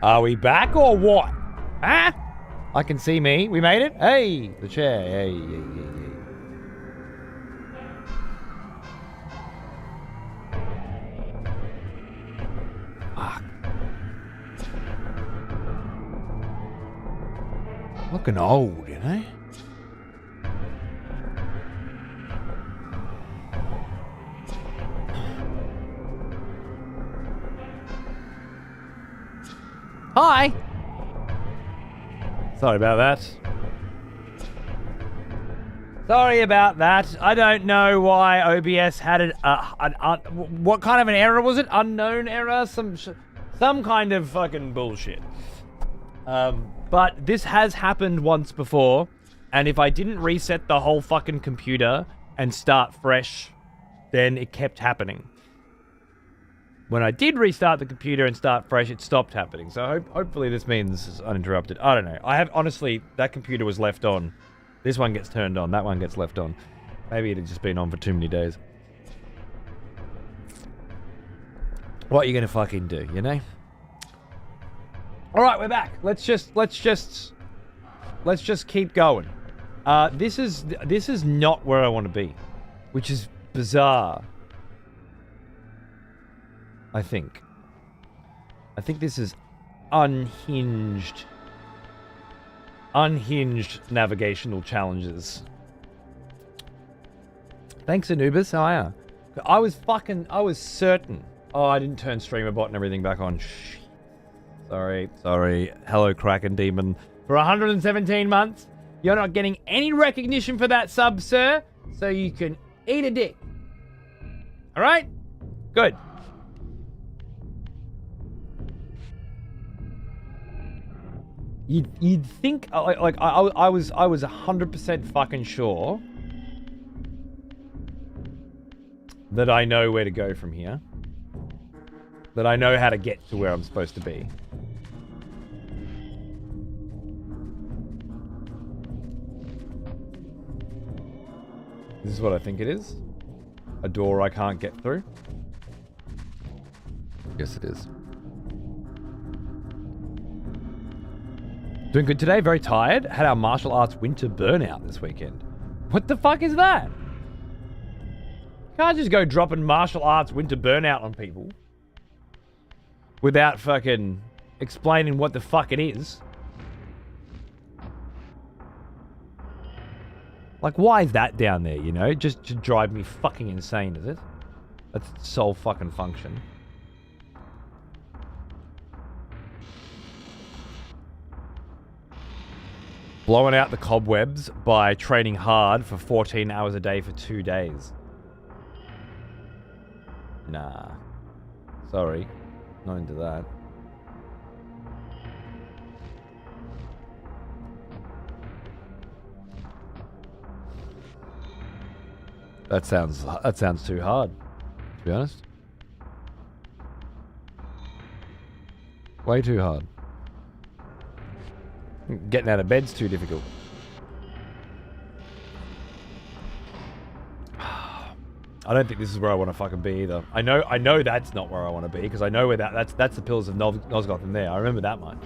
Are we back or what? Huh? I can see me. We made it. Hey, the chair. Hey, hey, hey, hey. Fuck. Looking old, you know? Hi. Sorry about that. Sorry about that. I don't know why OBS had what kind of an error was it? Unknown error? Some kind of fucking bullshit. But this has happened once before, and if I didn't reset the whole fucking computer and start fresh, then it kept happening. When I did restart the computer and start fresh, it stopped happening. So hopefully this means it's uninterrupted. I don't know. Honestly, that computer was left on. This one gets turned on, that one gets left on. Maybe it had just been on for too many days. What are you gonna fucking do, you know? Alright, we're back. Let's just keep going. This is not where I want to be. Which is bizarre. I think this is unhinged navigational challenges. Thanks, Anubis. How are you? I was certain. Oh, I didn't turn streamer bot and everything back on. Shit. Sorry. Hello, Kraken Demon. For 117 months, you're not getting any recognition for that sub, sir. So you can eat a dick. All right? Good. You'd think like I was 100% fucking sure that I know where to go from here. That I know how to get to where I'm supposed to be. This is what I think it is. A door I can't get through. Yes, it is. Doing good today, very tired. Had our martial arts winter burnout this weekend. What the fuck is that? Can't just go dropping martial arts winter burnout on people without fucking explaining what the fuck it is. Like, why is that down there, you know? Just to drive me fucking insane, is it? That's its sole fucking function. Blowing out the cobwebs by training hard for 14 hours a day for 2 days. Nah. Sorry. Not into that. That sounds too hard, to be honest. Way too hard. Getting out of bed's too difficult. I don't think this is where I want to fucking be either. I know that's not where I want to be because I know where that's the Pillars of Nosgoth in there. I remember that much.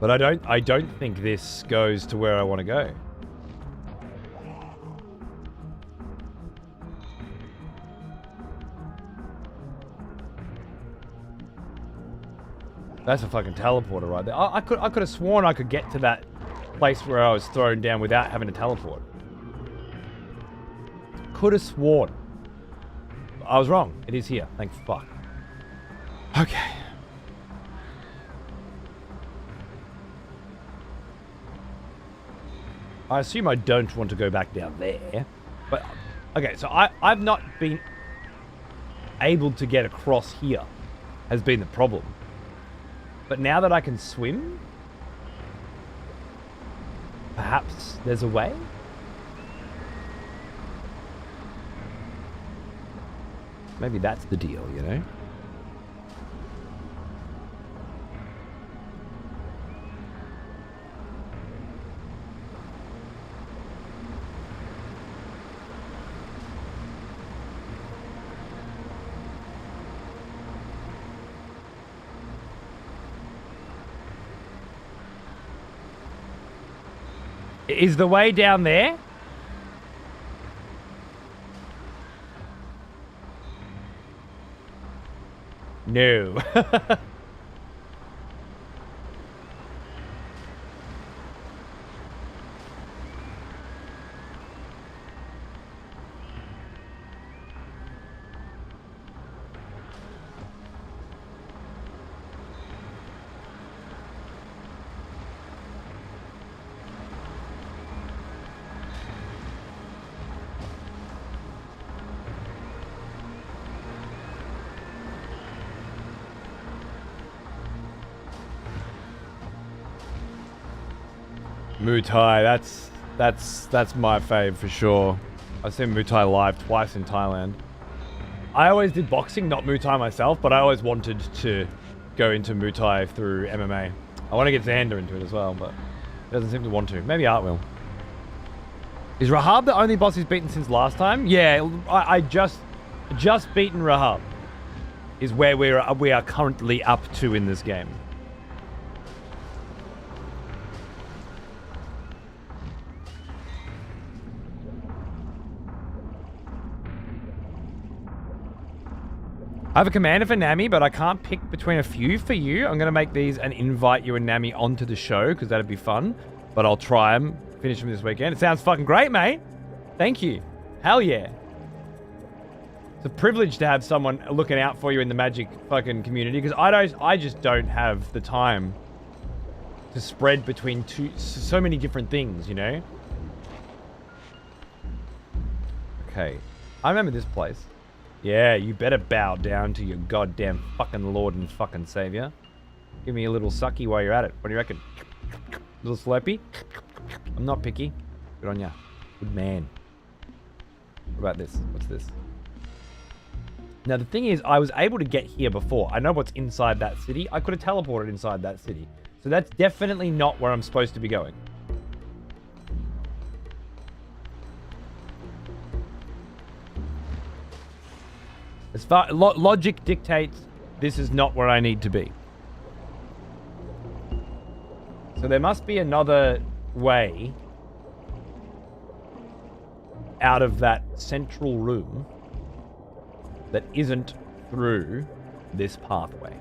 But I don't think this goes to where I want to go. That's a fucking teleporter right there. I could have sworn I could get to that place where I was thrown down without having to teleport. Could have sworn. I was wrong. It is here. Thank fuck. Okay. I assume I don't want to go back down there. But, okay, so I've not been able to get across here has been the problem. But now that I can swim, perhaps there's a way? Maybe that's the deal, you know? Is the way down there? No. Muay Thai, that's my fave for sure. I've seen Muay Thai live twice in Thailand. I always did boxing, not Muay Thai myself, but I always wanted to go into Muay Thai through MMA. I want to get Xander into it as well, but he doesn't seem to want to. Maybe Art will. Is Rahab the only boss he's beaten since last time? Yeah, I just beaten Rahab. Is where we are currently up to in this game. I have a commander for Nami, but I can't pick between a few for you. I'm going to make these and invite you and Nami onto the show, because that'd be fun. But I'll try them, finish them this weekend. It sounds fucking great, mate. Thank you. Hell yeah. It's a privilege to have someone looking out for you in the Magic fucking community, because I just don't have the time to spread between so many different things, you know? Okay. I remember this place. Yeah, you better bow down to your goddamn fucking Lord and fucking Savior. Give me a little sucky while you're at it. What do you reckon? Little slurpee? I'm not picky. Good on ya. Good man. What about this? What's this? Now, the thing is, I was able to get here before. I know what's inside that city. I could have teleported inside that city. So that's definitely not where I'm supposed to be going. As far logic dictates, this is not where I need to be. So there must be another way out of that central room that isn't through this pathway.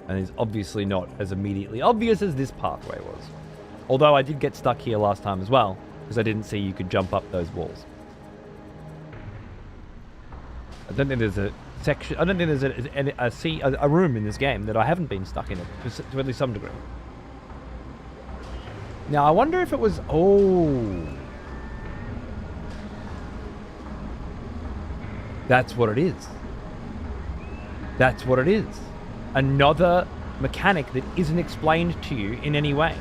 And is obviously not as immediately obvious as this pathway was. Although I did get stuck here last time as well, because I didn't see you could jump up those walls. I don't think there's a section. I don't think there's a room in this game that I haven't been stuck in it to at least some degree. Now I wonder if it was. Oh, that's what it is. That's what it is. Another mechanic that isn't explained to you in any way.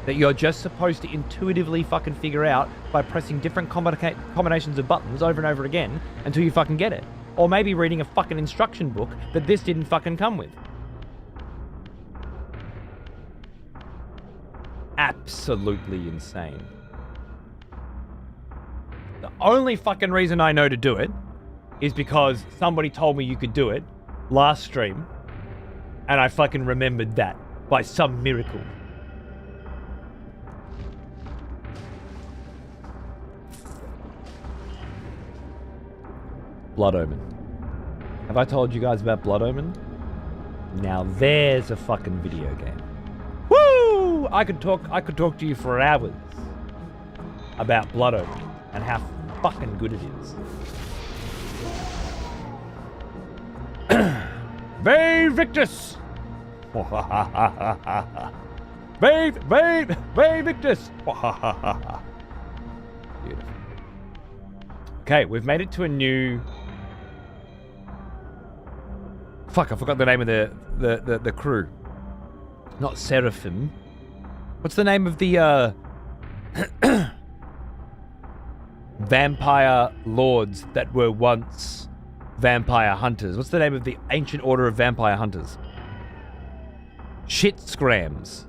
That you're just supposed to intuitively fucking figure out by pressing different combinations of buttons over and over again until you fucking get it. Or maybe reading a fucking instruction book that this didn't fucking come with. Absolutely insane. The only fucking reason I know to do it is because somebody told me you could do it last stream, and I fucking remembered that by some miracle. Blood Omen. Have I told you guys about Blood Omen? Now there's a fucking video game. Woo! I could talk to you for hours about Blood Omen and how fucking good it is. Ve Victus! Ve Victus! Beautiful. Okay, we've made it to a new... Fuck, I forgot the name of the crew. Not Seraphim. What's the name of the vampire lords that were once vampire hunters? What's the name of the ancient order of vampire hunters? Shit Scrams.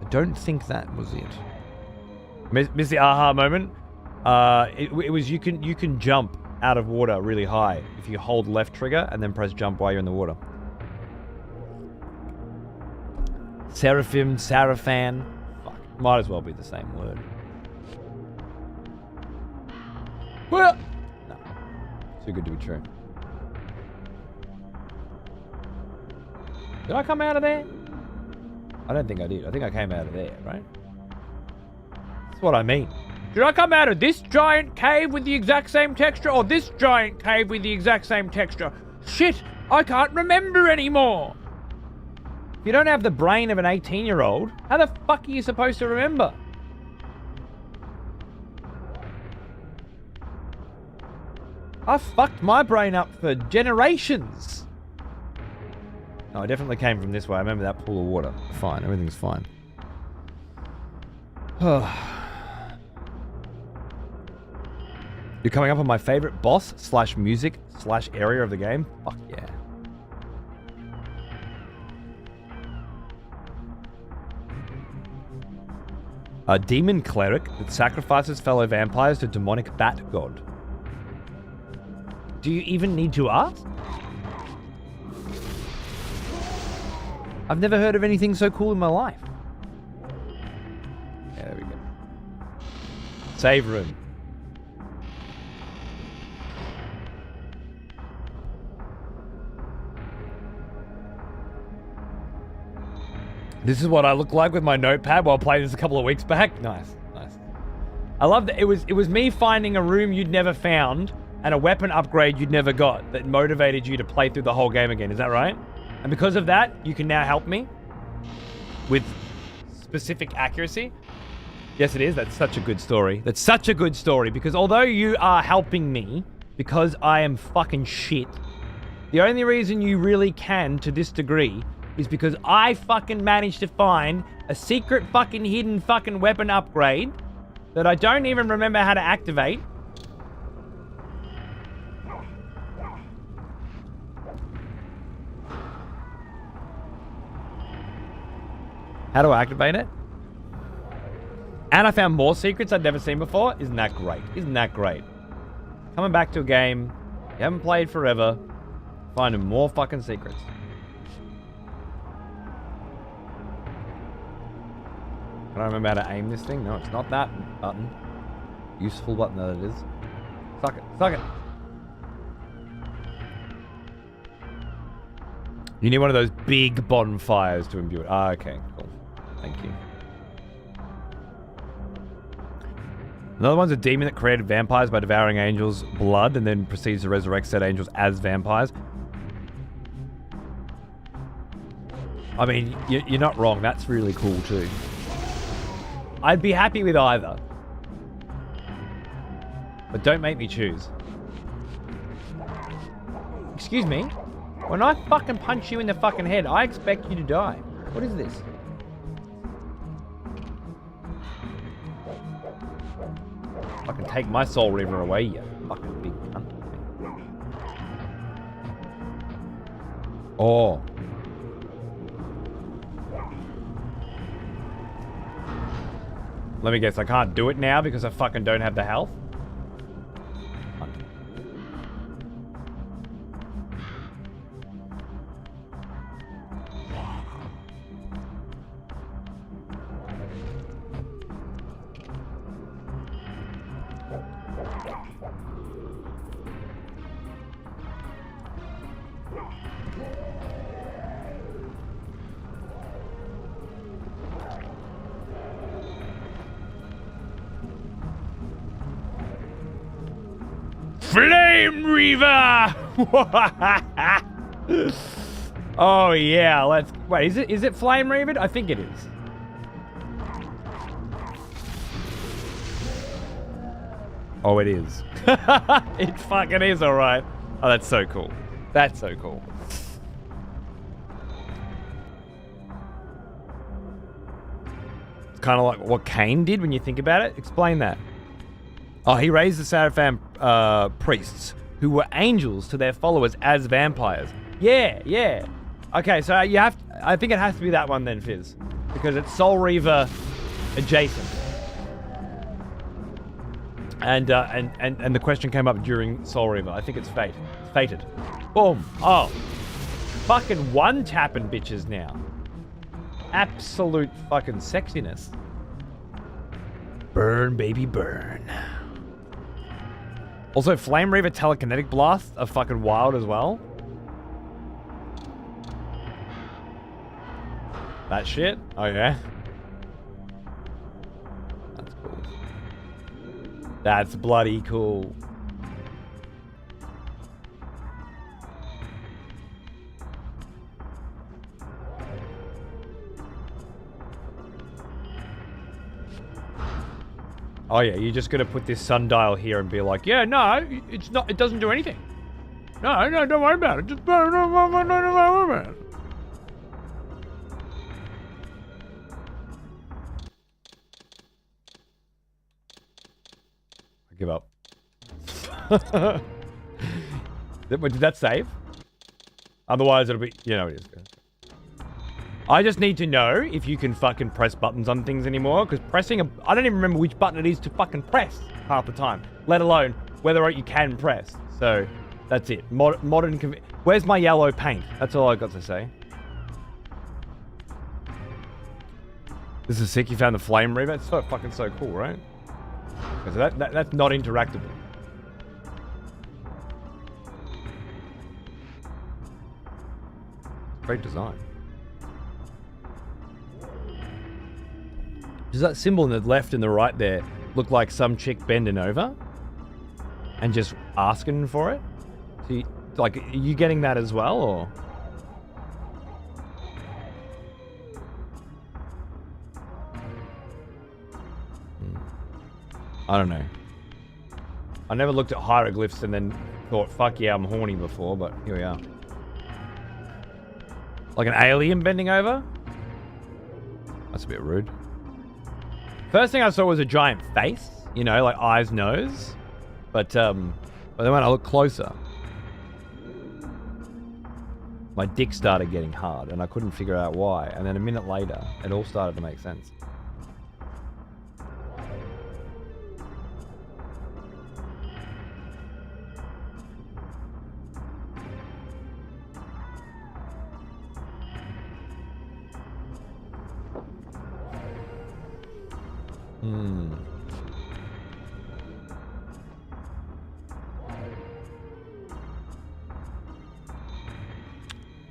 I don't think that was it. Miss the aha moment. It was you can jump out of water really high if you hold left trigger and then press jump while you're in the water. Seraphim, Sarafan. Fuck, might as well be the same word. Well, no. Too good to be true. Did I come out of there? I don't think I did. I think I came out of there, right? That's what I mean. Did I come out of this giant cave with the exact same texture or this giant cave with the exact same texture? Shit, I can't remember anymore. If you don't have the brain of an 18-year-old, how the fuck are you supposed to remember? I fucked my brain up for generations. No, I definitely came from this way. I remember that pool of water. Fine, everything's fine. You're coming up on my favorite boss / music / area of the game? Fuck yeah. A demon cleric that sacrifices fellow vampires to demonic bat god. Do you even need to ask? I've never heard of anything so cool in my life. Yeah, there we go. Save room. This is what I look like with my notepad while playing this a couple of weeks back. Nice, nice. I love that it was me finding a room you'd never found and a weapon upgrade you'd never got that motivated you to play through the whole game again. Is that right? And because of that, you can now help me with specific accuracy. Yes, it is. That's such a good story. That's such a good story because although you are helping me because I am fucking shit, the only reason you really can to this degree is because I fucking managed to find a secret fucking hidden fucking weapon upgrade that I don't even remember how to activate. How do I activate it? And I found more secrets I'd never seen before. Isn't that great? Isn't that great? Coming back to a game you haven't played forever, finding more fucking secrets. Can I remember how to aim this thing? No, it's not that button. Useful button that it is. Suck it. Suck it. You need one of those big bonfires to imbue it. Ah, okay. Cool. Thank you. Another one's a demon that created vampires by devouring angels' blood and then proceeds to resurrect said angels as vampires. I mean, you're not wrong. That's really cool too. I'd be happy with either. But don't make me choose. Excuse me? When I fucking punch you in the fucking head, I expect you to die. What is this? Fucking take my Soul Reaver away, you fucking big cunt. Oh. Let me guess, I can't do it now because I fucking don't have the health? Flame Reaver! Oh yeah, let's wait, is it Flame Reaver? I think it is. Oh, it is. It fucking is, alright. Oh, that's so cool. That's so cool. It's kind of like what Kain did when you think about it. Explain that. Oh, he raised the Sarafan priests, who were angels to their followers as vampires. Yeah, yeah. Okay, so you have to, I think it has to be that one then, Fizz. Because it's Soul Reaver adjacent. And the question came up during Soul Reaver. I think it's fate. It's fated. Boom. Oh. Fucking one-tapping bitches now. absolute fucking sexiness. Burn, baby, burn. Also, Flame Reaver telekinetic blasts are fucking wild as well. That shit? Oh yeah. That's cool. That's bloody cool. Oh yeah, you're just gonna put this sundial here and be like, yeah, no, it's not. It doesn't do anything. No, don't worry about it. Just don't worry about it. I give up. Did that save? Otherwise, it'll be. You know, it is. I just need to know if you can fucking press buttons on things anymore, because pressing I don't even remember which button it is to fucking press half the time, let alone whether you can press. So, that's it. Modern where's my yellow paint? That's all I got to say. This is sick, you found the Flame Reaver. It's so fucking so cool, right? Because that's not interactable. Great design. Does that symbol in the left and the right there look like some chick bending over and just asking for it? So are you getting that as well, or? I don't know. I never looked at hieroglyphs and then thought, fuck yeah, I'm horny before, but here we are. Like an alien bending over? That's a bit rude. First thing I saw was a giant face, you know, like eyes, nose. But then when I looked closer, my dick started getting hard and I couldn't figure out why. And then a minute later, it all started to make sense.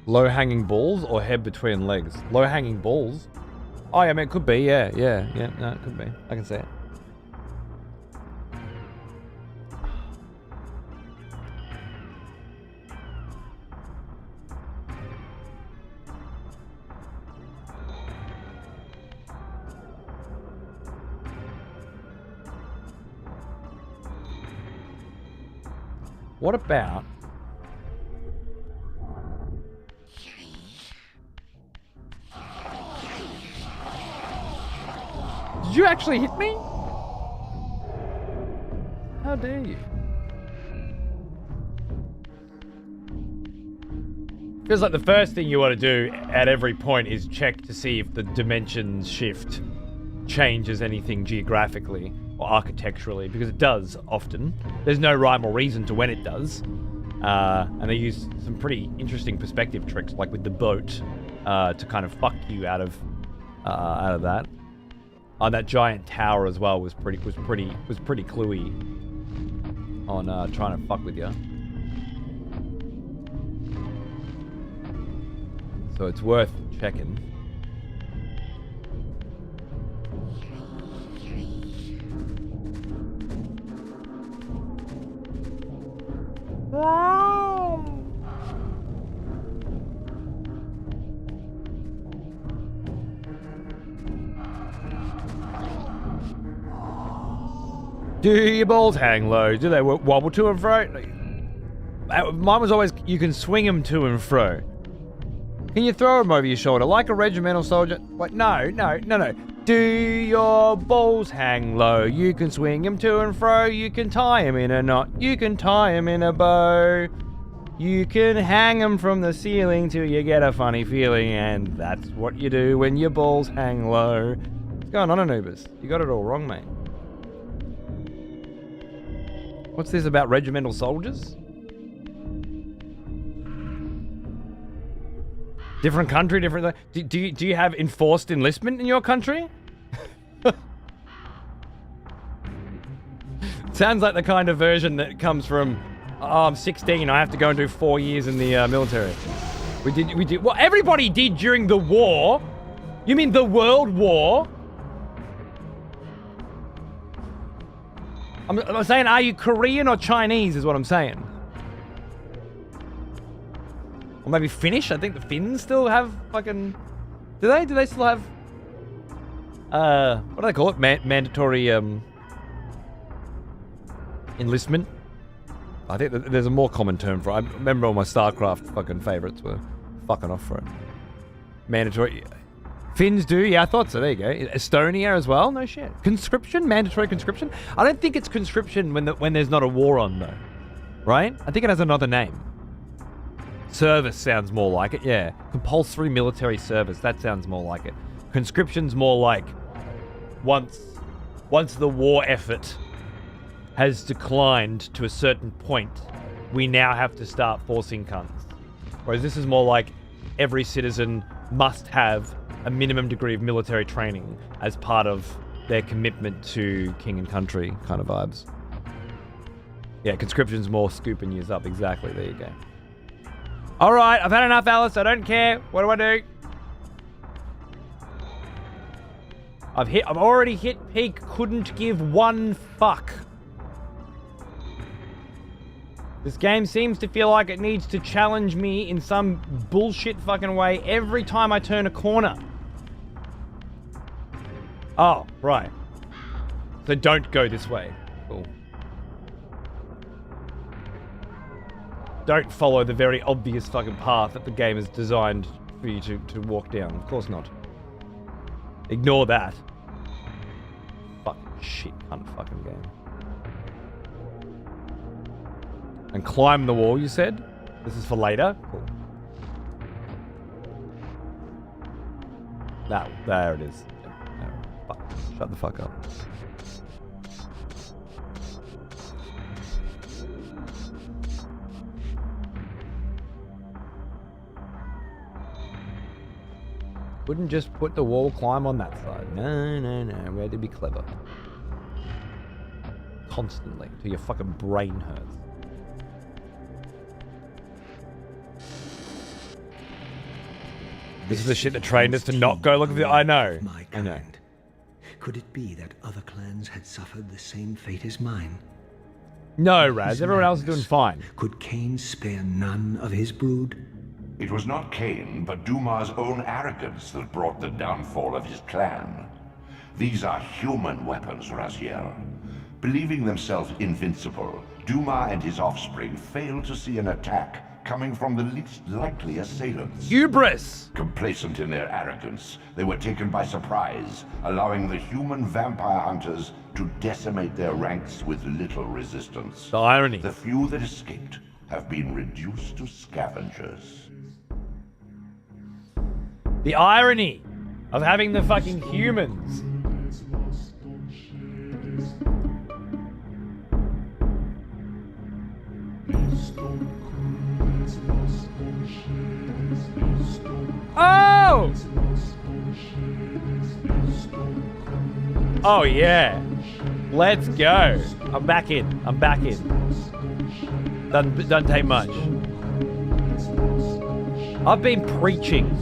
Low-hanging balls or head between legs? Low-hanging balls? Oh, yeah, I mean, it could be, yeah. No, it could be. I can see it. What about... Did you actually hit me? How dare you? Feels like the first thing you want to do at every point is check to see if the dimensions shift changes anything geographically or architecturally, because it does often. There's no rhyme or reason to when it does. And they use some pretty interesting perspective tricks, like with the boat, to kind of fuck you out of that. That giant tower as well was pretty cluey on trying to fuck with you. So it's worth checking. Do your balls hang low? Do they wobble to and fro? Mine was always, you can swing them to and fro. Can you throw them over your shoulder like a regimental soldier? Like, no. Do your balls hang low? You can swing them to and fro. You can tie them in a knot. You can tie them in a bow. You can hang them from the ceiling till you get a funny feeling, and that's what you do when your balls hang low. What's going on, Anubis? You got it all wrong, mate. What's this about regimental soldiers? Different country, different... Do you have enforced enlistment in your country? Sounds like the kind of version that comes from, oh, I'm 16, I have to go and do 4 years in the military. We did, well, everybody did during the war. You mean the World War? I'm saying, are you Korean or Chinese is what I'm saying. Or maybe Finnish? I think the Finns still have fucking... Do they? Do they still have... what do they call it? Mandatory, enlistment? I think there's a more common term for it. I remember all my StarCraft fucking favorites were fucking off for it. Mandatory... Finns do, yeah, I thought so. There you go. Estonia as well? No shit. Conscription? Mandatory conscription? I don't think it's conscription when there's not a war on, though. Right? I think it has another name. Service sounds more like it, yeah. Compulsory military service, that sounds more like it. Conscription's more like once the war effort has declined to a certain point, we now have to start forcing cunts. Whereas this is more like every citizen must have a minimum degree of military training as part of their commitment to king and country kind of vibes. Yeah, conscription's more scooping yous up. Exactly, there you go. All right, I've had enough, Alice. I don't care. What do I do? I've already hit peak. Couldn't give one fuck. This game seems to feel like it needs to challenge me in some bullshit fucking way every time I turn a corner. Oh, right. So don't go this way. Cool. Don't follow the very obvious fucking path that the game is designed for you to walk down. Of course not. Ignore that. Fucking shit cunt fucking game. And climb the wall, you said? This is for later? Cool. There it is. Fuck. Shut the fuck up. Wouldn't just put the wall climb on that side. No. We had to be clever. Constantly, till your fucking brain hurts. This is the shit that trained us to not go look at the... I know. I know. Could it be that other clans had suffered the same fate as mine? No, Raz. Everyone else is doing fine. Could Kain spare none of his brood? It was not Kain, but Duma's own arrogance that brought the downfall of his clan. These are human weapons, Raziel. Believing themselves invincible, Duma and his offspring failed to see an attack coming from the least likely assailants. Hubris! Complacent in their arrogance, they were taken by surprise, allowing the human vampire hunters to decimate their ranks with little resistance. The irony. The few that escaped have been reduced to scavengers. The irony of having the fucking humans. Oh! Oh yeah. Let's go. I'm back in. Doesn't take much. I've been preaching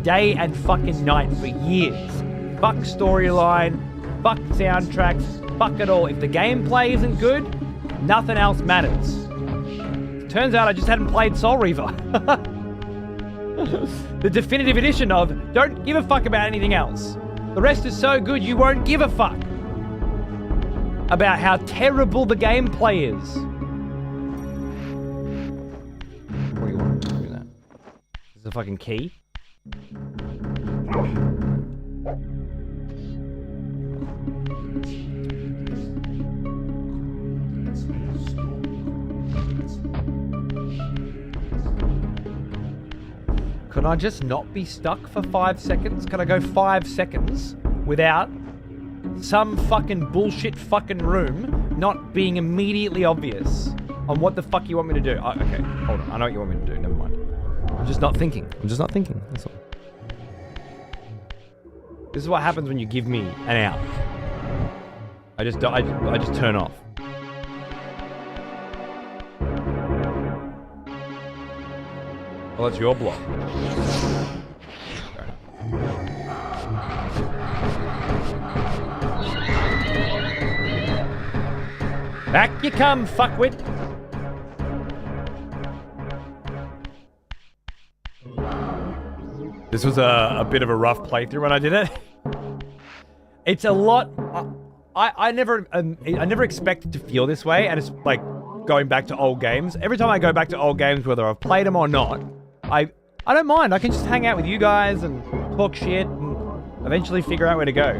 day and fucking night for years. Fuck storyline, fuck soundtracks, fuck it all. If the gameplay isn't good, nothing else matters. Turns out I just hadn't played Soul Reaver. The definitive edition of don't give a fuck about anything else. The rest is so good you won't give a fuck about how terrible the gameplay is. What do you want? Give me that. Is the fucking key? Can I just not be stuck for 5 seconds? Can I go 5 seconds without some fucking bullshit fucking room not being immediately obvious on what the fuck you want me to do? Oh, okay, hold on. I know what you want me to do. Never mind. I'm just not thinking. That's console. This is what happens when you give me an out. I just turn off. Well, that's your block. Back you come, fuckwit. This was a bit of a rough playthrough when I did it. It's a lot. I never expected to feel this way, and it's like going back to old games. Every time I go back to old games, whether I've played them or not, I don't mind. I can just hang out with you guys and talk shit and eventually figure out where to go.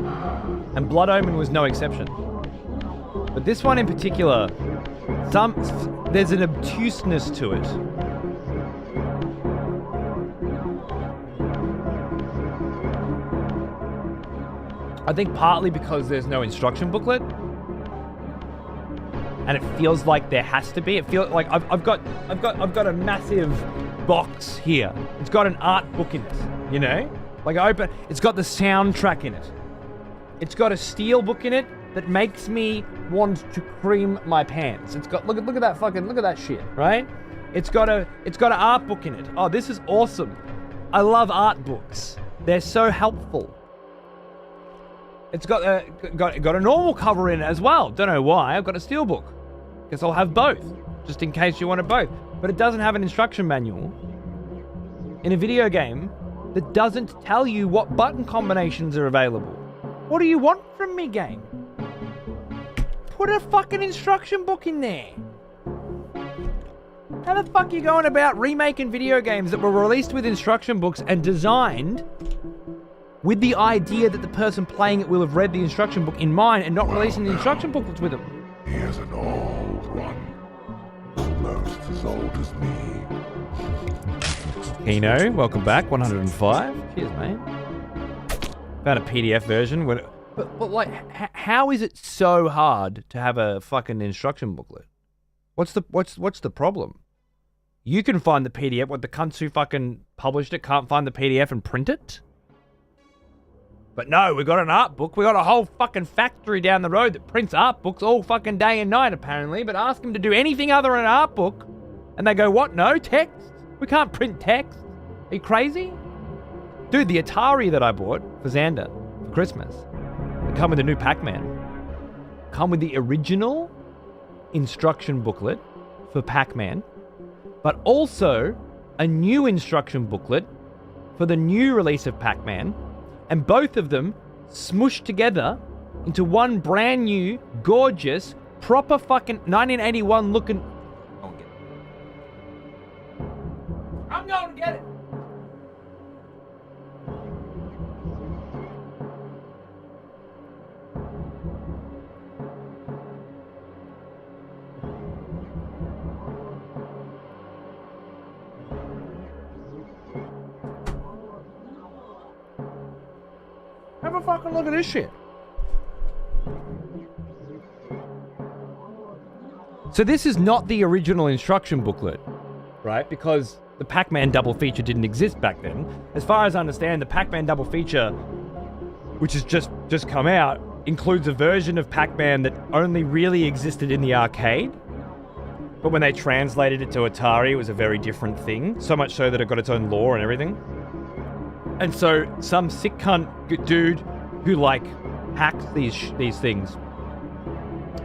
And Blood Omen was no exception. But this one in particular, there's an obtuseness to it. I think partly because there's no instruction booklet, and it feels like there has to be. It feels like I've got a massive box here. It's got an art book in it, you know? Like I open, it's got the soundtrack in it. It's got a steel book in it that makes me want to cream my pants. It's got look at that shit, right? It's got an art book in it. Oh, this is awesome. I love art books. They're so helpful. It's got a normal cover in it as well. Don't know why. I've got a steel book. Guess I'll have both, just in case you want it both. But it doesn't have an instruction manual in a video game that doesn't tell you what button combinations are available. What do you want from me, game? Put a fucking instruction book in there. How the fuck are you going about remaking video games that were released with instruction books and designed with the idea that the person playing it will have read the instruction book in mind and not releasing the instruction booklets with them? He is an old one. Almost as old as me. Kino, welcome back, 105. Cheers, mate. Found a PDF version. But like, how is it so hard to have a fucking instruction booklet? What's the problem? You can find the PDF. What, the cunts who fucking published it can't find the PDF and print it? But no, we got an art book. We got a whole fucking factory down the road that prints art books all fucking day and night, apparently. But ask them to do anything other than an art book, and they go, what? No, text? We can't print text. Are you crazy? Dude, the Atari that I bought for Xander for Christmas, they come with a new Pac-Man. Come with the original instruction booklet for Pac-Man, but also a new instruction booklet for the new release of Pac-Man, and both of them smushed together into one brand new, gorgeous, proper fucking 1981 looking... I'm going to get it! Have a fucking look at this shit. So this is not the original instruction booklet, right? Because the Pac-Man double feature didn't exist back then. As far as I understand, the Pac-Man double feature, which has just come out, includes a version of Pac-Man that only really existed in the arcade. But when they translated it to Atari, it was a very different thing. So much so that it got its own lore and everything. And so some sick cunt dude who like hacks these things,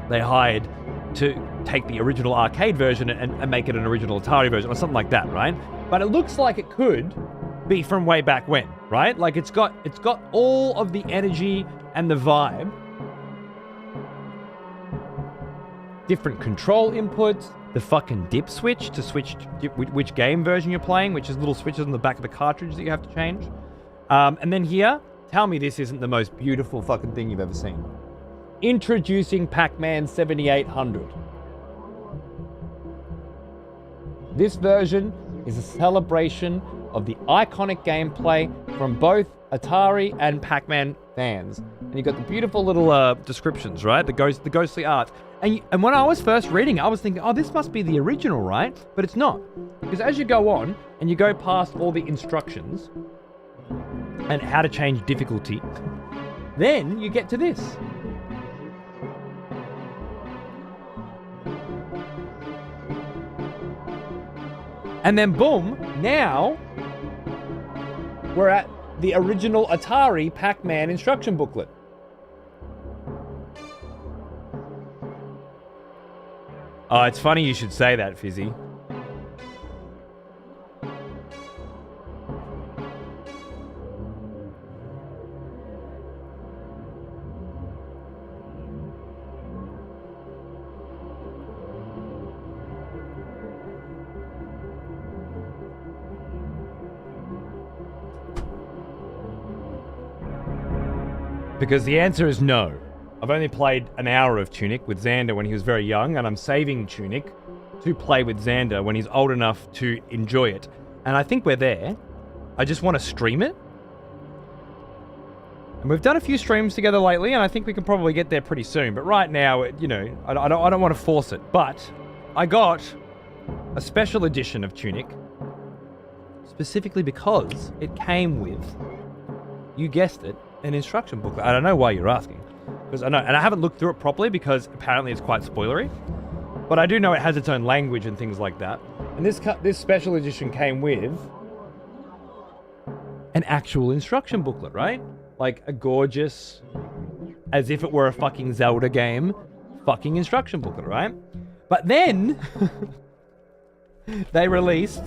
they hired to take the original arcade version and make it an original Atari version or something like that, right? But it looks like it could be from way back when, right? Like it's got all of the energy and the vibe. Different control inputs, the fucking dip switch to switch which game version you're playing, which is little switches on the back of the cartridge that you have to change. And then here, tell me this isn't the most beautiful fucking thing you've ever seen. Introducing Pac-Man 7800. This version is a celebration of the iconic gameplay from both Atari and Pac-Man fans. And you've got the beautiful little descriptions, right? The ghostly art. And when I was first reading it, I was thinking, oh, this must be the original, right? But it's not. Because as you go on, and you go past all the instructions, and how to change difficulty, then you get to this. And then boom, now we're at the original Atari Pac-Man instruction booklet. Oh, it's funny you should say that, Fizzy. Because the answer is no. I've only played an hour of Tunic with Xander when he was very young, and I'm saving Tunic to play with Xander when he's old enough to enjoy it. And I think we're there. I just want to stream it. And we've done a few streams together lately, and I think we can probably get there pretty soon. But right now, you know, I don't want to force it. But I got a special edition of Tunic specifically because it came with, you guessed it, an instruction booklet. I don't know why you're asking, because I know, and I haven't looked through it properly because apparently it's quite spoilery. But I do know it has its own language and things like that. And this special edition came with an actual instruction booklet, right? Like a gorgeous, as if it were a fucking Zelda game, fucking instruction booklet, right? But then they released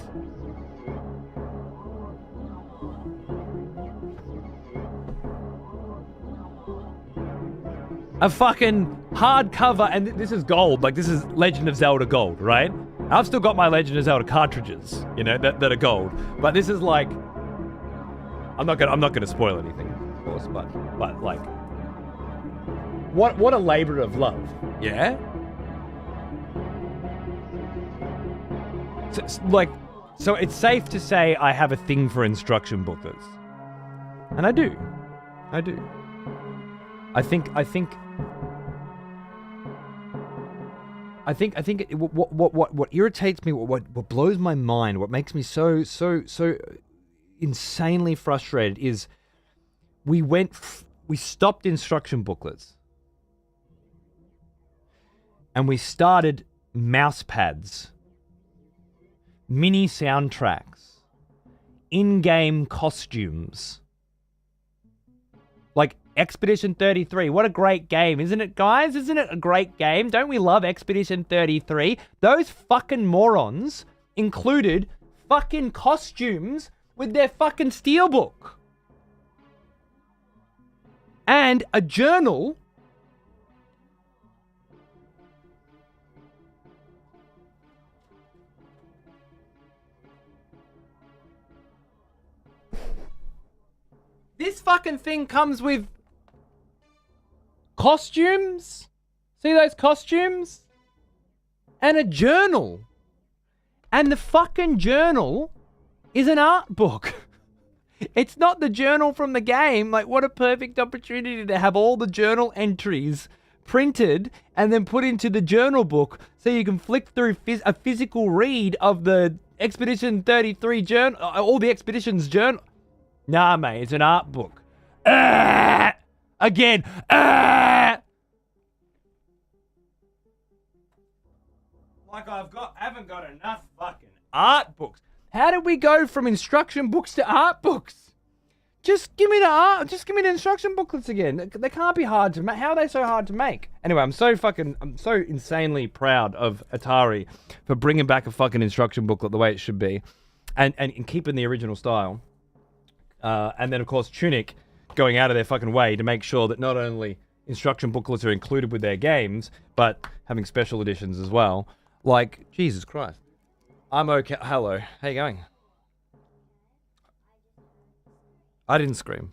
a fucking hardcover, and this is gold, like this is Legend of Zelda gold, right? I've still got my Legend of Zelda cartridges, you know, that are gold. But this is like, I'm not gonna spoil anything, of course, but like, what a labor of love, yeah? So it's safe to say I have a thing for instruction booklets. And I do. I think what irritates me, what blows my mind, what makes me so insanely frustrated is we stopped instruction booklets and we started mouse pads, mini soundtracks, in-game costumes, like Expedition 33. What a great game, isn't it, guys? Isn't it a great game? Don't we love Expedition 33? Those fucking morons included fucking costumes with their fucking steelbook. And a journal this fucking thing comes with costumes. See those costumes? And a journal. And the fucking journal is an art book. It's not the journal from the game. Like, what a perfect opportunity to have all the journal entries printed and then put into the journal book so you can flick through a physical read of the Expedition 33 journal, all the Expeditions journal. Nah, mate, it's an art book. Again. Like I haven't got enough fucking art books. How did we go from instruction books to art books? Just give me the instruction booklets again. They can't be hard to make. How are they so hard to make? Anyway, I'm so insanely proud of Atari for bringing back a fucking instruction booklet the way it should be, and keeping the original style. And then, of course, Tunic going out of their fucking way to make sure that not only instruction booklets are included with their games, but having special editions as well. Like, Jesus Christ. I'm okay. Hello. How you going? I didn't scream.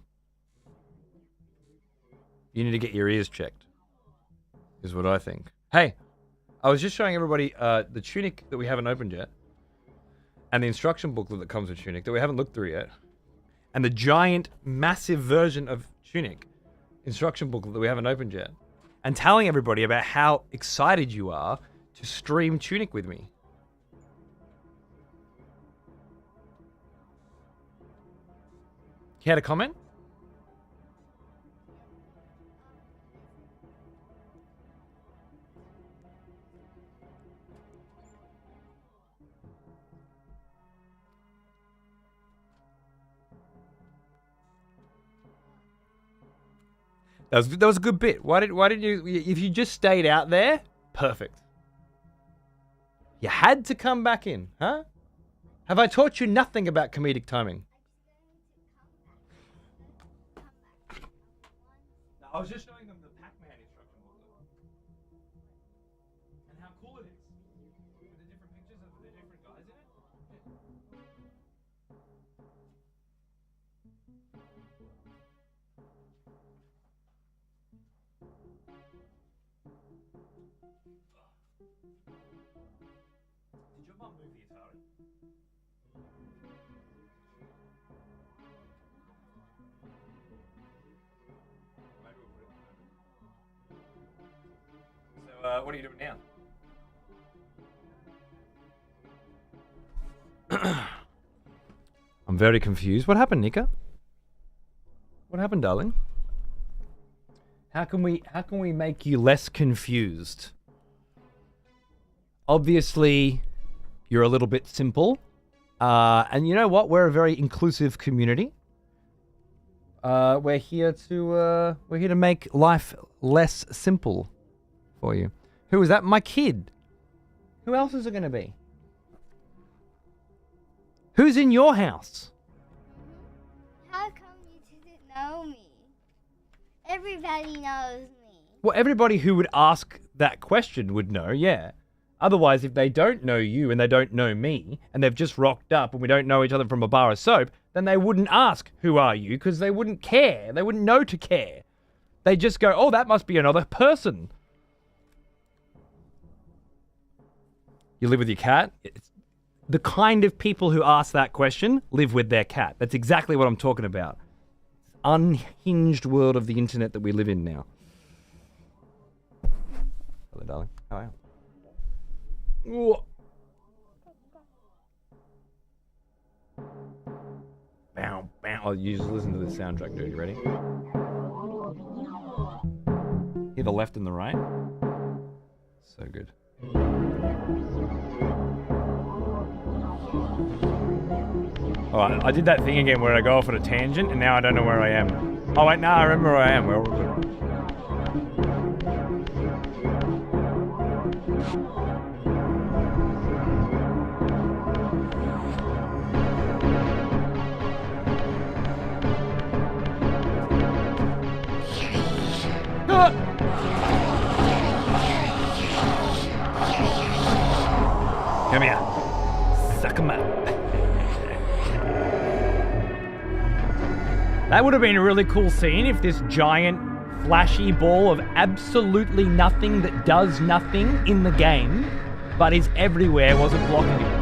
You need to get your ears checked, is what I think. Hey, I was just showing everybody the Tunic that we haven't opened yet, and the instruction booklet that comes with Tunic that we haven't looked through yet, and the giant, massive version of Tunic instruction booklet that we haven't opened yet, and telling everybody about how excited you are to stream Tunic with me. Care to comment? That was a good bit. Why did you? If you just stayed out there, perfect. You had to come back in, huh? Have I taught you nothing about comedic timing? No, I was just showing them the Pac-Man instruction booklet. And how cool it is. With the different pictures of the different guys in it. Did your mum move the Atari? Maybe we'll put it. So, what are you doing now? I'm very confused. What happened, Nika? What happened, darling? How can we make you less confused? Obviously, you're a little bit simple. And you know what? We're a very inclusive community. We're here to make life less simple for you. Who is that? My kid. Who else is it going to be? Who's in your house? How come you didn't know me? Everybody knows me. Well, everybody who would ask that question would know, yeah. Otherwise, if they don't know you and they don't know me, and they've just rocked up and we don't know each other from a bar of soap, then they wouldn't ask, who are you? Because they wouldn't care. They wouldn't know to care. They just go, oh, that must be another person. You live with your cat? The kind of people who ask that question live with their cat. That's exactly what I'm talking about. Unhinged world of the internet that we live in now. Hello, darling. How are you? Ooh. Bow, bow. Oh, you just listen to the soundtrack, dude. You ready? Hear the left and the right? So good. Alright, I did that thing again where I go off on a tangent and now I don't know where I am. Oh wait, no, I remember where I am. Come here. Suck 'em up. That would have been a really cool scene if this giant, flashy ball of absolutely nothing that does nothing in the game, but is everywhere, wasn't blocking it.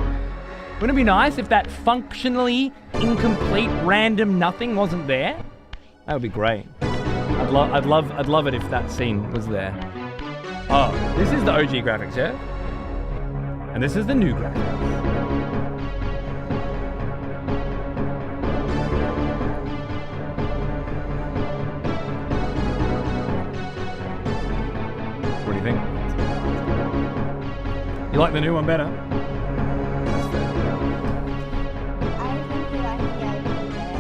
Wouldn't it be nice if that functionally incomplete random nothing wasn't there? That would be great. I'd love it if that scene was there. Oh, this is the OG graphics, yeah? And this is the new graphics. What do you think? You like the new one better? That's fair. I think you like the OG better.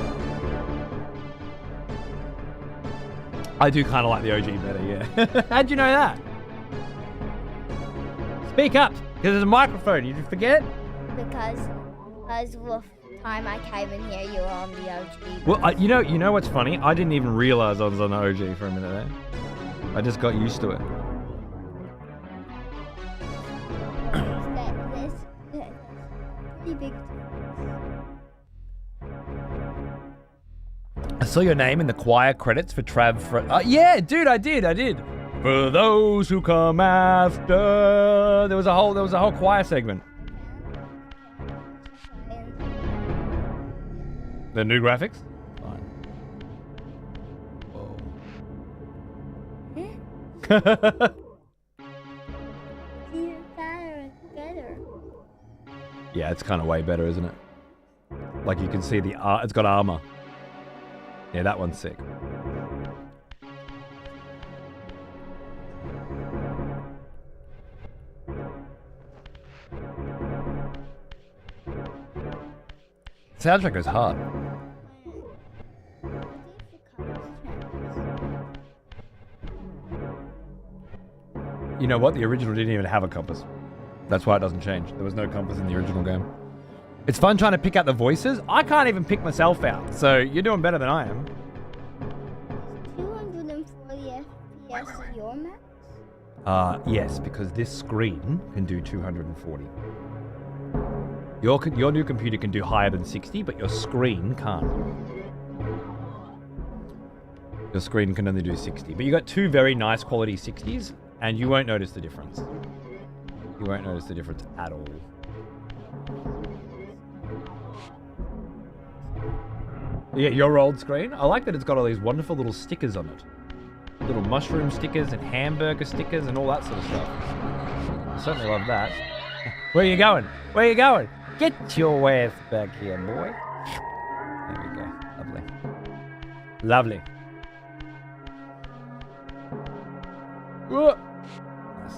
I do kind of like the OG better, yeah. How'd you know that? Speak up, because there's a microphone. You forget? Because the time I came in here, you were on the OG. Well, you know what's funny? I didn't even realize I was on the OG for a minute there. I just got used to it. There's pretty big. I saw your name in the choir credits for Trav. Yeah, dude, I did. For those who come after, there was a whole choir segment. The new graphics? Fine. Whoa. Even better. Yeah, it's kind of way better, isn't it? Like you can see it's got armor. Yeah, that one's sick. Soundtrack goes hard. You know what? The original didn't even have a compass. That's why it doesn't change. There was no compass in the original game. It's fun trying to pick out the voices. I can't even pick myself out, so you're doing better than I am. 240 FPS your max? Yes, because this screen can do 240. Your new computer can do higher than 60, but your screen can't. Your screen can only do 60. But you got two very nice quality 60s, and you won't notice the difference. You won't notice the difference at all. Yeah, your old screen. I like that it's got all these wonderful little stickers on it. Little mushroom stickers and hamburger stickers and all that sort of stuff. I certainly love that. Where are you going? Where are you going? Get your ass back here, boy. There we go. Lovely. Lovely. Whoa. Nice.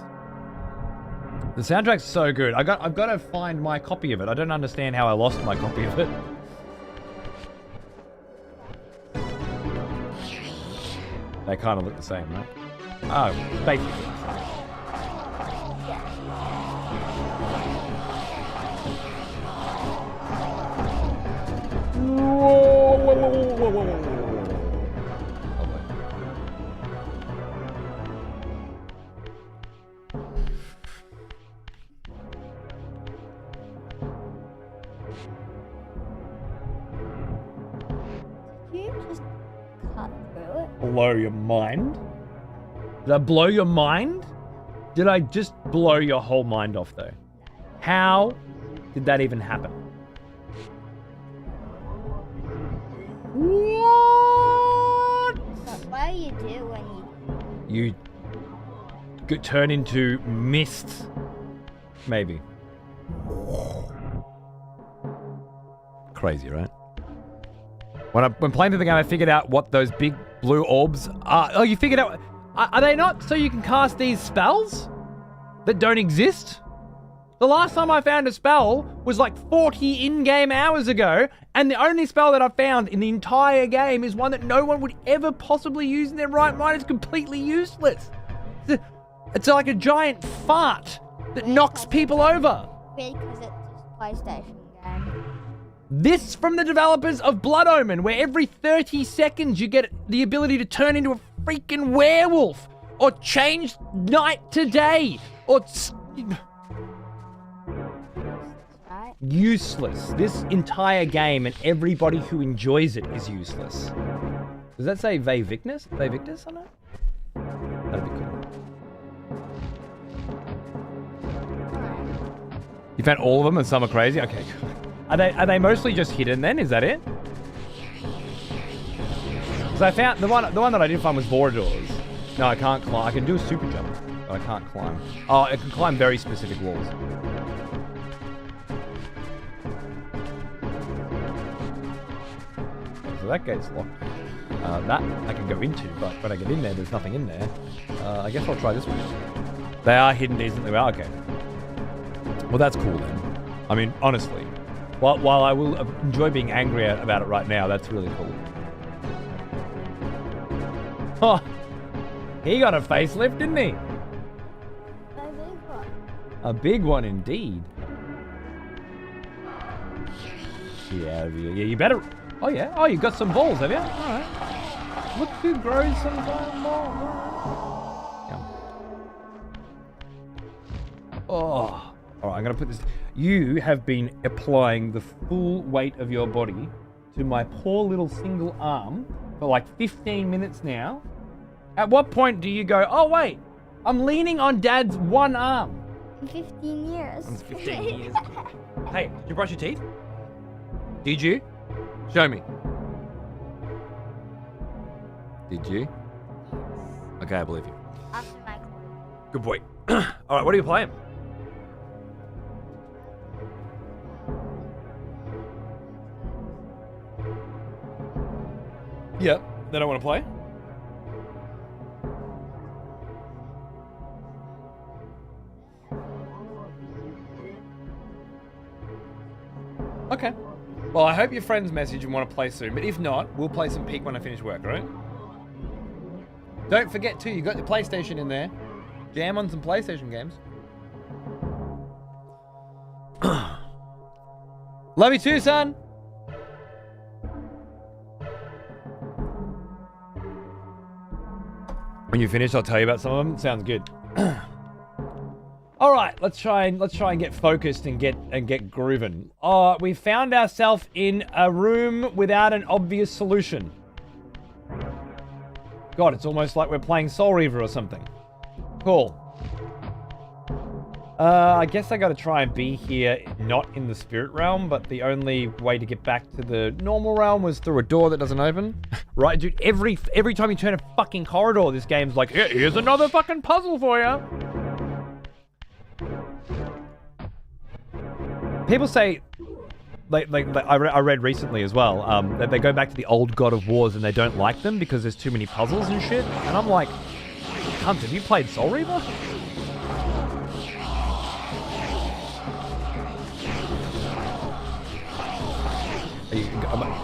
The soundtrack's so good. I've got to find my copy of it. I don't understand how I lost my copy of it. They kind of look the same, right? Oh, basically. Whoa. Blow your mind? Did I blow your mind? Did I just blow your whole mind off though? How did that even happen? What? What do you do when you turn into mist? Maybe. Crazy, right? When playing through the game, I figured out what those big blue orbs are. Oh, you figured out... Are they not so you can cast these spells that don't exist? The last time I found a spell was like 40 in-game hours ago, and the only spell that I found in the entire game is one that no one would ever possibly use in their right mind. It's completely useless. It's like a giant fart that knocks people over. because it's a PlayStation game. This from the developers of Blood Omen, where every 30 seconds you get the ability to turn into a freaking werewolf, or change night to day, or... Right? Useless. This entire game and everybody who enjoys it is useless. Does that say Victus on it? That'd be cool. You found all of them and some are crazy? Okay, cool. Are they mostly just hidden then? Is that it? Because I found the one that I did find was Vorador's. No, I can't climb. I can do a super jump, but I can't climb. Oh, I can climb very specific walls. So that gate's locked. That I can go into, but when I get in there's nothing in there. I guess I'll try this one. They are hidden decently well. Okay. Well, that's cool then. I mean, honestly, while I will enjoy being angry about it right now, that's really cool. Oh, he got a facelift, didn't he? A big one. A big one indeed. Yeah, you better... Oh, yeah? Oh, you got some balls, have you? All right. Look who grows some balls. Yeah. Oh. All right, I'm going to put this... You have been applying the full weight of your body to my poor little single arm for like 15 minutes now. At what point do you go, oh, wait, I'm leaning on Dad's one arm? In 15 years. It's 15 years. Hey, did you brush your teeth? Did you? Show me. Did you? Okay, I believe you. After my Good boy. All right, what are you playing? Yep, they don't want to play. Okay. Well, I hope your friends message and want to play soon, but if not, we'll play some Peak when I finish work, alright? Don't forget too, you got the PlayStation in there. Jam on some PlayStation games. Love you too, son! When you finish, I'll tell you about some of them. Sounds good. All right, let's try and get focused and get grooving. We found ourselves in a room without an obvious solution. God, it's almost like we're playing Soul Reaver or something. Cool. I guess I gotta try and be here, not in the spirit realm, but the only way to get back to the normal realm was through a door that doesn't open. Right, dude, every time you turn a fucking corridor, this game's like, here's another fucking puzzle for you. People say, like I read recently as well, that they go back to the old God of Wars and they don't like them because there's too many puzzles and shit. And I'm like, cunt, have you played Soul Reaver?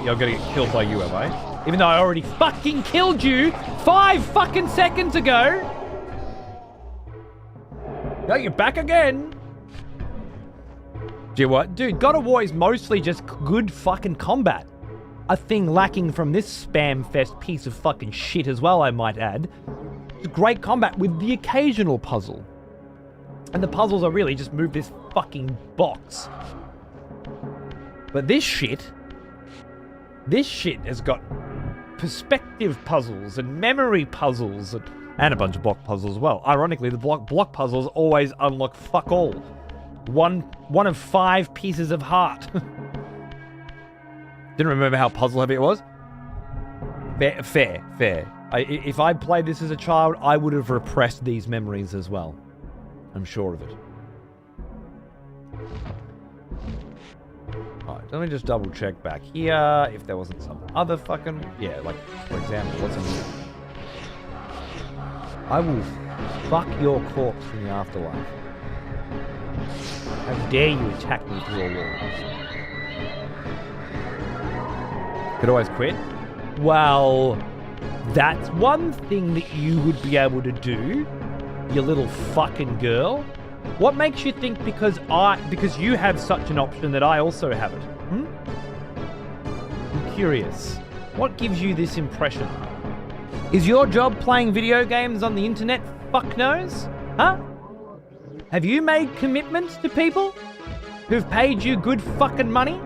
You're gonna get killed by you, am I? Even though I already fucking killed you 5 fucking seconds ago! No, you're back again! Do you what? Dude, God of War is mostly just good fucking combat. A thing lacking from this spam fest piece of fucking shit as well, I might add. It's great combat with the occasional puzzle. And the puzzles are really just move this fucking box. But this shit has got perspective puzzles and memory puzzles and a bunch of block puzzles as well. Ironically, the block puzzles always unlock fuck all. One of 5 pieces of heart. Didn't remember how puzzle heavy it was. Fair. If I played this as a child, I would have repressed these memories as well. I'm sure of it. Alright, let me just double check back here if there wasn't some other fucking... Yeah, like, for example, what's in here? I will fuck your corpse in the afterlife. How dare you attack me through a wall? Could always quit? Well, that's one thing that you would be able to do, you little fucking girl. What makes you think because you have such an option that I also have it? I'm curious. What gives you this impression? Is your job playing video games on the internet? Fuck knows? Huh? Have you made commitments to people who've paid you good fucking money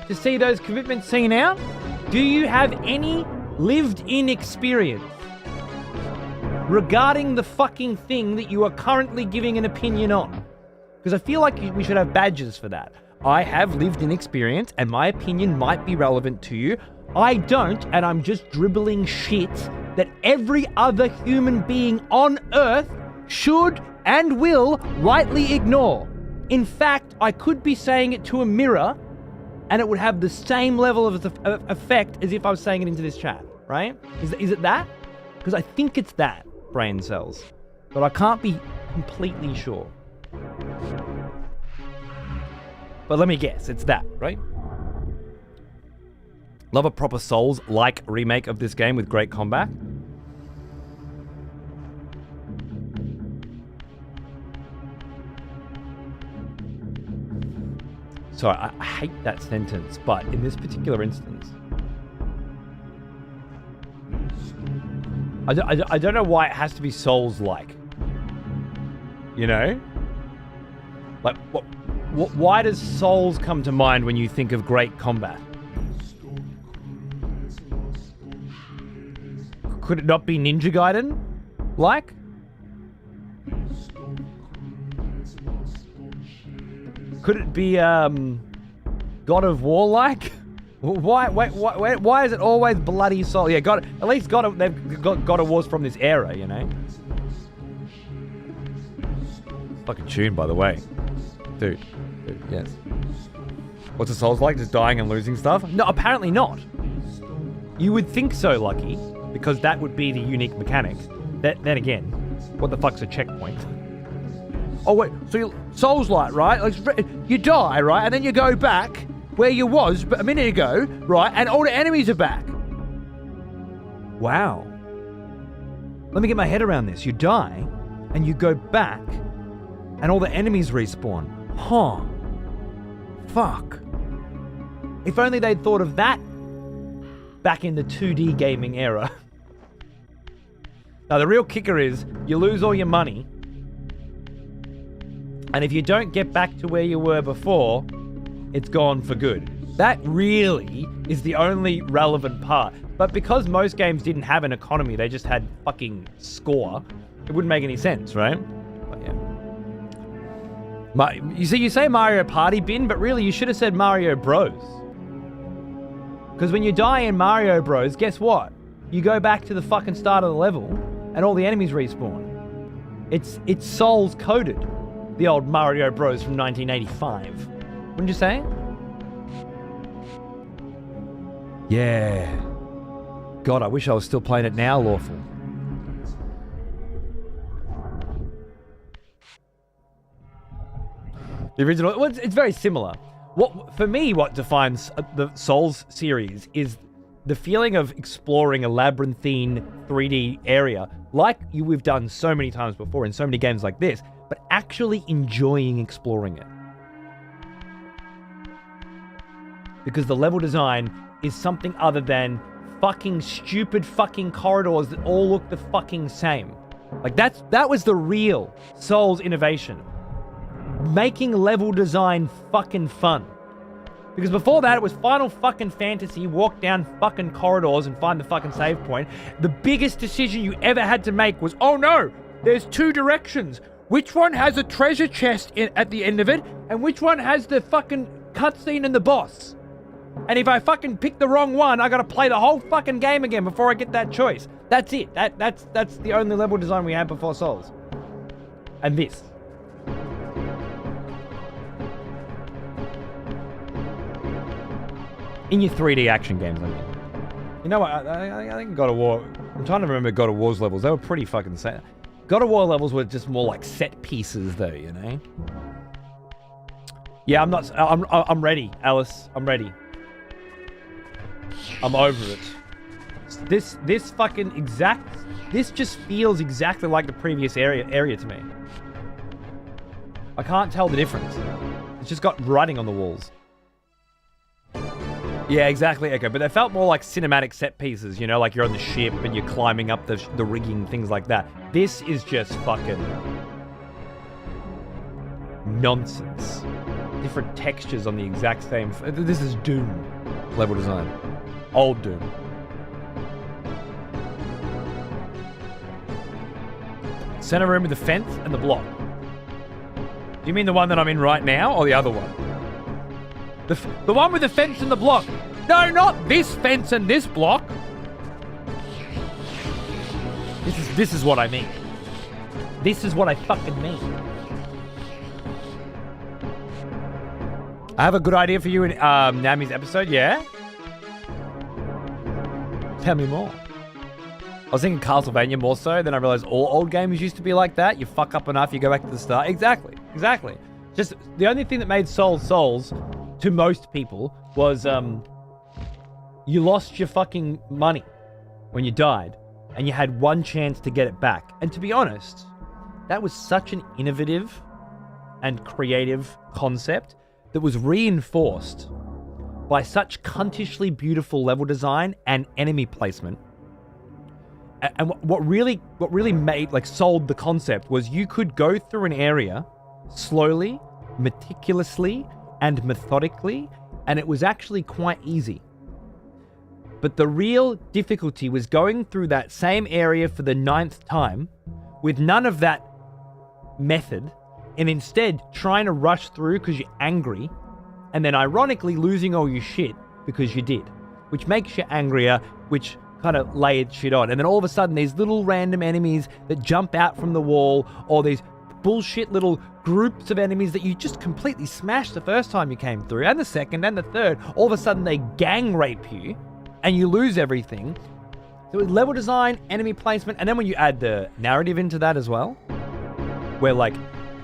to see those commitments seen out? Do you have any lived-in experience regarding the fucking thing that you are currently giving an opinion on? Because I feel like we should have badges for that. I have lived-in experience and my opinion might be relevant to you. I don't, and I'm just dribbling shit that every other human being on Earth should and will rightly ignore. In fact, I could be saying it to a mirror and it would have the same level of effect as if I was saying it into this chat, right? Is it that? Because I think it's that, brain cells. But I can't be completely sure. But let me guess, it's that, right? Love a proper Souls-like remake of this game with great combat. So I hate that sentence, but in this particular instance, I don't know why it has to be Souls-like. You know? Like, why does Souls come to mind when you think of great combat? Could it not be Ninja Gaiden? Like? Could it be God of War like? Why is it always bloody Soul? Yeah, at least they've got God of Wars from this era, you know. Fucking tune, by the way, dude. Yes. What's the Souls like? Just dying and losing stuff? No, apparently not. You would think so, Lucky, because that would be the unique mechanic. Then again, what the fuck's a checkpoint? Oh wait, so Souls-like, right? Like, you die, right? And then you go back where you was a minute ago, right? And all the enemies are back. Wow. Let me get my head around this. You die, and you go back, and all the enemies respawn. Huh. Fuck. If only they'd thought of that back in the 2D gaming era. Now, the real kicker is you lose all your money, and if you don't get back to where you were before, it's gone for good. That really is the only relevant part. But because most games didn't have an economy, they just had fucking score, it wouldn't make any sense, right? But yeah. You say Mario Party bin, but really you should have said Mario Bros. Because when you die in Mario Bros, guess what? You go back to the fucking start of the level, and all the enemies respawn. It's Souls coded. The old Mario Bros from 1985. Wouldn't you say? Yeah. God, I wish I was still playing it now, Lawful. The original, well, it's very similar. For me, what defines the Souls series is the feeling of exploring a labyrinthine 3D area, like we've done so many times before in so many games like this, but actually enjoying exploring it. Because the level design is something other than fucking stupid fucking corridors that all look the fucking same. Like that was the real Souls innovation. Making level design fucking fun. Because before that, it was Final fucking Fantasy, walk down fucking corridors and find the fucking save point. The biggest decision you ever had to make was, oh no, there's two directions. Which one has a treasure chest at the end of it, and which one has the fucking cutscene and the boss? And if I fucking pick the wrong one, I gotta play the whole fucking game again before I get that choice. That's it. That's the only level design we had before Souls. And this. In your 3D action games, I mean. You know what? I think God of War... I'm trying to remember God of War's levels. They were pretty fucking sad. God of War levels were just more like set pieces, though, you know? Yeah, I'm ready, Alice. I'm ready. I'm over it. This fucking exact... This just feels exactly like the previous area to me. I can't tell the difference. It's just got writing on the walls. Yeah, exactly, Echo. But they felt more like cinematic set pieces, you know, like you're on the ship and you're climbing up the rigging, things like that. This is just fucking nonsense. Different textures on the exact same... This is Doom level design. Old Doom. Center room with the fence and the block. Do you mean the one that I'm in right now, or the other one? The one with the fence and the block. No, not this fence and this block. This is what I mean. This is what I fucking mean. I have a good idea for you in Nami's episode, yeah? Tell me more. I was thinking Castlevania more so, then I realized all old games used to be like that. You fuck up enough, you go back to the start. Exactly. Just the only thing that made Souls to most people was you lost your fucking money when you died, and you had one chance to get it back. And to be honest, that was such an innovative and creative concept that was reinforced by such cuntishly beautiful level design and enemy placement. And what really made, like, sold the concept was you could go through an area slowly, meticulously, and methodically, and it was actually quite easy. But the real difficulty was going through that same area for the 9th time with none of that method, and instead trying to rush through because you're angry, and then ironically losing all your shit because you did, which makes you angrier, which kind of layered shit on. And then all of a sudden these little random enemies that jump out from the wall, or these bullshit little groups of enemies that you just completely smashed the first time you came through, and the second and the third, all of a sudden they gang rape you and you lose everything. So with level design, enemy placement, and then when you add the narrative into that as well, where like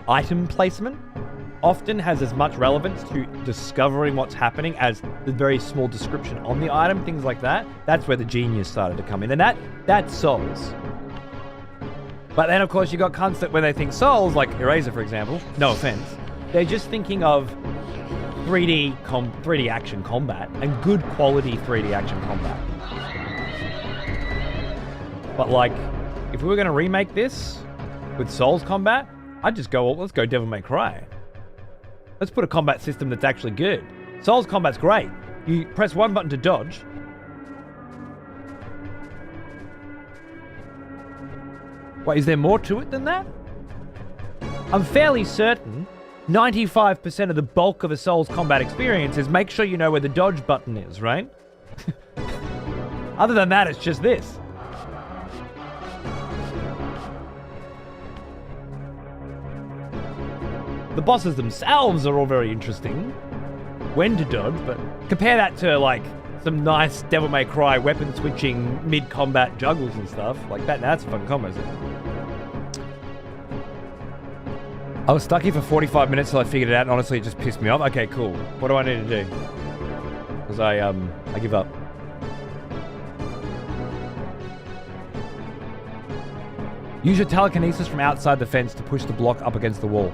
item placement often has as much relevance to discovering what's happening as the very small description on the item, things like that. That's where the genius started to come in, and that's Souls. But then of course you got cunts that when they think Souls, like Eraser for example, no offense, they're just thinking of 3D action combat and good quality 3D action combat. But like, if we were going to remake this with Souls combat, I'd just go, well, let's go Devil May Cry. Let's put a combat system that's actually good. Souls combat's great. You press one button to dodge. Wait, is there more to it than that? I'm fairly certain 95% of the bulk of a Souls combat experience is make sure you know where the dodge button is, right? Other than that, it's just this. The bosses themselves are all very interesting. When to dodge, but compare that to like some nice Devil May Cry weapon switching mid-combat juggles and stuff. Like that's a fun combo. I was stuck here for 45 minutes till I figured it out, and honestly it just pissed me off. Okay, cool. What do I need to do? Because I give up. Use your telekinesis from outside the fence to push the block up against the wall.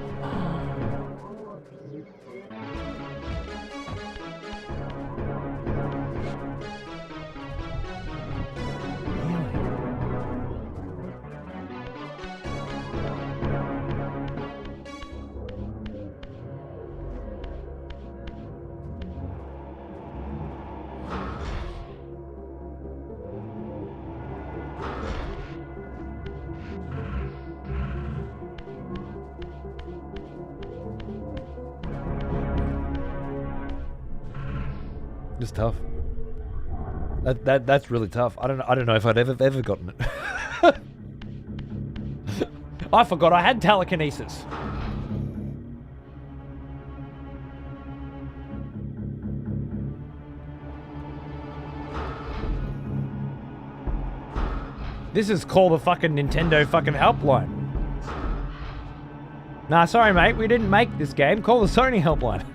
It's tough. That's really tough. I don't know if I'd ever gotten it. I forgot I had telekinesis. This is call the fucking Nintendo fucking helpline. Nah, sorry mate, we didn't make this game. Call the Sony helpline.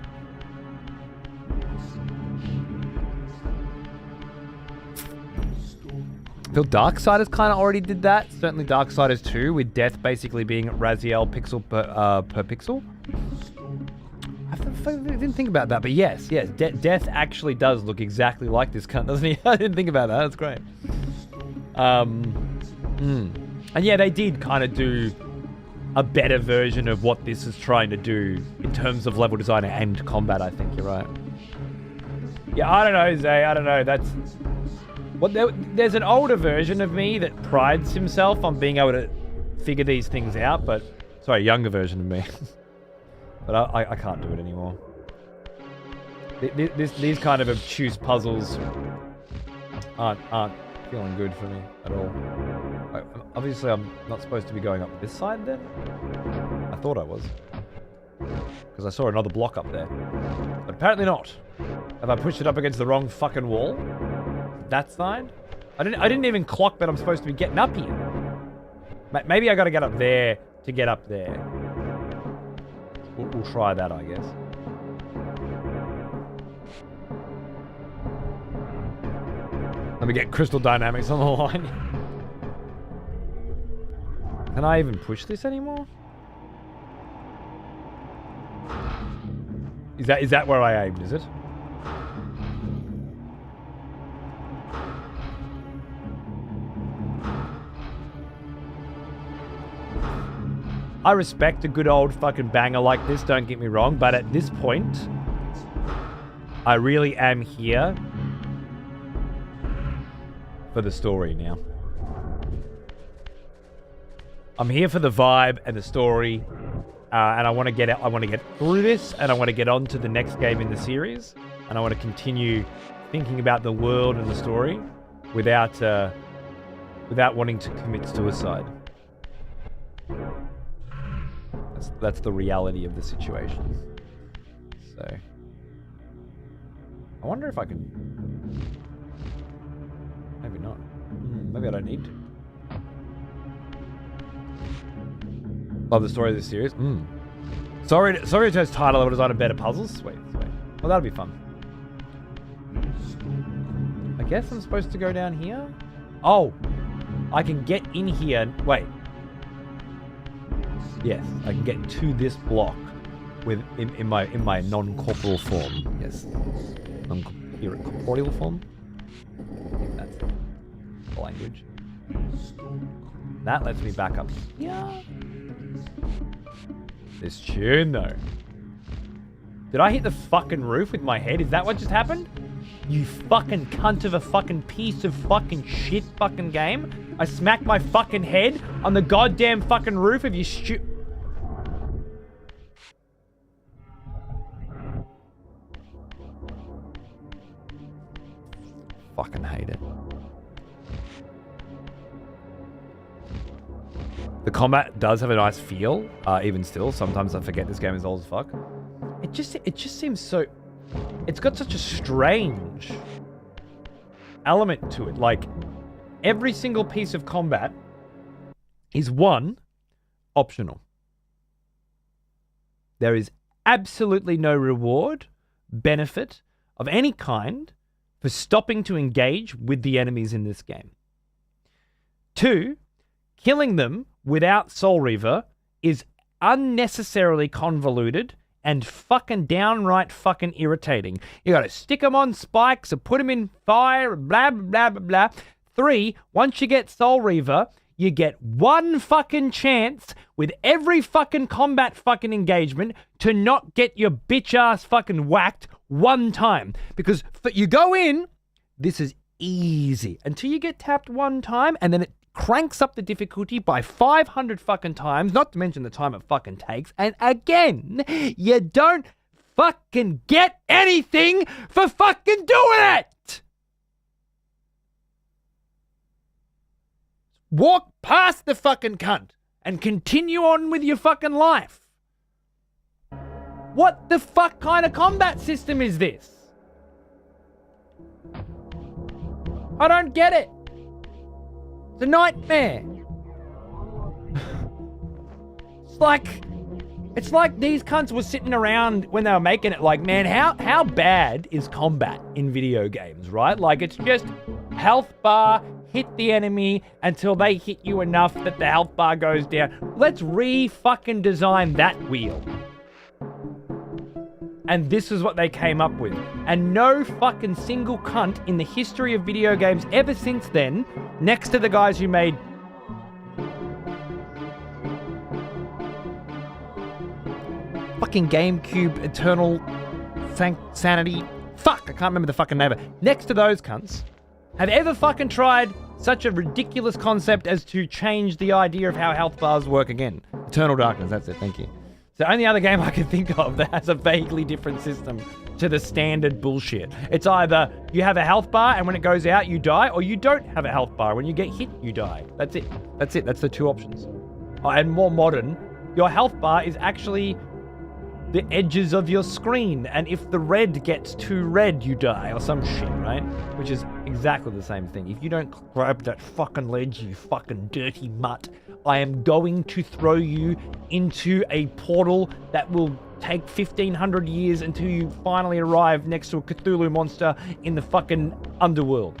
I feel Darksiders kind of already did that. Certainly Darksiders 2, with death basically being Raziel pixel per pixel. I didn't think about that, but yes. Death actually does look exactly like this cunt, doesn't he? I didn't think about that. That's great. And yeah, they did kind of do a better version of what this is trying to do in terms of level design and combat. I think you're right. Yeah, I don't know, Zay. I don't know. That's... Well, there's an older version of me that prides himself on being able to figure these things out, but... Sorry, younger version of me. But I can't do it anymore. These kind of obtuse puzzles aren't feeling good for me at all. Obviously, I'm not supposed to be going up this side then? I thought I was. Because I saw another block up there. But apparently not. Have I pushed it up against the wrong fucking wall? That side? I didn't even clock that I'm supposed to be getting up here. Maybe I gotta get up there to get up there. We'll try that, I guess. Let me get Crystal Dynamics on the line. Can I even push this anymore? Is that where I aimed, is it? I respect a good old fucking banger like this, don't get me wrong, but at this point, I really am here for the story now. I'm here for the vibe and the story, and I want to get through this, and I want to get on to the next game in the series, and I want to continue thinking about the world and the story without wanting to commit suicide. That's the reality of the situation. So, I wonder if I can... Maybe I don't need to. Love the story of this series. Sorry to chose title. I would have done a better puzzles. Sweet. Well, that'll be fun. I guess I'm supposed to go down here. Oh, I can get in here. Wait. Yes, I can get to this block with in my non-corporeal form. Yes, non-corporeal form. I think that's the language. That lets me back up here. This tune though. Did I hit the fucking roof with my head? Is that what just happened? You fucking cunt of a fucking piece of fucking shit fucking game. I smacked my fucking head on the goddamn fucking roof of your fucking hate it. The combat does have a nice feel, even still. Sometimes I forget this game is old as fuck. It just seems so... It's got such a strange element to it. Like, every single piece of combat is one, optional. There is absolutely no reward, benefit of any kind for stopping to engage with the enemies in this game. 2, killing them without Soul Reaver is unnecessarily convoluted and fucking downright fucking irritating. You gotta stick them on spikes or put them in fire, blah, blah, blah, blah. 3, once you get Soul Reaver, you get one fucking chance with every fucking combat fucking engagement to not get your bitch ass fucking whacked one time. Because you go in, this is easy until you get tapped one time, and then it cranks up the difficulty by 500 fucking times, not to mention the time it fucking takes, and again, you don't fucking get anything for fucking doing it! Walk past the fucking cunt and continue on with your fucking life. What the fuck kind of combat system is this? I don't get it. It's a nightmare. It's like these cunts were sitting around when they were making it like, man, how bad is combat in video games, right? Like, it's just health bar, hit the enemy until they hit you enough that the health bar goes down. Let's re-fucking design that wheel. And this is what they came up with. And no fucking single cunt in the history of video games ever since then, next to the guys who made fucking GameCube Eternal Sanity. Fuck, I can't remember the fucking name of it. Next to those cunts, have ever fucking tried such a ridiculous concept as to change the idea of how health bars work again. Eternal Darkness, that's it, thank you. It's the only other game I can think of that has a vaguely different system to the standard bullshit. It's either you have a health bar and when it goes out you die, or you don't have a health bar. When you get hit, you die. That's it. That's it. That's the two options. And more modern, your health bar is actually the edges of your screen, and if the red gets too red, you die, or some shit, right? Which is exactly the same thing. If you don't grab that fucking ledge, you fucking dirty mutt, I am going to throw you into a portal that will take 1500 years until you finally arrive next to a Cthulhu monster in the fucking underworld.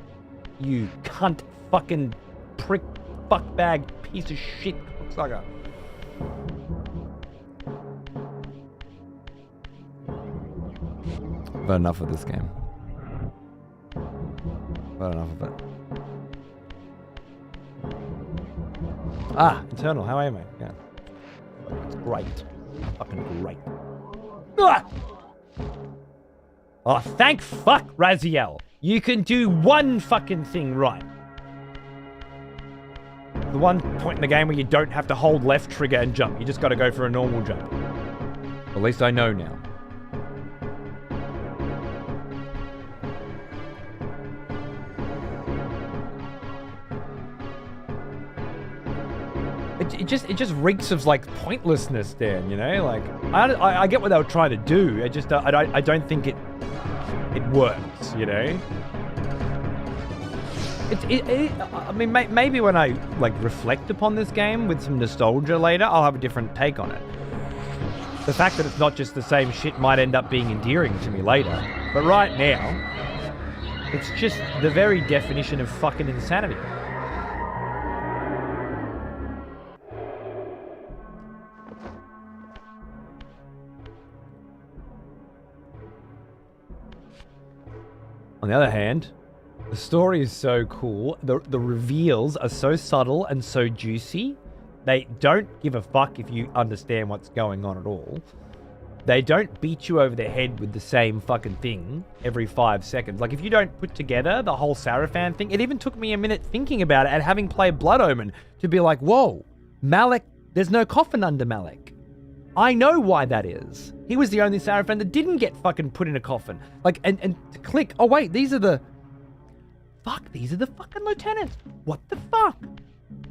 You cunt fucking prick fuckbag piece of shit cocksucker. But enough of this game. But enough of it. Ah, Eternal, how are you, mate? Yeah. It's great. Fucking great. Ah! Oh, thank fuck, Raziel. You can do one fucking thing right. The one point in the game where you don't have to hold left trigger and jump. You just gotta go for a normal jump. At least I know now. It just reeks of like pointlessness, Dan. You know, like I get what they were trying to do. I don't think it works. You know. I mean, maybe when I like reflect upon this game with some nostalgia later, I'll have a different take on it. The fact that it's not just the same shit might end up being endearing to me later. But right now, it's just the very definition of fucking insanity. On the other hand, the story is so cool. The reveals are so subtle and so juicy. They don't give a fuck if you understand what's going on at all. They don't beat you over the head with the same fucking thing every 5 seconds. Like, if you don't put together the whole Sarafan thing, it even took me a minute thinking about it and having played Blood Omen to be like, whoa, Malek, there's no coffin under Malek. I know why that is. He was the only Sarafan that didn't get fucking put in a coffin. Like, and to click, oh wait, these are the fucking lieutenants. What the fuck?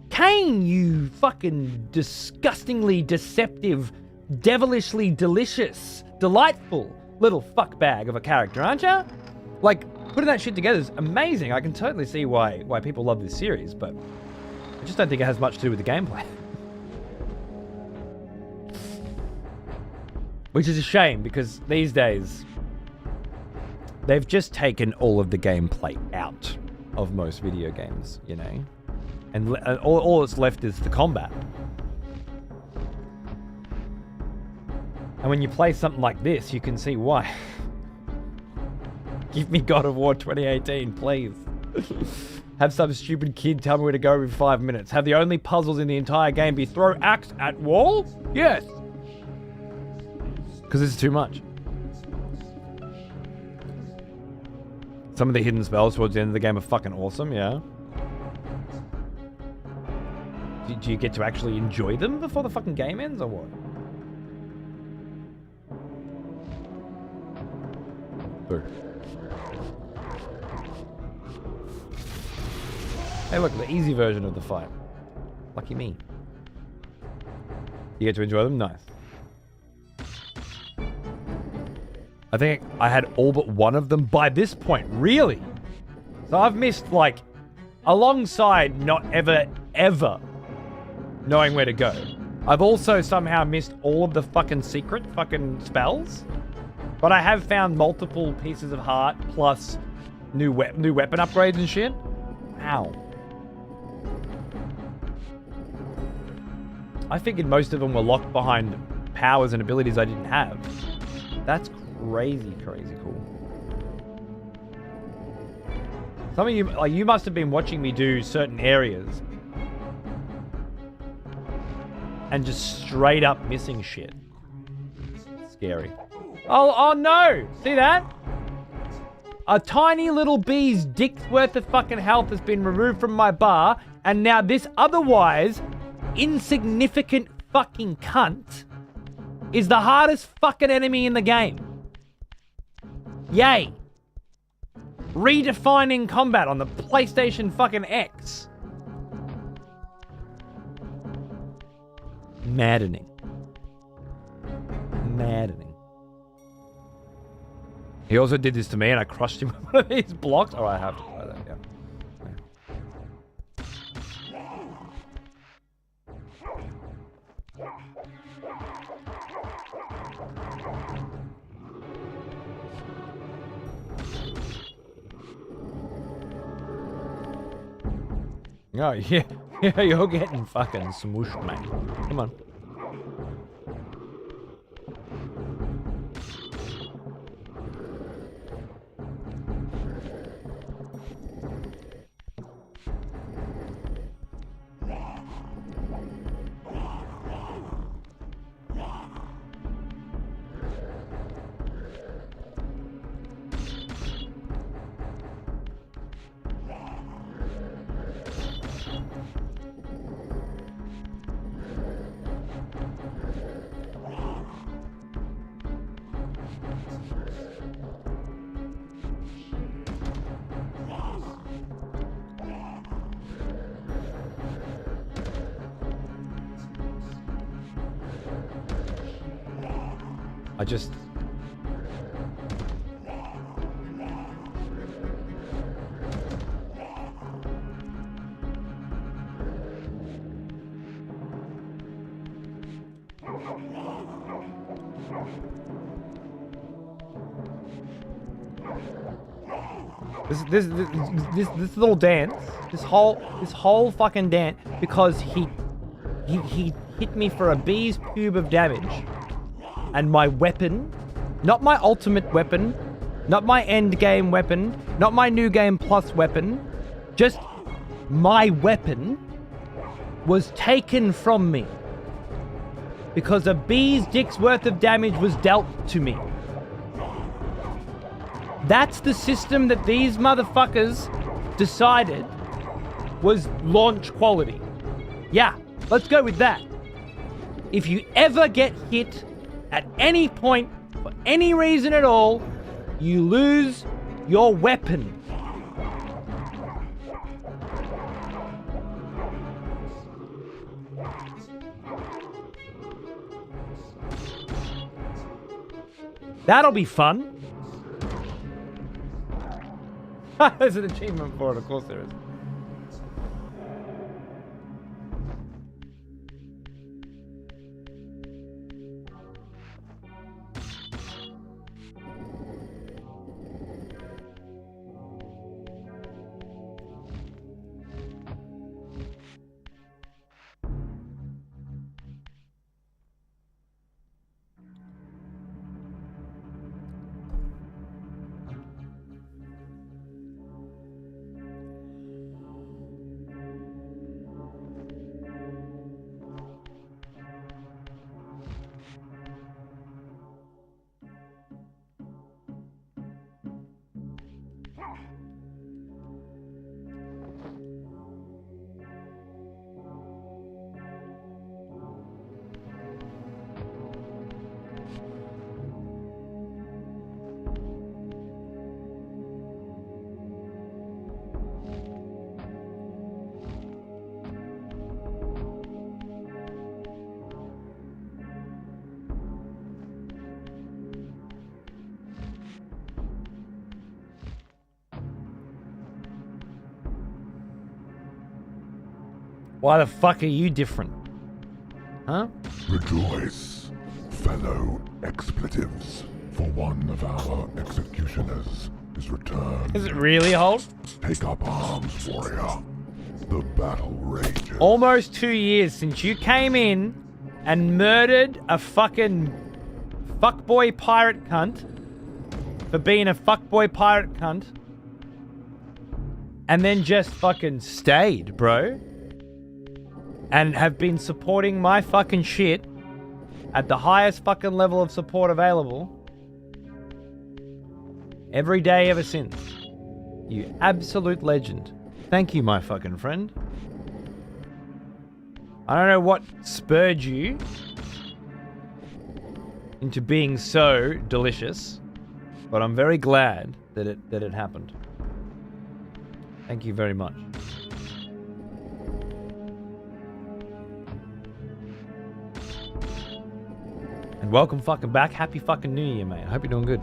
Kain, you fucking disgustingly deceptive, devilishly delicious, delightful little fuckbag of a character, aren't ya? Like, putting that shit together is amazing. I can totally see why people love this series, but I just don't think it has much to do with the gameplay. Which is a shame, because these days, they've just taken all of the gameplay out of most video games, you know? And all that's left is the combat. And when you play something like this, you can see why. Give me God of War 2018, please. Have some stupid kid tell me where to go every 5 minutes. Have the only puzzles in the entire game be throw axe at wall? Yes. Because this is too much. Some of the hidden spells towards the end of the game are fucking awesome, yeah. Do you get to actually enjoy them before the fucking game ends, or what? Boo. Hey look, the easy version of the fight. Lucky me. You get to enjoy them? Nice. I think I had all but one of them by this point. Really? So I've missed, like, alongside not ever knowing where to go, I've also somehow missed all of the fucking secret fucking spells. But I have found multiple pieces of heart plus new weapon upgrades and shit. Wow. I figured most of them were locked behind powers and abilities I didn't have. That's crazy cool. Some of you, like, you must have been watching me do certain areas and just straight up missing shit. Scary. Oh no! See that? A tiny little bee's dick's worth of fucking health has been removed from my bar, and now this otherwise insignificant fucking cunt is the hardest fucking enemy in the game. Yay. Redefining combat on the PlayStation fucking X. Maddening. He also did this to me and I crushed him with one of these blocks. Oh, I have to try that, yeah. Oh, yeah. Yeah, you're getting fucking smooshed, mate. Come on. I just... This little dance, this whole fucking dance, because he hit me for a bee's pube of damage, and my weapon, not my ultimate weapon, not my end game weapon, not my new game plus weapon, just my weapon was taken from me because a bee's dick's worth of damage was dealt to me. That's the system that these motherfuckers decided was launch quality. Yeah, let's go with that. If you ever get hit at any point, for any reason at all, you lose your weapon. That'll be fun. There's an achievement for it, of course there is. Why the fuck are you different? Huh? Rejoice, fellow expletives, for one of our executioners is returned. Is it really, Hold? Take up arms, warrior. The battle rages. Almost 2 years since you came in and murdered a fucking fuckboy pirate cunt for being a fuckboy pirate cunt. And then just fucking stayed, bro. And have been supporting my fucking shit at the highest fucking level of support available every day ever since. You absolute legend. Thank you, my fucking friend. I don't know what spurred you into being so delicious, but I'm very glad that it happened. Thank you very much. And welcome fucking back. Happy fucking New Year, mate. I hope you're doing good.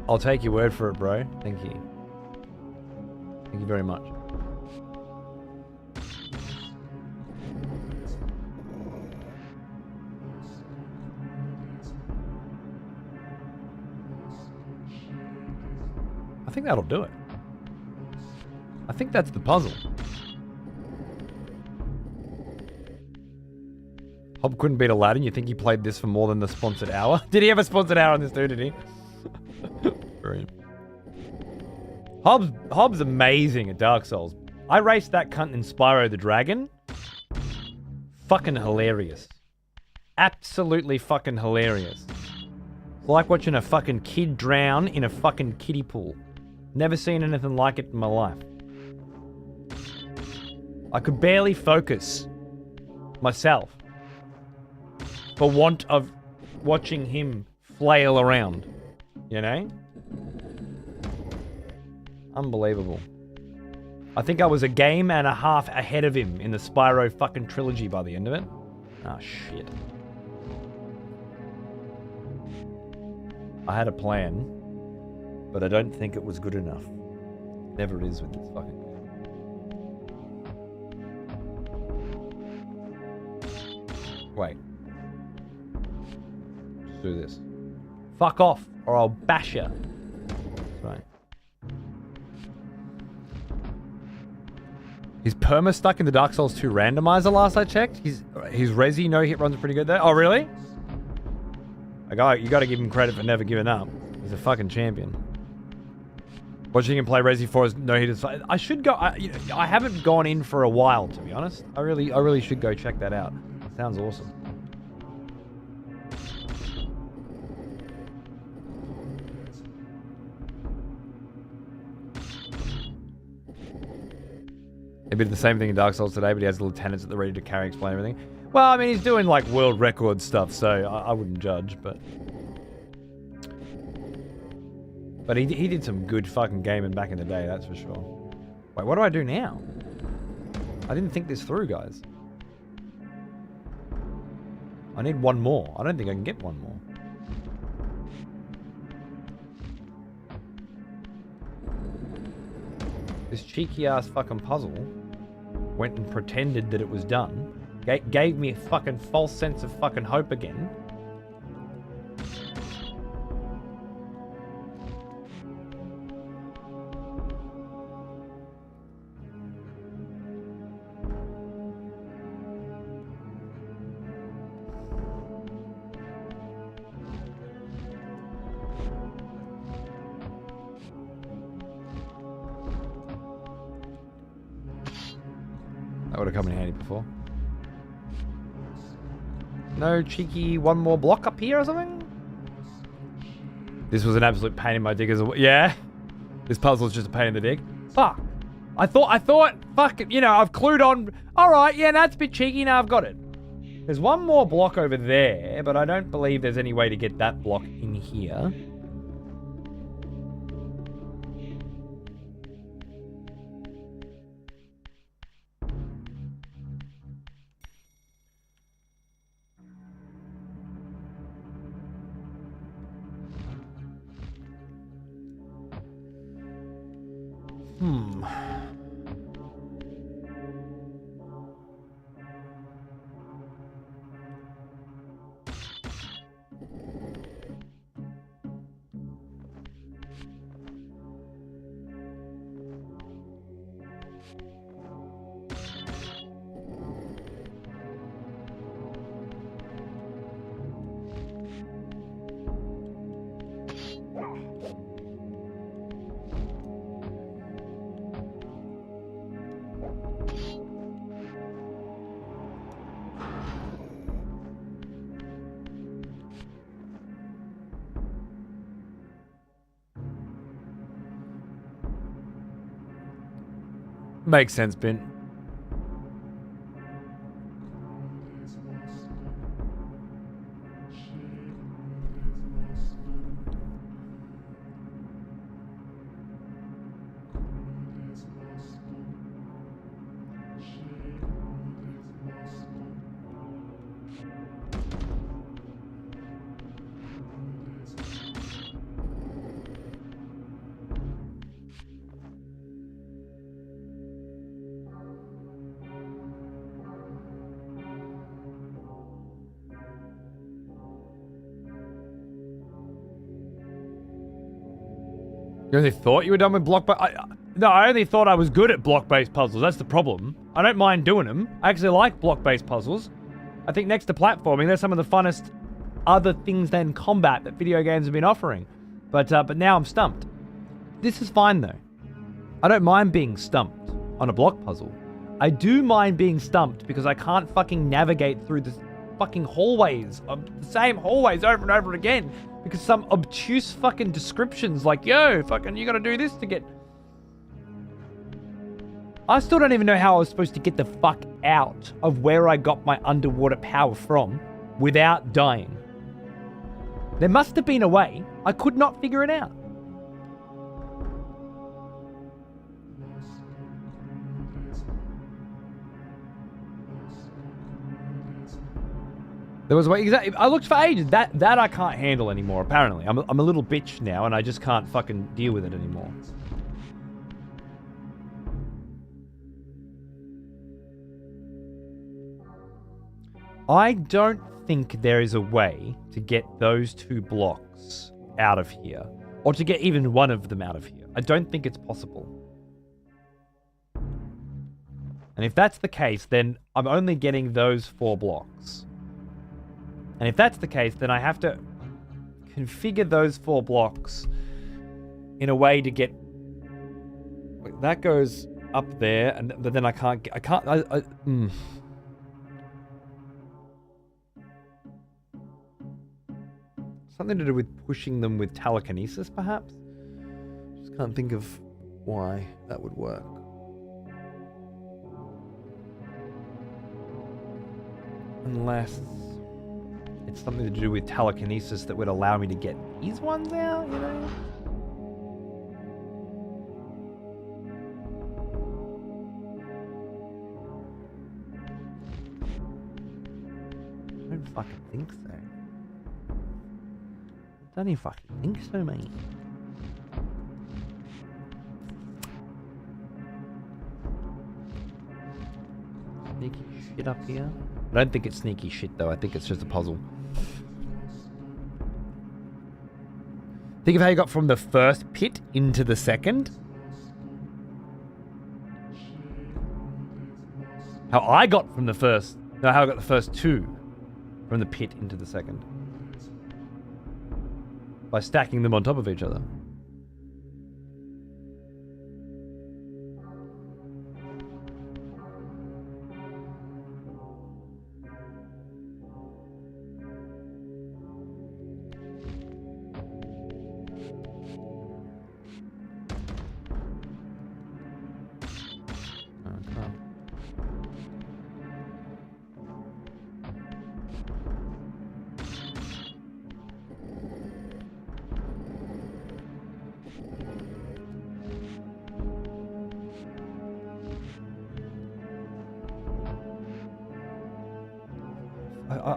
I'll take your word for it, bro. Thank you. Thank you very much. I think that'll do it. I think that's the puzzle. Hob couldn't beat Aladdin. You think he played this for more than the sponsored hour? Did he have a sponsored hour on this dude, did he? Brilliant. Hob's amazing at Dark Souls. I raced that cunt in Spyro the Dragon. Fucking hilarious. Absolutely fucking hilarious. It's like watching a fucking kid drown in a fucking kiddie pool. Never seen anything like it in my life. I could barely focus myself for want of watching him flail around. You know? Unbelievable. I think I was a game and a half ahead of him in the Spyro fucking trilogy by the end of it. Ah, shit. I had a plan, but I don't think it was good enough. Never is with this fucking game. Wait. Let's do this. Fuck off, or I'll bash you. That's right. He's perma stuck in the Dark Souls 2 randomizer last I checked. His resi no hit runs pretty good there. Oh, really? You gotta give him credit for never giving up. He's a fucking champion. Watching him play Resi 4 is no hit. I should go. I haven't gone in for a while, to be honest. I really should go check that out. It sounds awesome. He did the same thing in Dark Souls today, but he has the lieutenants at the ready to carry, explain everything. Well, I mean, he's doing like world record stuff, so I wouldn't judge, but he did some good fucking gaming back in the day, that's for sure. Wait, what do I do now? I didn't think this through, guys. I need one more. I don't think I can get one more. This cheeky ass fucking puzzle went and pretended that it was done. Gave me a fucking false sense of fucking hope again. That would have come in handy before. No cheeky one more block up here or something? This was an absolute pain in my dick as well. Yeah? This puzzle is just a pain in the dick. Fuck. I thought, fuck it, you know, I've clued on. Alright, yeah, that's a bit cheeky. Now I've got it. There's one more block over there, but I don't believe there's any way to get that block in here. Makes sense, Ben. You only thought you were done with no, I only thought I was good at block-based puzzles. That's the problem. I don't mind doing them. I actually like block-based puzzles. I think next to platforming, they're some of the funnest other things than combat that video games have been offering. But now I'm stumped. This is fine, though. I don't mind being stumped on a block puzzle. I do mind being stumped because I can't fucking navigate through the fucking hallways, the same hallways over and over again. Because some obtuse fucking descriptions like, yo, fucking, you gotta do this to get... I still don't even know how I was supposed to get the fuck out of where I got my underwater power from without dying. There must have been a way. I could not figure it out. There was exactly. I looked for ages. That I can't handle anymore. Apparently, I'm a little bitch now, and I just can't fucking deal with it anymore. I don't think there is a way to get those 2 blocks out of here, or to get even one of them out of here. I don't think it's possible. And if that's the case, then I'm only getting those 4 blocks. And if that's the case, then I have to configure those 4 blocks in a way to get... Wait, that goes up there, and but then I can't... Something to do with pushing them with telekinesis, perhaps? Just can't think of why that would work. Unless it's something to do with telekinesis that would allow me to get these ones out, you know? I don't fucking think so. I don't even fucking think so, mate. Sneaky shit up here. I don't think it's sneaky shit, though. I think it's just a puzzle. Think of how you got from the first pit into the second. How I got from the first... No, how I got the first 2 from the pit into the second. By stacking them on top of each other.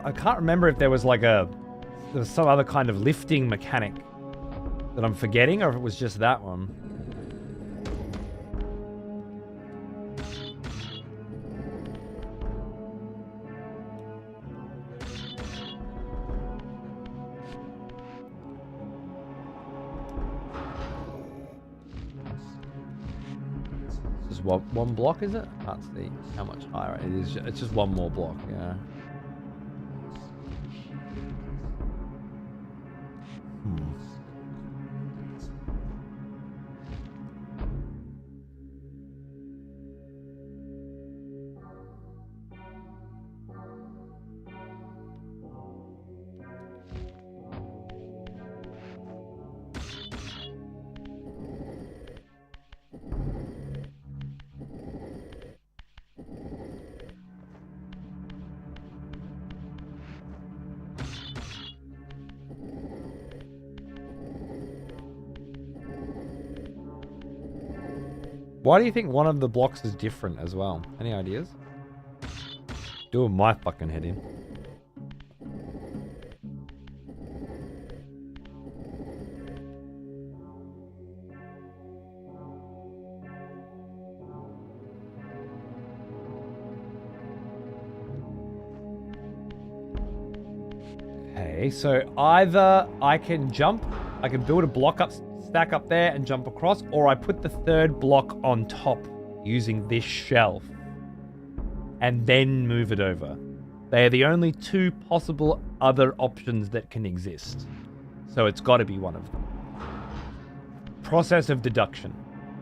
I can't remember if there was like some other kind of lifting mechanic that I'm forgetting, or if it was just that one. Just one block, is it? I can't see how much higher it is. It's just one more block, yeah. Why do you think one of the blocks is different as well? Any ideas? Doing my fucking head in. Okay, so either I can build a block up, stack up there and jump across, or I put the 3rd block on top using this shelf and then move it over. They are the only 2 possible other options that can exist. So it's got to be one of them. Process of deduction.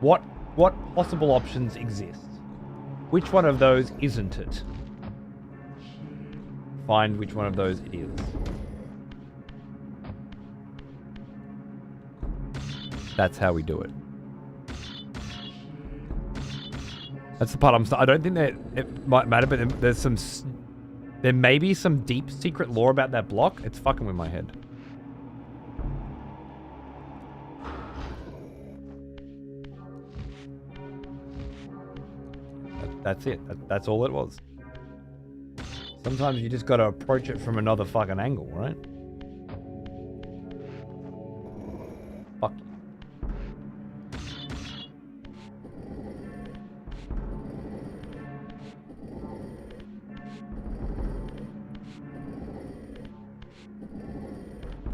What possible options exist? Which one of those isn't it? Find which one of those it is. That's how we do it. That's the part I don't think that it might matter, but there may be some deep secret lore about that block. It's fucking with my head. That's it. That's all it was. Sometimes you just gotta approach it from another fucking angle, right? Fuck you.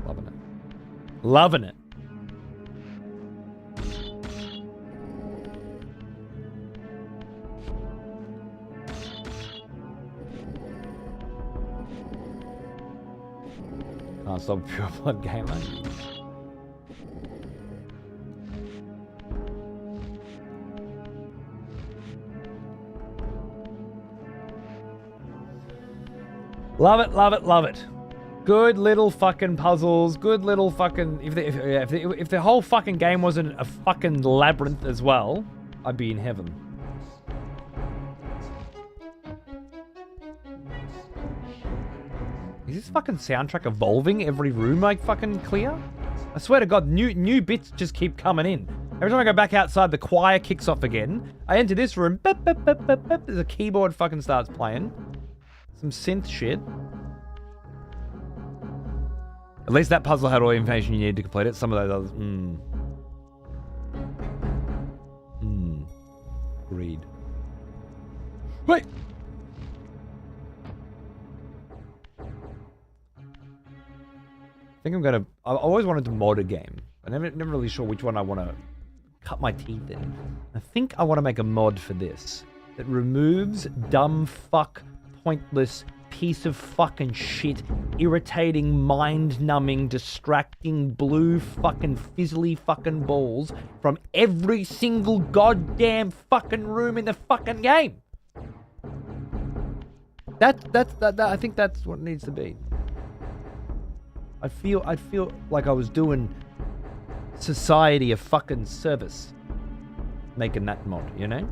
Loving it. Loving it. Can't stop a pure blood gamer. Love it, love it, love it. Good little fucking puzzles. Good little fucking. If the whole fucking game wasn't a fucking labyrinth as well, I'd be in heaven. Is this fucking soundtrack evolving every room I fucking clear? I swear to God, new bits just keep coming in. Every time I go back outside, the choir kicks off again. I enter this room, beep, beep, beep, beep, beep, there's a keyboard fucking starts playing. Some synth shit. At least that puzzle had all the information you needed to complete it. Some of those others, Agreed. Wait! I think I'm gonna. I always wanted to mod a game. I'm never really sure which one I want to cut my teeth in. I think I want to make a mod for this that removes dumb fuck, pointless piece of fucking shit, irritating, mind-numbing, distracting, blue fucking fizzly fucking balls from every single goddamn fucking room in the fucking game. That I think that's what it needs to be. I'd feel like I was doing society a fucking service making that mod, you know?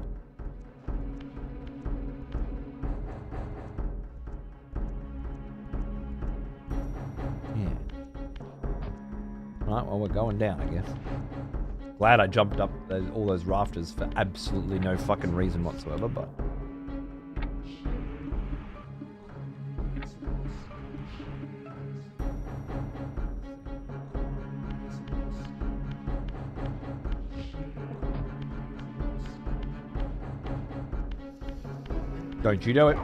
Yeah. Right, well, we're going down, I guess. Glad I jumped up all those rafters for absolutely no fucking reason whatsoever, but... Don't you know it?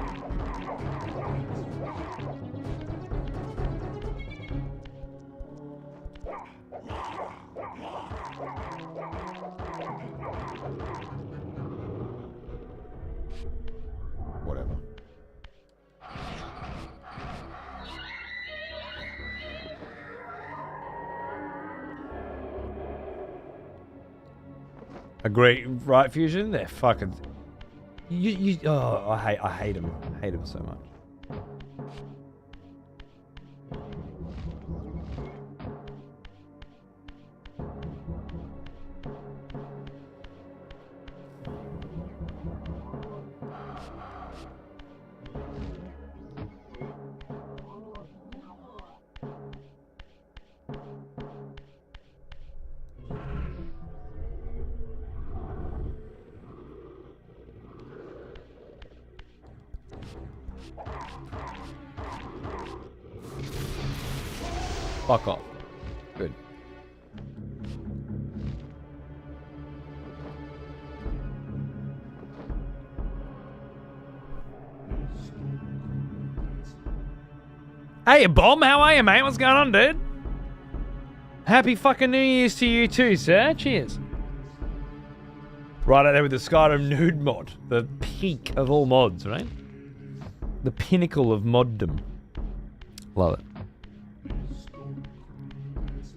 Whatever. Agree, right, Fusion? They're fucking... oh, I hate him. I hate him so much. Fuck off. Good. Hey, Bomb, how are you, mate? What's going on, dude? Happy fucking New Year's to you too, sir. Cheers. Right out there with the Skyrim nude mod. The peak of all mods, right? The pinnacle of moddom. Love it.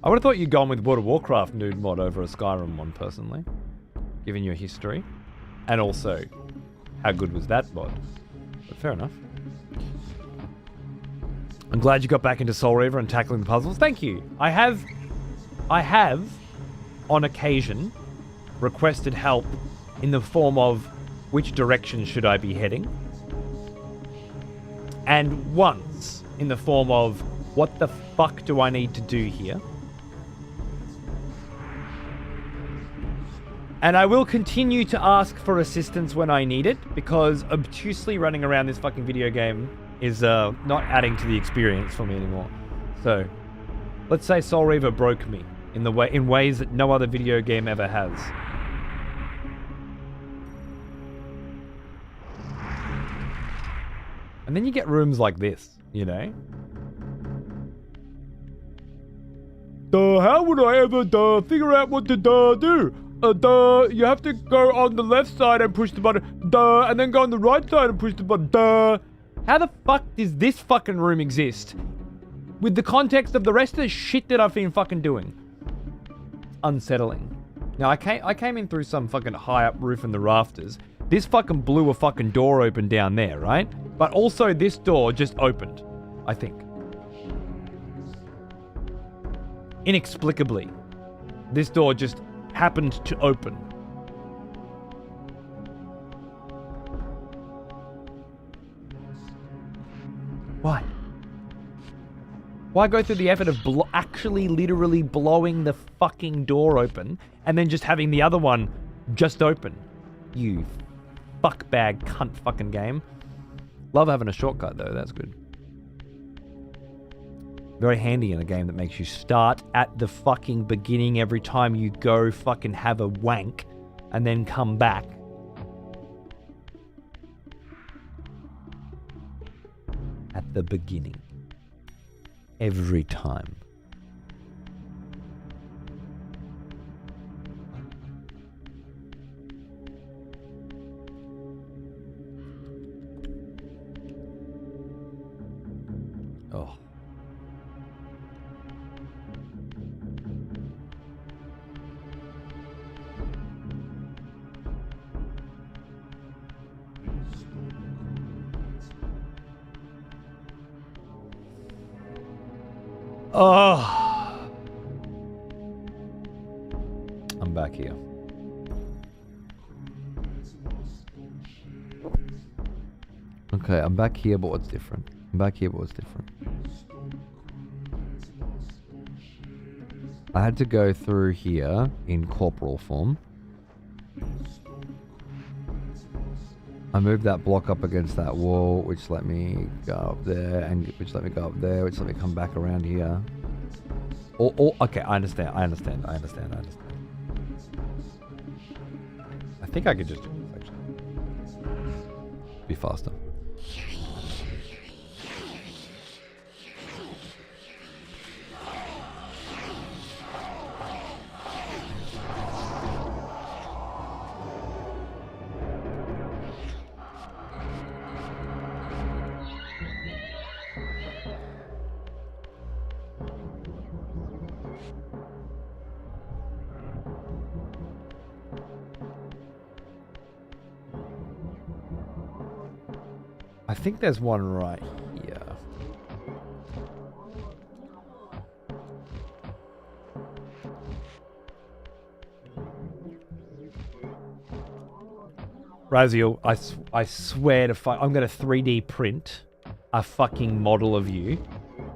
I would have thought you'd gone with World of Warcraft nude mod over a Skyrim one, personally. Given your history. And also, how good was that mod? But fair enough. I'm glad you got back into Soul Reaver and tackling the puzzles. Thank you. I have, on occasion, requested help in the form of which direction should I be heading? And once in the form of what the fuck do I need to do here? And I will continue to ask for assistance when I need it, because obtusely running around this fucking video game is not adding to the experience for me anymore. So, let's say Soul Reaver broke me in ways that no other video game ever has. And then you get rooms like this, you know? How would I ever figure out what to do? You have to go on the left side and push the button. And then go on the right side and push the button. How the fuck does this fucking room exist? With the context of the rest of the shit that I've been fucking doing. Unsettling. Now, I came in through some fucking high up roof in the rafters. This fucking blew a fucking door open down there, right? But also this door just opened, I think. Inexplicably. This door just happened to open. Why? Why go through the effort of actually literally blowing the fucking door open and then just having the other one just open? You fuckbag cunt fucking game. Love having a shortcut though, that's good. Very handy in a game that makes you start at the fucking beginning every time you go fucking have a wank and then come back. At the beginning. Every time. Oh. Oh. I'm back here. Okay, I'm back here, but what's different? I'm back here, but what's different? I had to go through here in corporal form. I moved that block up against that wall, which let me go up there, and which let me go up there, which let me come back around here. Okay, I understand. I think I could just do this, actually. Be faster. I think there's one right here. Raziel, I swear to fuck, I'm gonna 3D print a fucking model of you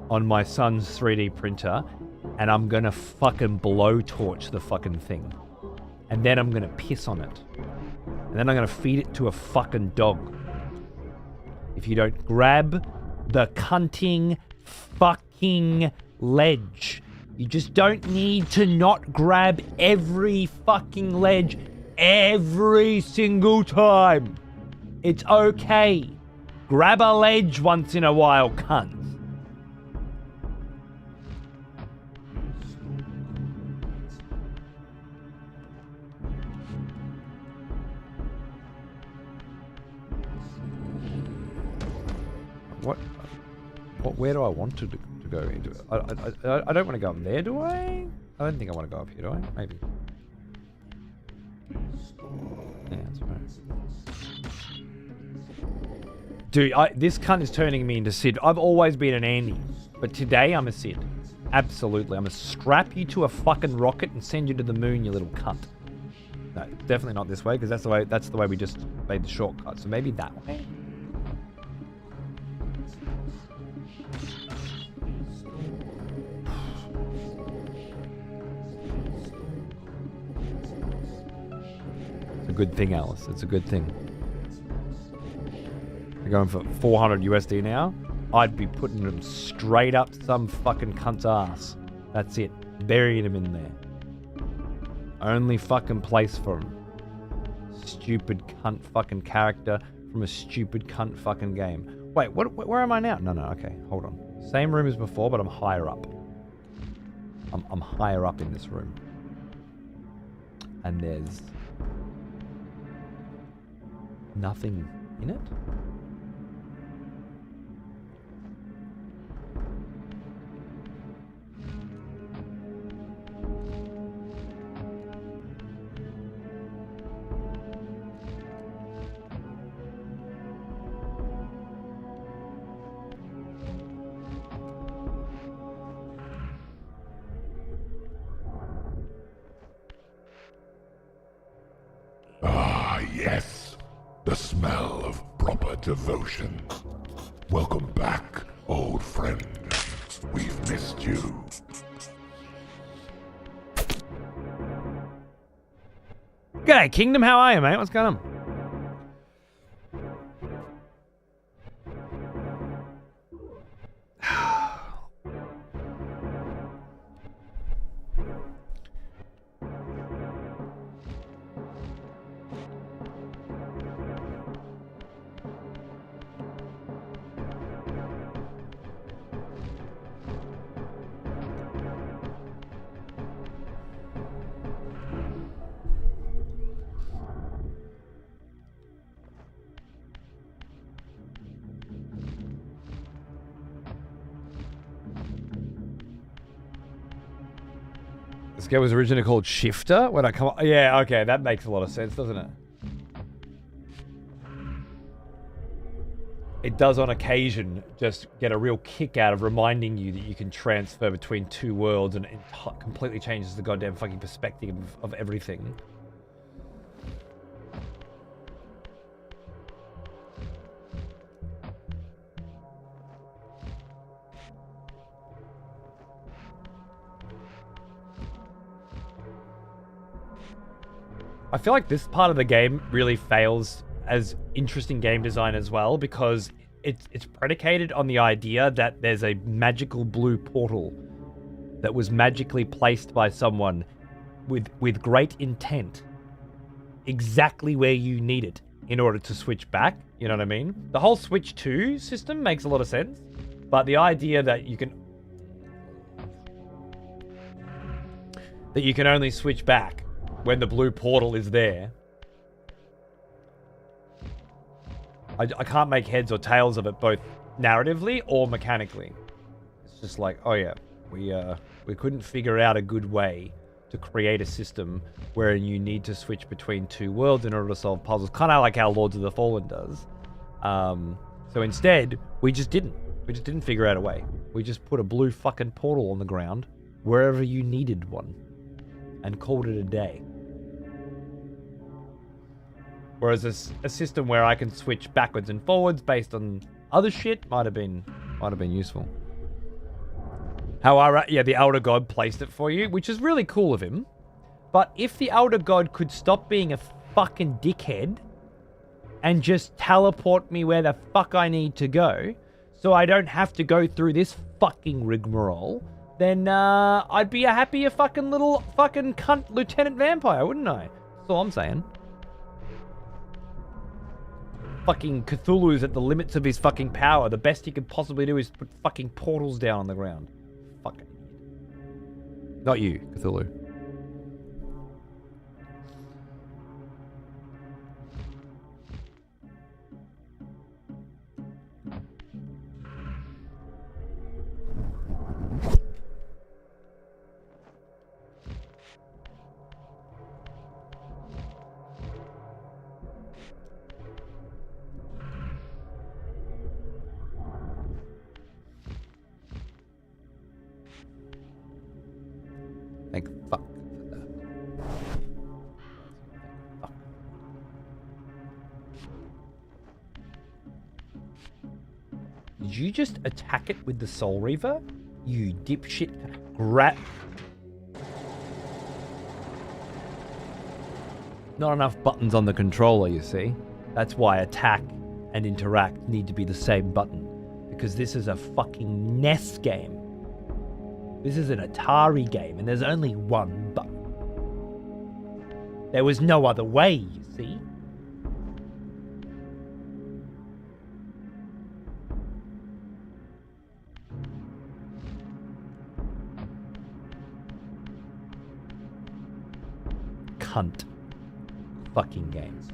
on my son's 3D printer, and I'm gonna fucking blowtorch the fucking thing. And then I'm gonna piss on it. And then I'm gonna feed it to a fucking dog. If you don't grab the cunting fucking ledge. You just don't need to not grab every fucking ledge every single time. It's okay. Grab a ledge once in a while, cunt. Where do I want to go into it? I don't want to go up there, do I? I don't think I want to go up here, do I? Maybe. Yeah, that's right. Dude, this cunt is turning me into Sid. I've always been an Andy, but today I'm a Sid. Absolutely. I'm gonna strap you to a fucking rocket and send you to the moon, you little cunt. No, definitely not this way, because that's the way we just made the shortcut. So maybe that way? It's a good thing, Alice. It's a good thing. I They're going for 400 USD now. I'd be putting them straight up some fucking cunt's ass. That's it. Burying them in there. Only fucking place for them. Stupid cunt fucking character from a stupid cunt fucking game. Wait, where am I now? No, okay, hold on. Same room as before, but I'm higher up. I'm higher up in this room. And there's nothing in it. Yes, the smell of proper devotion. Welcome back, old friend. We've missed you. G'day, Kingdom. How are you, mate? What's going on? This game was originally called Shifter. When I come up, yeah, okay, that makes a lot of sense, doesn't it? It does on occasion just get a real kick out of reminding you that you can transfer between two worlds, and it completely changes the goddamn fucking perspective of everything. I feel like this part of the game really fails as interesting game design as well, because it's predicated on the idea that there's a magical blue portal that was magically placed by someone with great intent exactly where you need it in order to switch back. You know what I mean? The whole switch to system makes a lot of sense, but the idea that you can only switch back when the blue portal is there, I can't make heads or tails of it, both narratively or mechanically. It's just like, oh yeah, we couldn't figure out a good way to create a system where you need to switch between two worlds in order to solve puzzles, kind of like how Lords of the Fallen does. So instead, we just didn't figure out a way. We just put a blue fucking portal on the ground wherever you needed one and called it a day. Whereas a system where I can switch backwards and forwards based on other shit might have been useful. However, yeah, the Elder God placed it for you, which is really cool of him. But if the Elder God could stop being a fucking dickhead and just teleport me where the fuck I need to go, so I don't have to go through this fucking rigmarole, then I'd be a happier fucking little fucking cunt lieutenant vampire, wouldn't I? That's all I'm saying. Fucking Cthulhu's at the limits of his fucking power. The best he could possibly do is put fucking portals down on the ground. Fucking idiot. Not you, Cthulhu. Thank fuck for that. Fuck. Did you just attack it with the Soul Reaver? You dipshit. Not enough buttons on the controller, you see. That's why attack and interact need to be the same button. Because this is a fucking NES game. This is an Atari game, and there's only one button. There was no other way, you see? Cunt. Fucking games.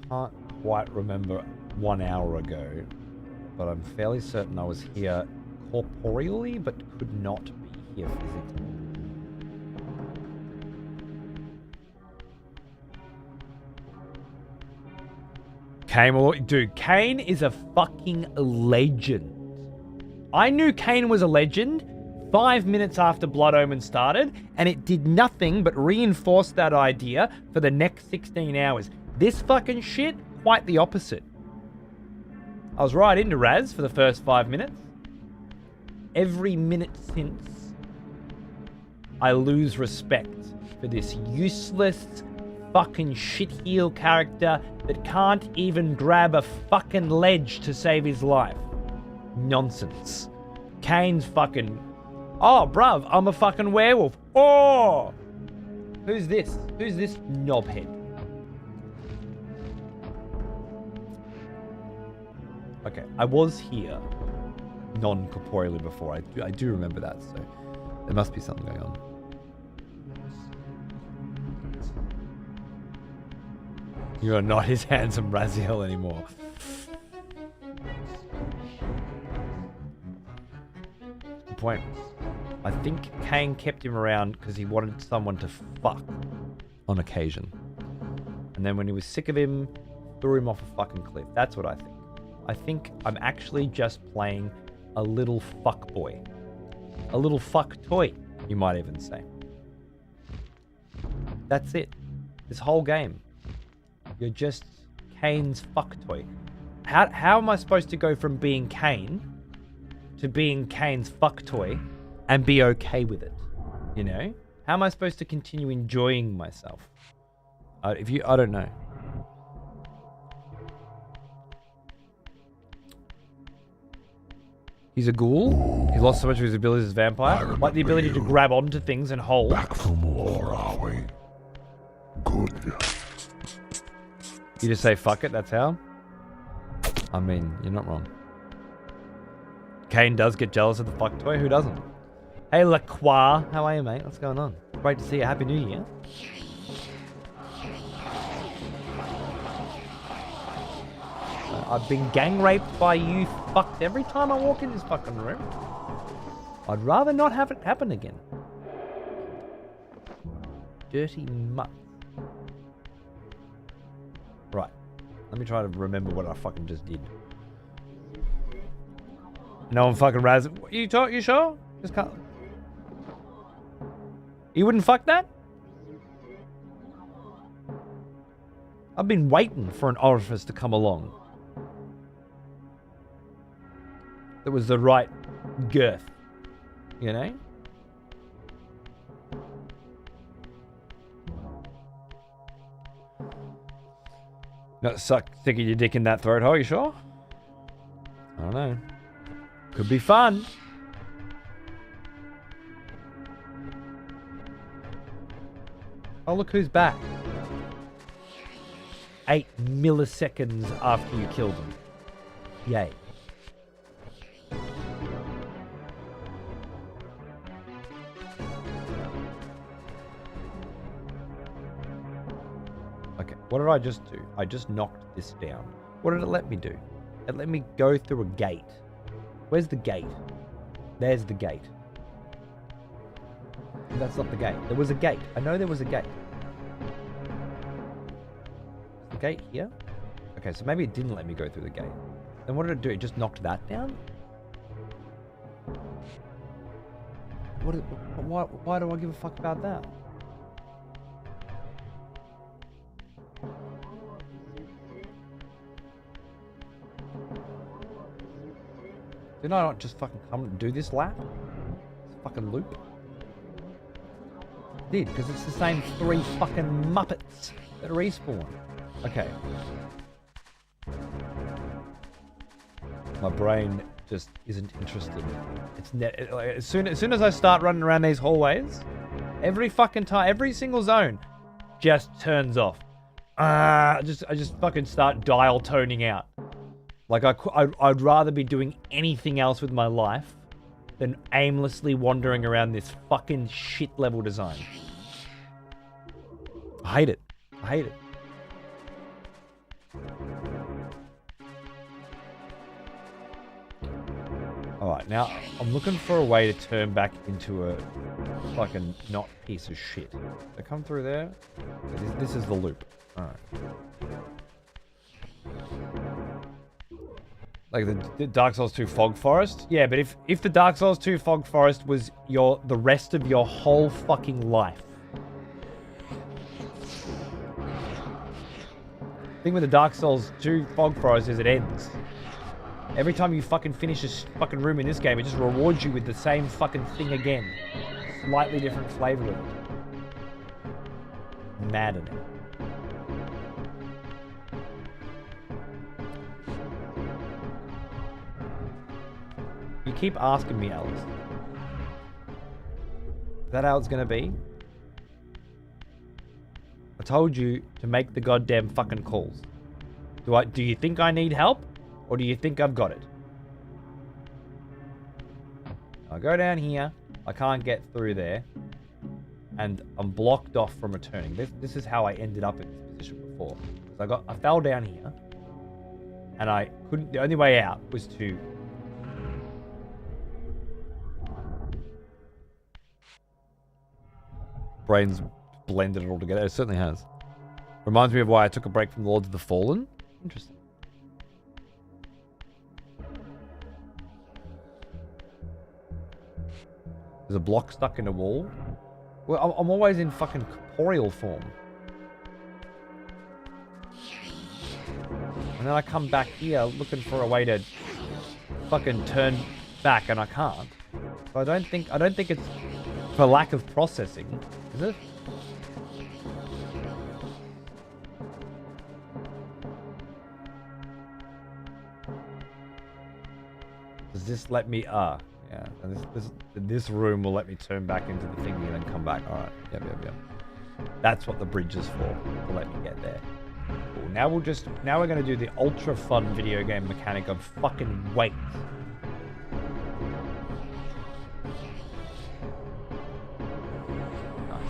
Can't quite remember 1 hour ago, but I'm fairly certain I was here corporeally, but could not be here physically. Dude, Kain is a fucking legend. I knew Kain was a legend 5 minutes after Blood Omen started, and it did nothing but reinforce that idea for the next 16 hours. This fucking shit, quite the opposite. I was right into Raz for the first 5 minutes. Every minute since, I lose respect for this useless fucking shitheel character that can't even grab a fucking ledge to save his life. Nonsense. Kain's fucking... Oh, bruv, I'm a fucking werewolf. Oh! Who's this? Who's this knobhead? Okay, I was here non-corporeally before. I do remember that, so there must be something going on. You are not his handsome Raziel anymore. Good point. I think Kain kept him around because he wanted someone to fuck on occasion. And then when he was sick of him, threw him off a fucking cliff. That's what I think. I think I'm actually just playing a little fuck boy. A little fuck toy, you might even say. That's it. This whole game. You're just Kain's fuck toy. How am I supposed to go from being Kain to being Kain's fuck toy and be okay with it? You know? How am I supposed to continue enjoying myself? I don't know. He's a ghoul. He lost so much of his abilities as a vampire. Like the ability to grab onto things and hold. Back for more, are we? Good. You just say fuck it, that's how? I mean, you're not wrong. Kain does get jealous of the fuck toy, who doesn't? Hey Lacroix, how are you, mate? What's going on? Great to see you, happy new year. I've been gang raped by you fucked every time I walk in this fucking room. I'd rather not have it happen again. Dirty mutt. Right. Let me try to remember what I fucking just did. No one fucking raz. You sure? Just can't. You wouldn't fuck that? I've been waiting for an orifice to come along. That was the right girth. You know? Not sticking your dick in that throat hole, you sure? I don't know. Could be fun. Oh, look who's back. 8 milliseconds after you killed him. Yay. Okay, what did I just do? I just knocked this down. What did it let me do? It let me go through a gate. Where's the gate? There's the gate. That's not the gate. There was a gate. I know there was a gate. Is the gate here? Okay, so maybe it didn't let me go through the gate. Then what did it do? It just knocked that down? Why do I give a fuck about that? Did I not just fucking come and do this lap? This fucking loop? I did, because it's the same 3 fucking Muppets that respawn. Okay. My brain just isn't interested. It's as soon as I start running around these hallways, every fucking time, every single zone just turns off. I just fucking start dial toning out. Like I'd rather be doing anything else with my life than aimlessly wandering around this fucking shit level design. I hate it. I hate it. Alright, now I'm looking for a way to turn back into a fucking not piece of shit. I come through there. This is the loop. Alright. Like the Dark Souls 2 Fog Forest? Yeah, but if the Dark Souls 2 Fog Forest was the rest of your whole fucking life. The thing with the Dark Souls 2 Fog Forest is it ends. Every time you fucking finish this fucking room in this game, it just rewards you with the same fucking thing again. Slightly different flavor of it. Maddening. You keep asking me, Alice. Is that how it's gonna be? I told you to make the goddamn fucking calls. Do you think I need help? Or do you think I've got it? I go down here. I can't get through there. And I'm blocked off from returning. This is how I ended up in this position before. So I fell down here. And I couldn't... The only way out was to... Brains blended it all together. It certainly has. Reminds me of why I took a break from the Lords of the Fallen. Interesting. There's a block stuck in a wall. Well, I'm always in fucking corporeal form. And then I come back here looking for a way to fucking turn back and I can't. So I don't think it's for lack of processing, is it? Does this let me yeah, and this room will let me turn back into the thingy and then come back. Alright, yep. That's what the bridge is for, to let me get there. Cool. Now we're gonna do the ultra fun video game mechanic of fucking wait. Nice.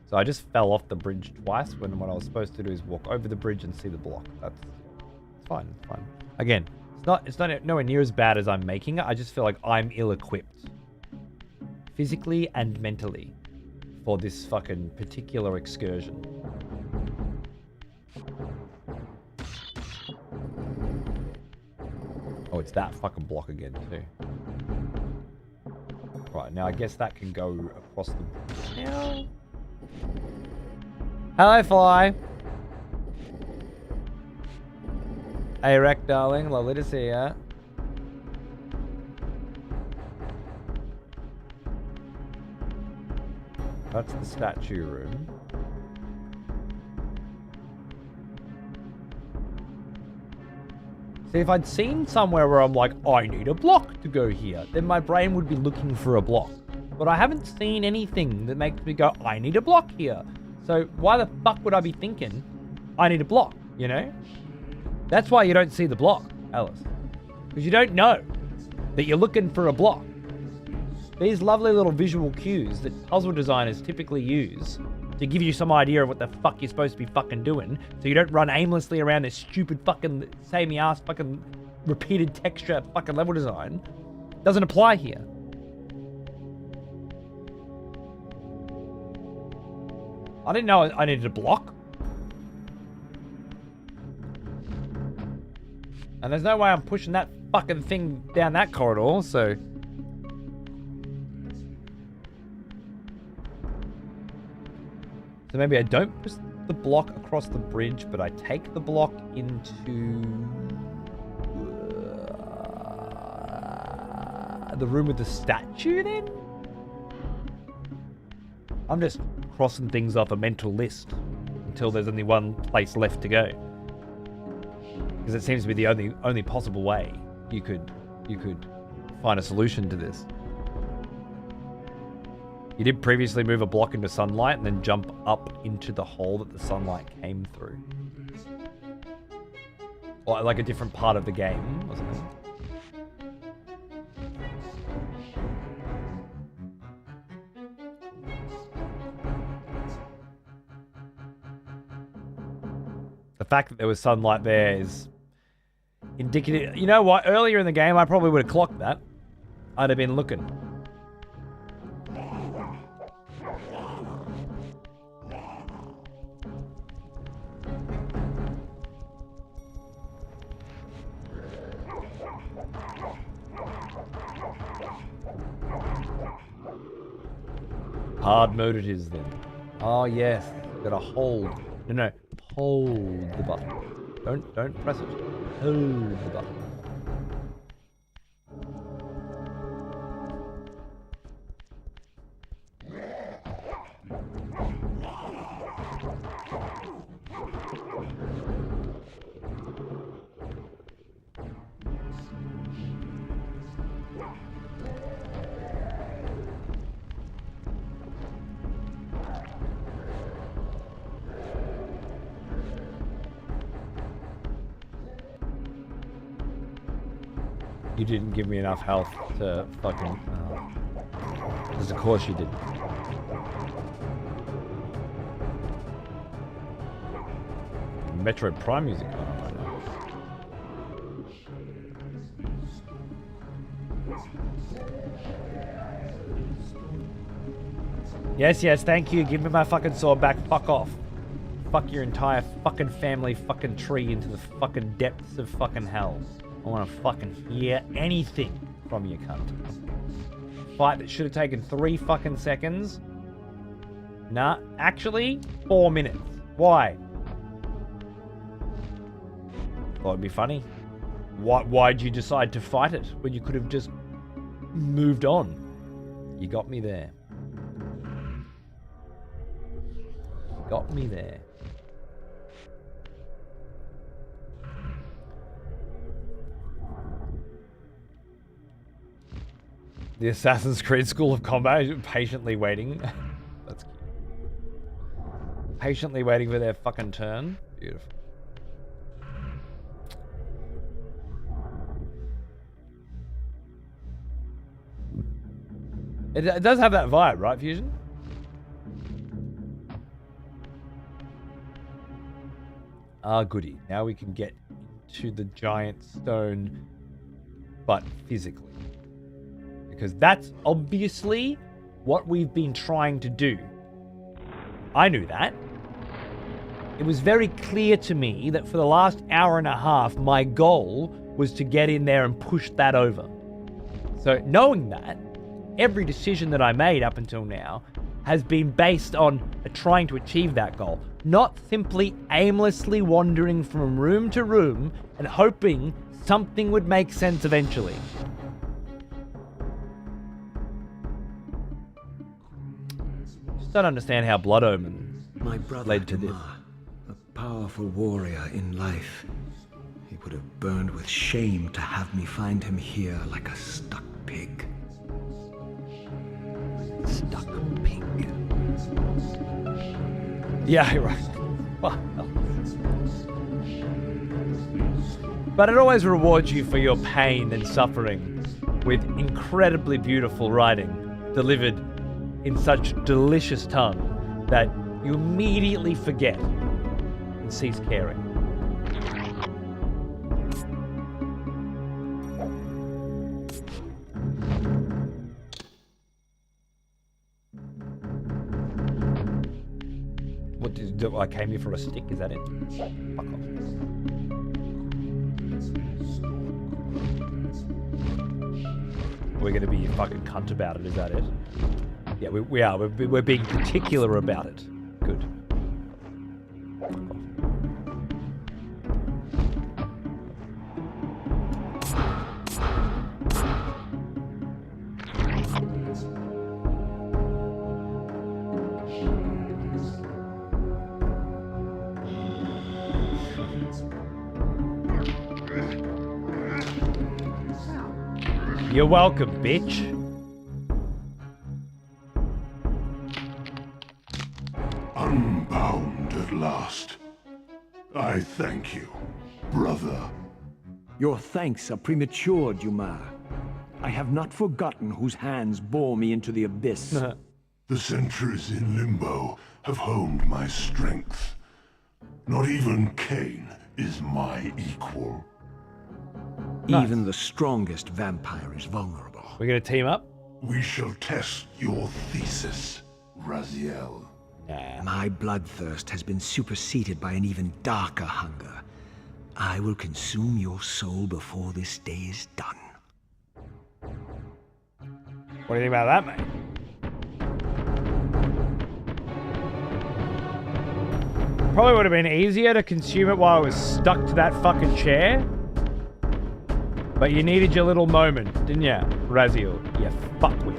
So I just fell off the bridge twice when what I was supposed to do is walk over the bridge and see the block. It's fine. Again, it's not nowhere near as bad as I'm making it. I just feel like I'm ill-equipped. Physically and mentally. For this fucking particular excursion. Oh, it's that fucking block again, too. Right, now I guess that can go across the bridge now. Hello, Fly. Hey, Rec, darling. Lovely to see ya. That's the statue room. See, if I'd seen somewhere where I'm like, I need a block to go here, then my brain would be looking for a block. But I haven't seen anything that makes me go, I need a block here. So why the fuck would I be thinking, I need a block, you know? That's why you don't see the block, Alice. Because you don't know that you're looking for a block. These lovely little visual cues that puzzle designers typically use to give you some idea of what the fuck you're supposed to be fucking doing, so you don't run aimlessly around this stupid fucking samey ass fucking repeated texture fucking level design, doesn't apply here. I didn't know I needed a block. And there's no way I'm pushing that fucking thing down that corridor, so... So maybe I don't the block across the bridge, but I take the block into the room with the statue then? I'm just crossing things off a mental list until there's only one place left to go. Because it seems to be the only possible way you could find a solution to this. You did previously move a block into sunlight and then jump up into the hole that the sunlight came through. Or like a different part of the game or something. The fact that there was sunlight there is indicative. You know what? Earlier in the game, I probably would have clocked that. I'd have been looking. Hard mode it is then. Oh yes, gotta hold. No, hold the button. Don't press it. Hold the button. You didn't give me enough health to fucking... Because of course you didn't. Metro Prime music going on right now. Yes, thank you. Give me my fucking sword back. Fuck off. Fuck your entire fucking family fucking tree into the fucking depths of fucking hell. I want to fucking hear anything from you, cunt. Fight that should have taken 3 fucking seconds. Nah, actually, 4 minutes. Why? Thought it'd be funny. Why'd you decide to fight it when you could have just moved on? You got me there. Got me there. The Assassin's Creed School of Combat, patiently waiting. That's cute. Patiently waiting for their fucking turn. Beautiful. It does have that vibe, right, Fusion? Ah, goody. Now we can get to the giant stone, but physically. Because that's obviously what we've been trying to do. I knew that. It was very clear to me that for the last hour and a half, my goal was to get in there and push that over. So knowing that, every decision that I made up until now has been based on trying to achieve that goal. Not simply aimlessly wandering from room to room and hoping something would make sense eventually. Don't understand how Blood Omen My brother led to this. Damar, a powerful warrior in life. He would have burned with shame to have me find him here like a stuck pig. Stuck pig. Yeah, you're right. Well. But it always rewards you for your pain and suffering with incredibly beautiful writing delivered in such delicious tongue that you immediately forget and cease caring. What did I came here for a stick? Is that it? Fuck off. We're gonna be a fucking cunt about it. Is that it? Yeah, we are. We're being particular about it. Good. You're welcome, bitch. Unbound at last. I thank you, brother. Your thanks are premature, Dumar. I have not forgotten whose hands bore me into the abyss. The centuries in Limbo have honed my strength. Not even Kain is my equal. Even the strongest vampire is vulnerable. We're gonna team up? We shall test your thesis, Raziel. Nah. My bloodthirst has been superseded by an even darker hunger. I will consume your soul before this day is done. What do you think about that, mate? Probably would have been easier to consume it while I was stuck to that fucking chair. But you needed your little moment, didn't you, Raziel? You fuckwit.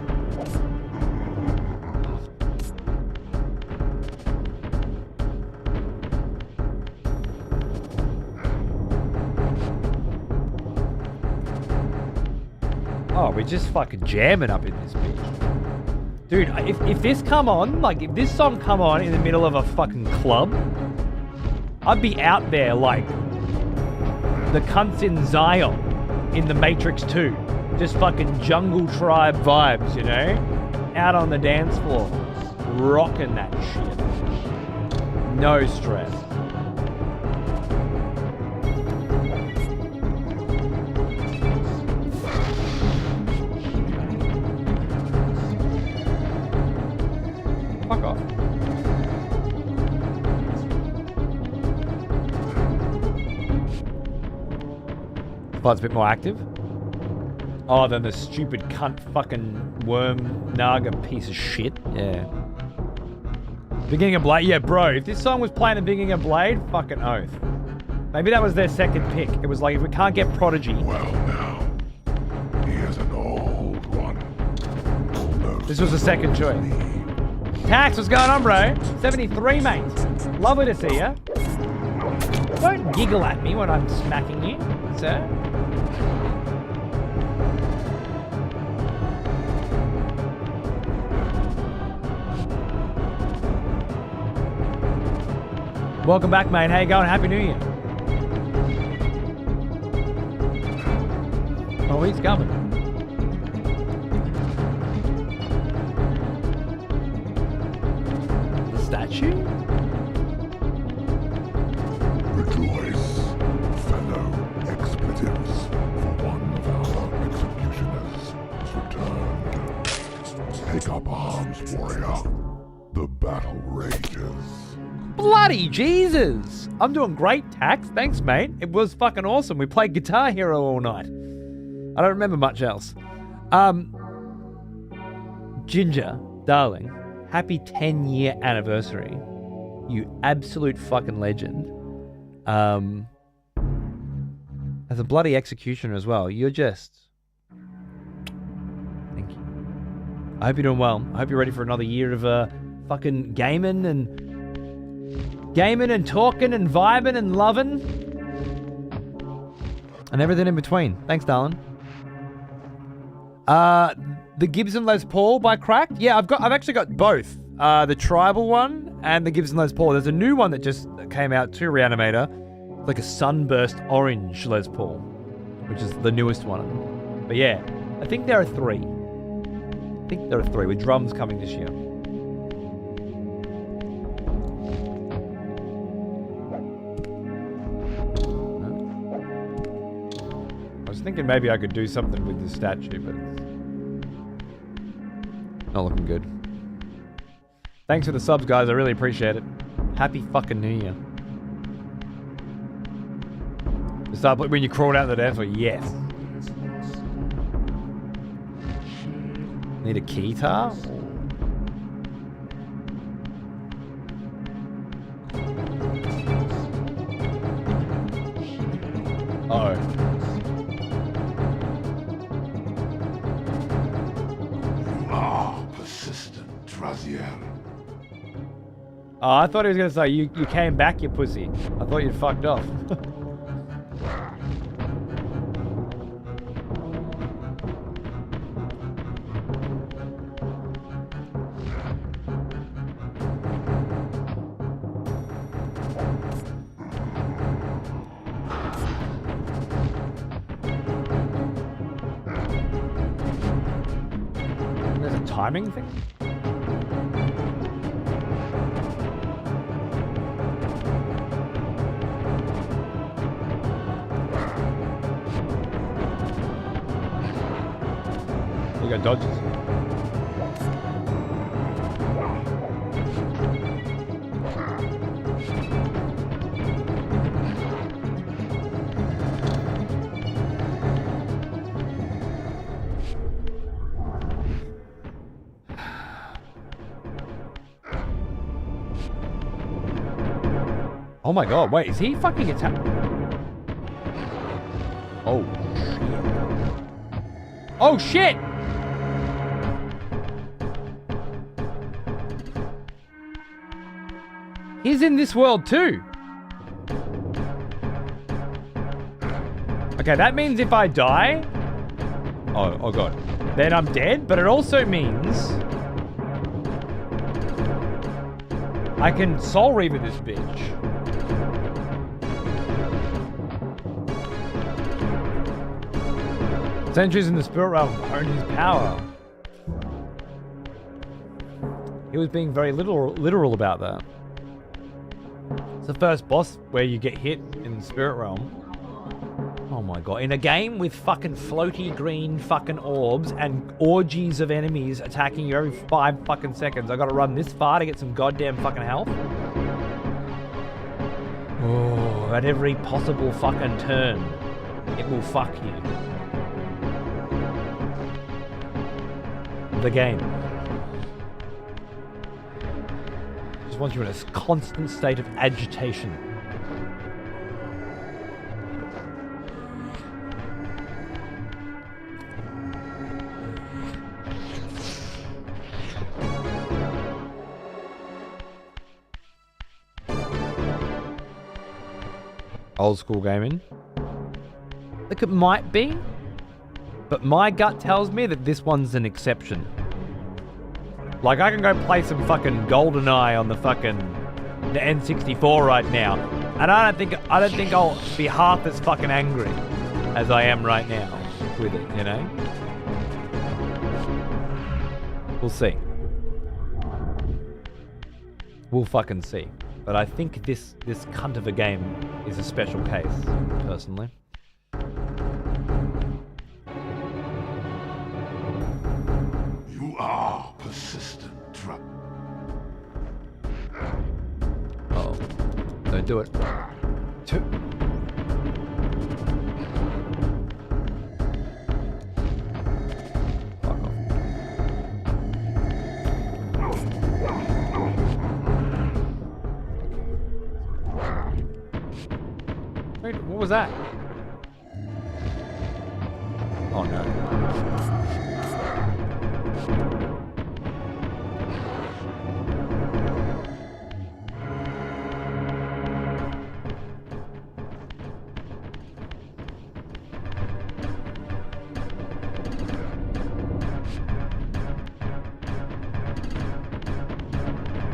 Oh, we're just fucking jamming up in this bitch. Dude, if this come on, like, if this song come on in the middle of a fucking club, I'd be out there like the cunts in Zion in The Matrix 2. Just fucking jungle tribe vibes, you know? Out on the dance floor. Rocking that shit. No stress. Fuck off. Blood's a bit more active. Oh, then the stupid cunt fucking worm naga piece of shit. Yeah. Beginning of Blade. Yeah, bro, if this song was playing at Beginning of Blade, fucking oath. Maybe that was their second pick. It was like, if we can't get Prodigy. Well now, here's an old one. Almost This was the second choice. Tax, what's going on, bro? 73, mate. Lovely to see ya. Don't giggle at me when I'm smacking you, sir. Welcome back, mate. How you going? Happy New Year. Oh, he's coming. The statue? Rejoice, fellow expletives, for one of our executioners has returned. Take up arms, warrior. The battle rages. Bloody Jesus! I'm doing great, Tax. Thanks, mate. It was fucking awesome. We played Guitar Hero all night. I don't remember much else. Ginger, darling, happy 10-year anniversary. You absolute fucking legend. As a bloody executioner as well, you're just... Thank you. I hope you're doing well. I hope you're ready for another year of fucking gaming and talking and vibing and loving and everything in between. Thanks, darling. The Gibson Les Paul by Cracked. Yeah, I've actually got both. The tribal one and the Gibson Les Paul. There's a new one that just came out too, Reanimator. Like a sunburst orange Les Paul, which is the newest one. But yeah, I think there are three. With drums coming this year. I was thinking maybe I could do something with this statue, but it's not looking good. Thanks for the subs, guys. I really appreciate it. Happy fucking New Year. Start when you crawled out of the dance floor. Yes. Need a keytar? Oh. Persistent, Raziel. Oh, I thought he was going to say, you came back, you pussy. I thought you'd fucked off. timing thing? We got dodges. Oh my god, wait, is he fucking attack? Oh shit. Oh shit! He's in this world too. Okay, that means if I die... Oh god. Then I'm dead, but it also means... I can Soul Reaver this bitch. Centuries in the spirit realm own his power. He was being very literal about that. It's the first boss where you get hit in the spirit realm. Oh my god. In a game with fucking floaty green fucking orbs and orgies of enemies attacking you every 5 fucking seconds, I gotta run this far to get some goddamn fucking health? Oh, at every possible fucking turn, it will fuck you. The game. Just wants you in a constant state of agitation. Old school gaming. Look, it might be, but my gut tells me that this one's an exception. Like, I can go play some fucking GoldenEye on the N64 right now, and I don't think I'll be half as fucking angry as I am right now with it, you know? We'll see. We'll fucking see. But I think this cunt of a game is a special case, personally. You are persistent, Oh, don't do it. Fuck off. Wait, what was that? Oh no.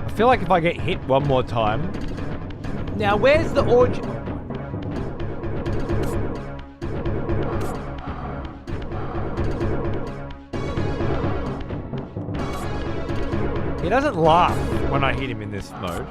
I feel like if I get hit one more time... Now, where's the orgy? He doesn't laugh when I hit him in this mode.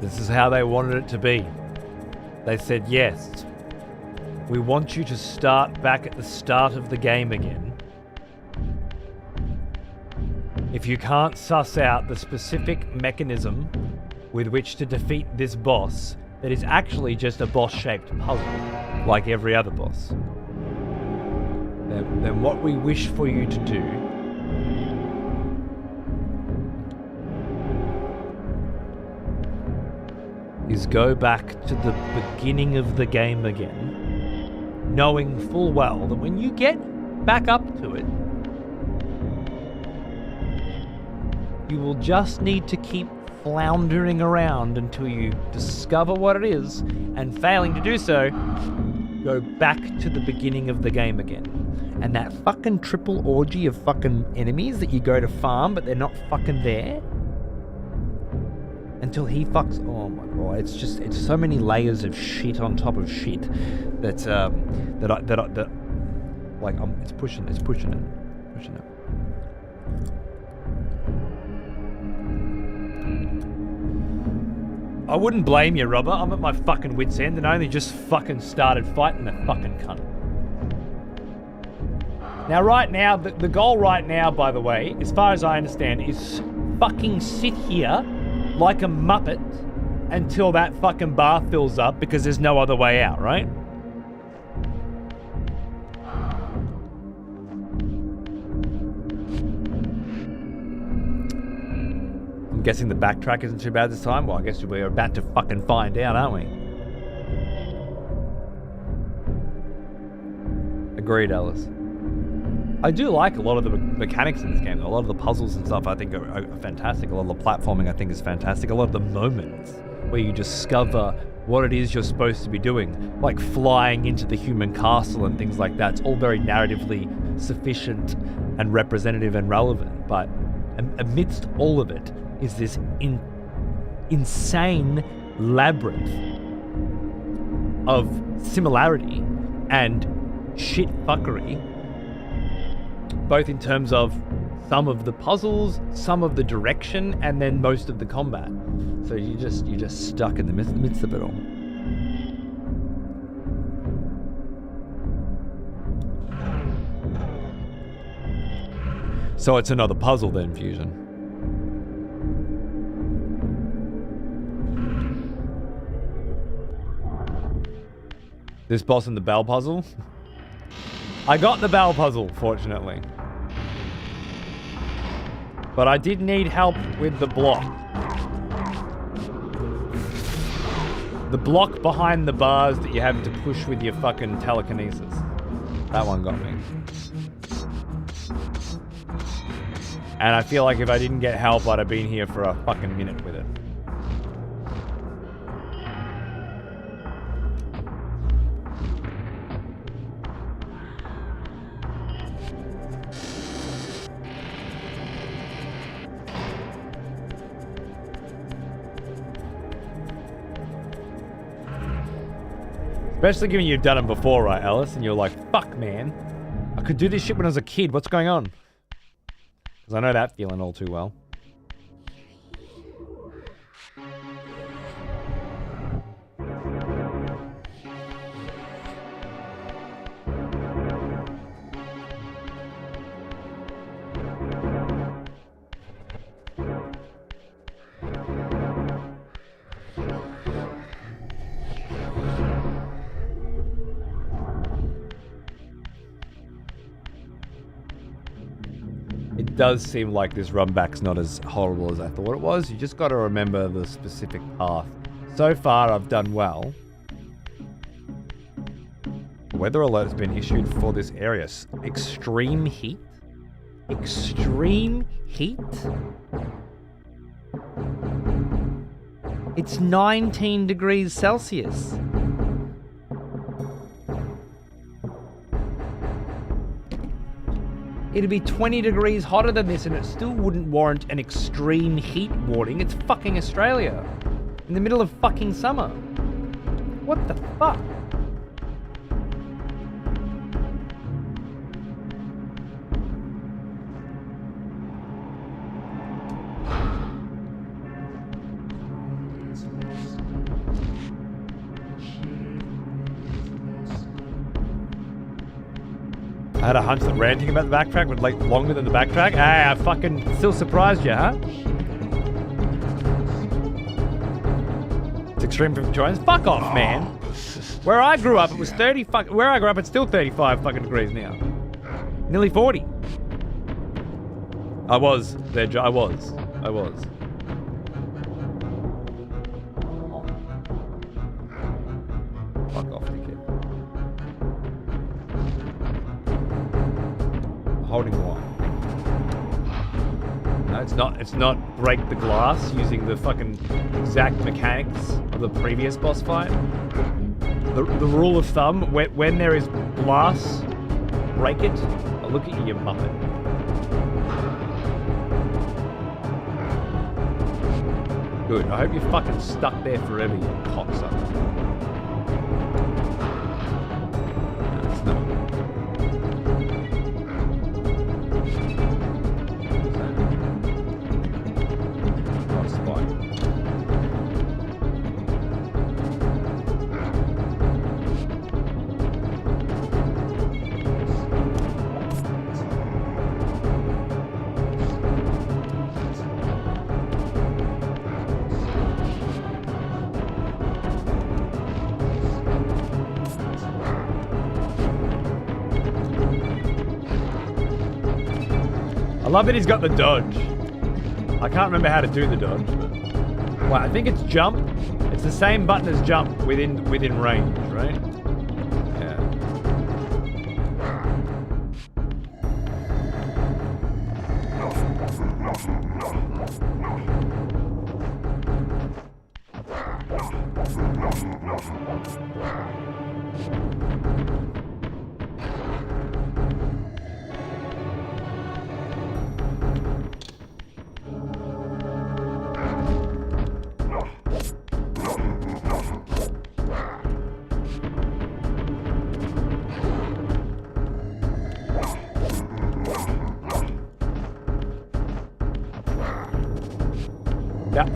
This is how they wanted it to be. They said, yes, we want you to start back at the start of the game again. If you can't suss out the specific mechanism with which to defeat this boss, that is actually just a boss-shaped puzzle, like every other boss, then what we wish for you to do is go back to the beginning of the game again, knowing full well that when you get back up to it, You will just need to keep floundering around until you discover what it is, and failing to do so, go back to the beginning of the game again. And that fucking triple orgy of fucking enemies that you go to farm, but they're not fucking there. Until he fucks. Oh my god! It's so many layers of shit on top of shit that it's pushing it. I wouldn't blame you, Robert. I'm at my fucking wit's end and I only just fucking started fighting the fucking cunt. Now, right now, the goal right now, by the way, as far as I understand, is fucking sit here like a muppet until that fucking bar fills up because there's no other way out, right? I'm guessing the backtrack isn't too bad this time. Well, I guess we're about to fucking find out, aren't we? Agreed, Alice. I do like a lot of the mechanics in this game. A lot of the puzzles and stuff I think are fantastic. A lot of the platforming I think is fantastic. A lot of the moments where you discover what it is you're supposed to be doing, like flying into the human castle and things like that. It's all very narratively sufficient and representative and relevant. But amidst all of it is this insane labyrinth of similarity and shit fuckery, both in terms of some of the puzzles, some of the direction, and then most of the combat. So you're just stuck in the midst of it all. So it's another puzzle then, Fusion. This boss in the bell puzzle? I got the bell puzzle, fortunately. But I did need help with the block. The block behind the bars that you have to push with your fucking telekinesis. That one got me. And I feel like if I didn't get help, I'd have been here for a fucking minute with it. Especially given you've done it before, right, Alice? And you're like, fuck, man. I could do this shit when I was a kid. What's going on? Because I know that feeling all too well. It does seem like this run back's not as horrible as I thought it was. You just got to remember the specific path. So far, I've done well. Weather alert has been issued for this area. Extreme heat? Extreme heat? It's 19 degrees Celsius. It'd be 20 degrees hotter than this and it still wouldn't warrant an extreme heat warning. It's fucking Australia. In the middle of fucking summer. What the fuck? I had a hunch that ranting about the backtrack would take longer than the backtrack. Hey, I fucking still surprised you, huh? It's extreme from joints. Fuck off, man. Where I grew up, it was 30 fuck. Where I grew up, it's still 35 fucking degrees now. Nearly 40. I was there. I was. Fuck off, dickhead. Holding the line. No, No, it's not break the glass using the fucking exact mechanics of the previous boss fight. The rule of thumb, when there is glass, break it. Oh, look at you, muppet. Good. I hope you're fucking stuck there forever, you cocksucker. No, it's not. Oh, spike. I love that he's got the dodge. I can't remember how to do the dodge, but... Well, I think it's jump. It's the same button as jump within range, right? Yeah.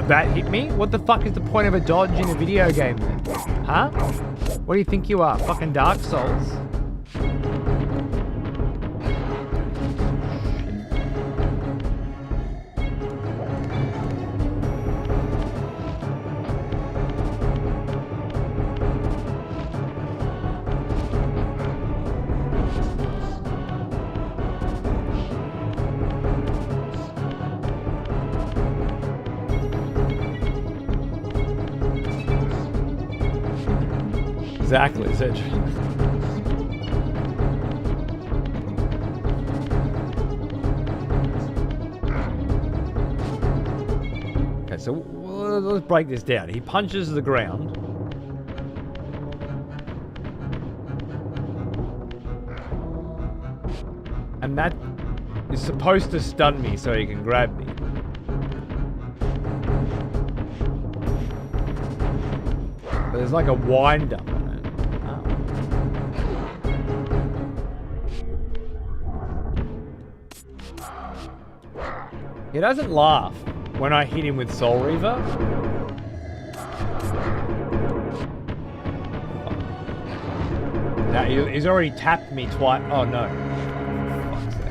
That hit me? What the fuck is the point of a dodge in a video game then? Huh? What do you think you are? Fucking Dark Souls? Exactly, Zedge. Okay, so let's break this down. He punches the ground. And that is supposed to stun me so he can grab me. But there's like a wind up. He doesn't laugh when I hit him with Soul Reaver. Now, he's already tapped me twice. Oh no. For fuck's sake.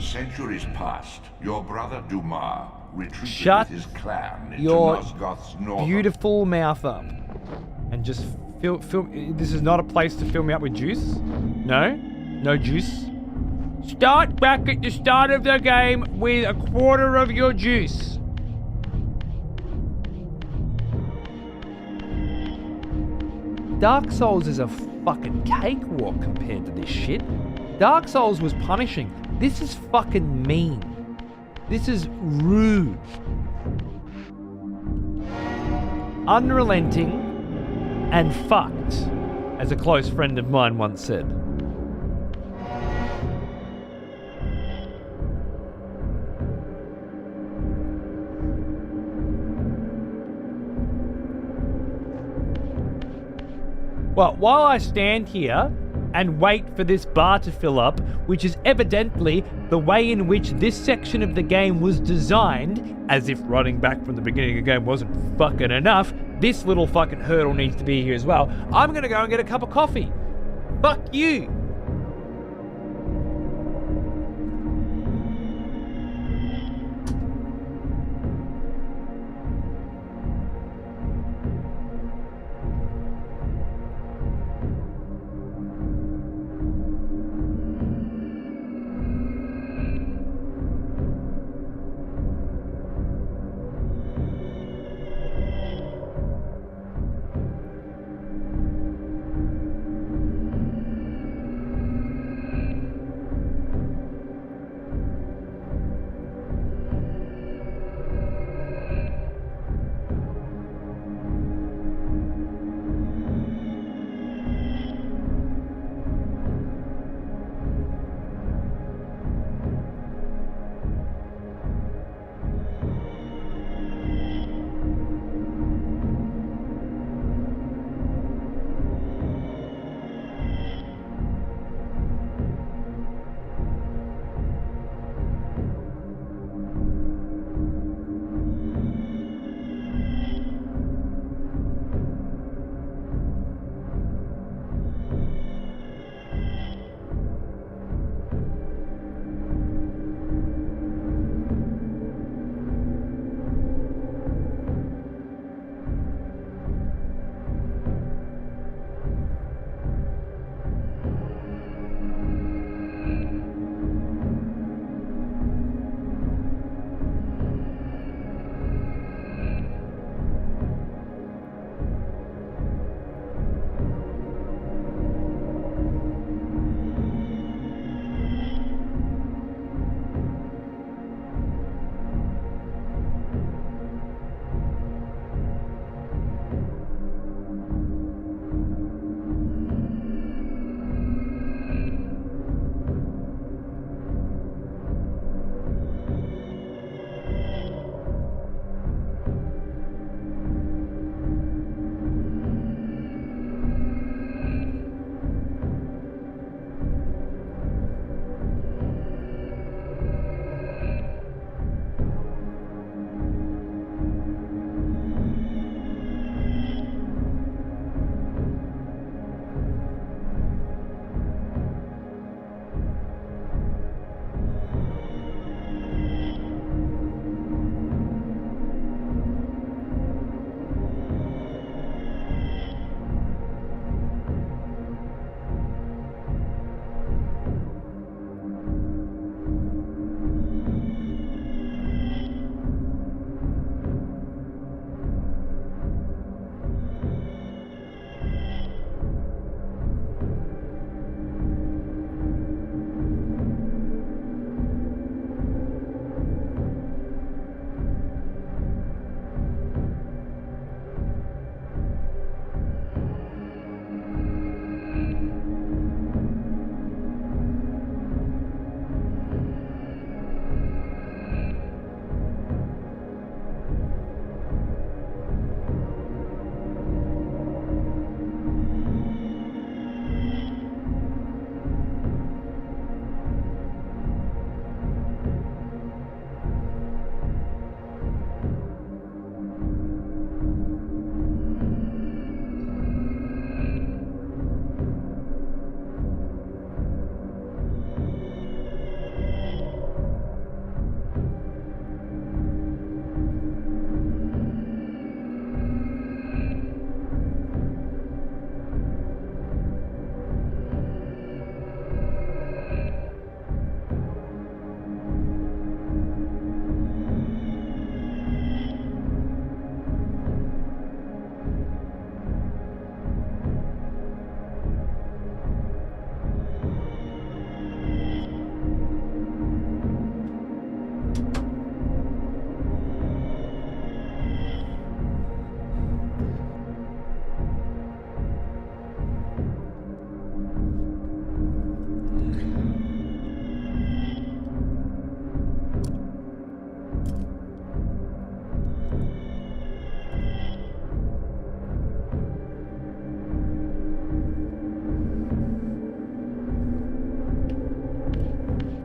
Centuries past, your brother Dumas retreated Shut with his clan into your Nosgoth's northern... beautiful mouth up and just film. This is not a place to fill me up with juice. No juice. Start back at the start of the game with a quarter of your juice. Dark Souls is a fucking cakewalk compared to this shit. Dark Souls was punishing. This is fucking mean. This is rude. Unrelenting and fucked, as a close friend of mine once said. Well, while I stand here and wait for this bar to fill up, which is evidently the way in which this section of the game was designed, as if running back from the beginning of the game wasn't fucking enough, this little fucking hurdle needs to be here as well. I'm gonna go and get a cup of coffee. Fuck you.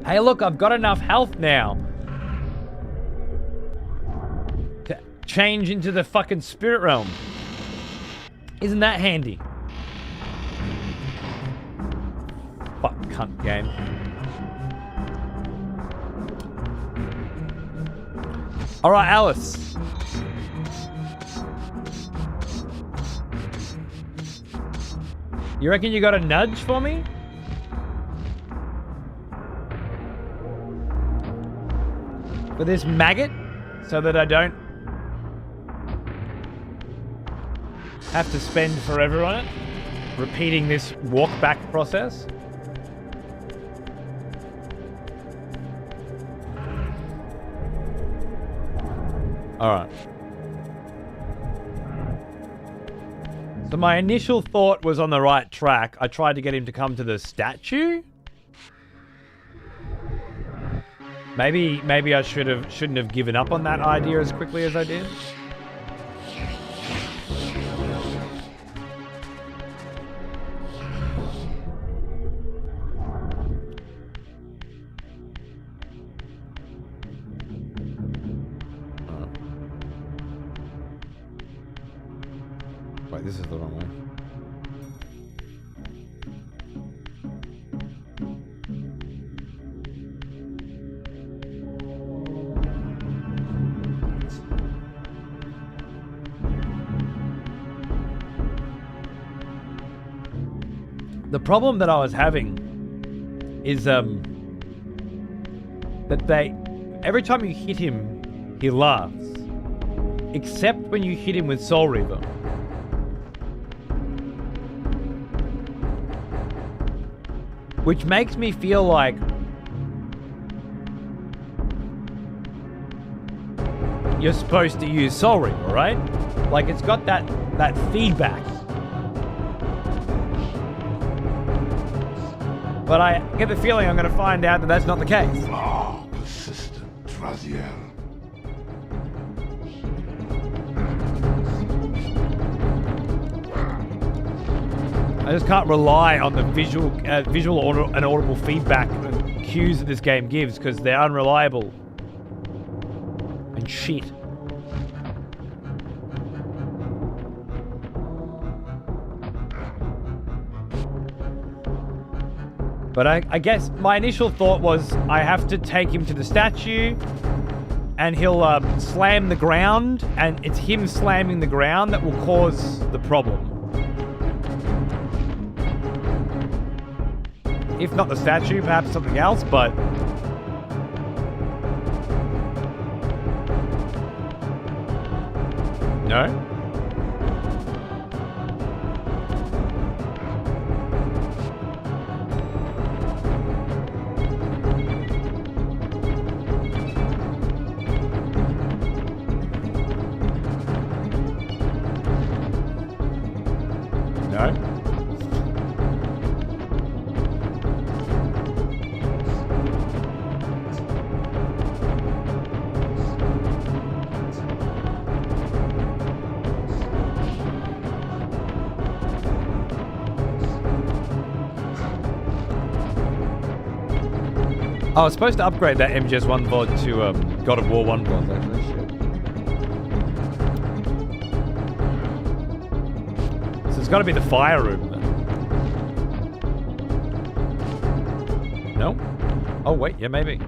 Hey, look, I've got enough health now to change into the fucking spirit realm. Isn't that handy? Fuck, cunt game. All right, Alice. You reckon you got a nudge for me? For this maggot? So that I don't have to spend forever on it? Repeating this walk back process? Alright. So my initial thought was on the right track. I tried to get him to come to the statue. Maybe I shouldn't have given up on that idea as quickly as I did. Wait, this is the wrong way. The problem that I was having is that every time you hit him, he laughs. Except when you hit him with Soul Reaver. Which makes me feel like you're supposed to use Soul Reaver, right? Like it's got that feedback. But I get the feeling I'm going to find out that that's not the case. Ah, persistent, Raziel. I just can't rely on the visual and audible feedback and cues that this game gives because they're unreliable and shit. But I guess my initial thought was I have to take him to the statue and he'll slam the ground, and it's him slamming the ground that will cause the problem. If not the statue, perhaps something else, but... No? No? I was supposed to upgrade that MGS1 VOD to God of War 1 VOD, actually. Shit. So it's got to be the fire room, then. No? Oh, wait, yeah, maybe.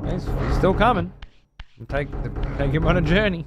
He's still coming. Take him on a journey.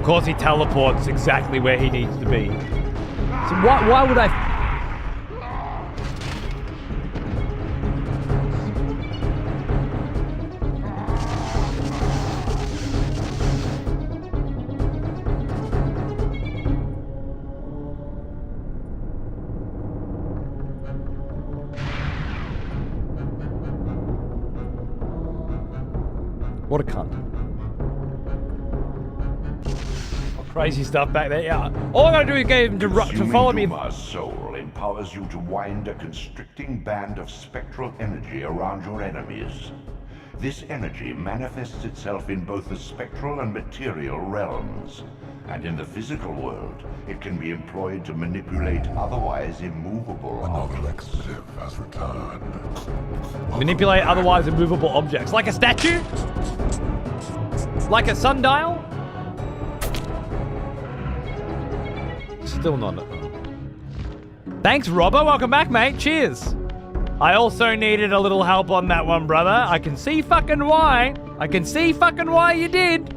course he teleports exactly where he needs to be. So why would I... What a cunt. Crazy stuff back there, yeah. All I gotta do is get him to follow me. Duma's soul empowers you to wind a constricting band of spectral energy around your enemies. This energy manifests itself in both the spectral and material realms. And in the physical world, it can be employed to manipulate otherwise immovable Another objects. executive has returned. Manipulate otherwise immovable objects. Like a statue? Like a sundial? Still not. Thanks, Robbo. Welcome back, mate. Cheers. I also needed a little help on that one, brother. I can see fucking why. I can see fucking why you did.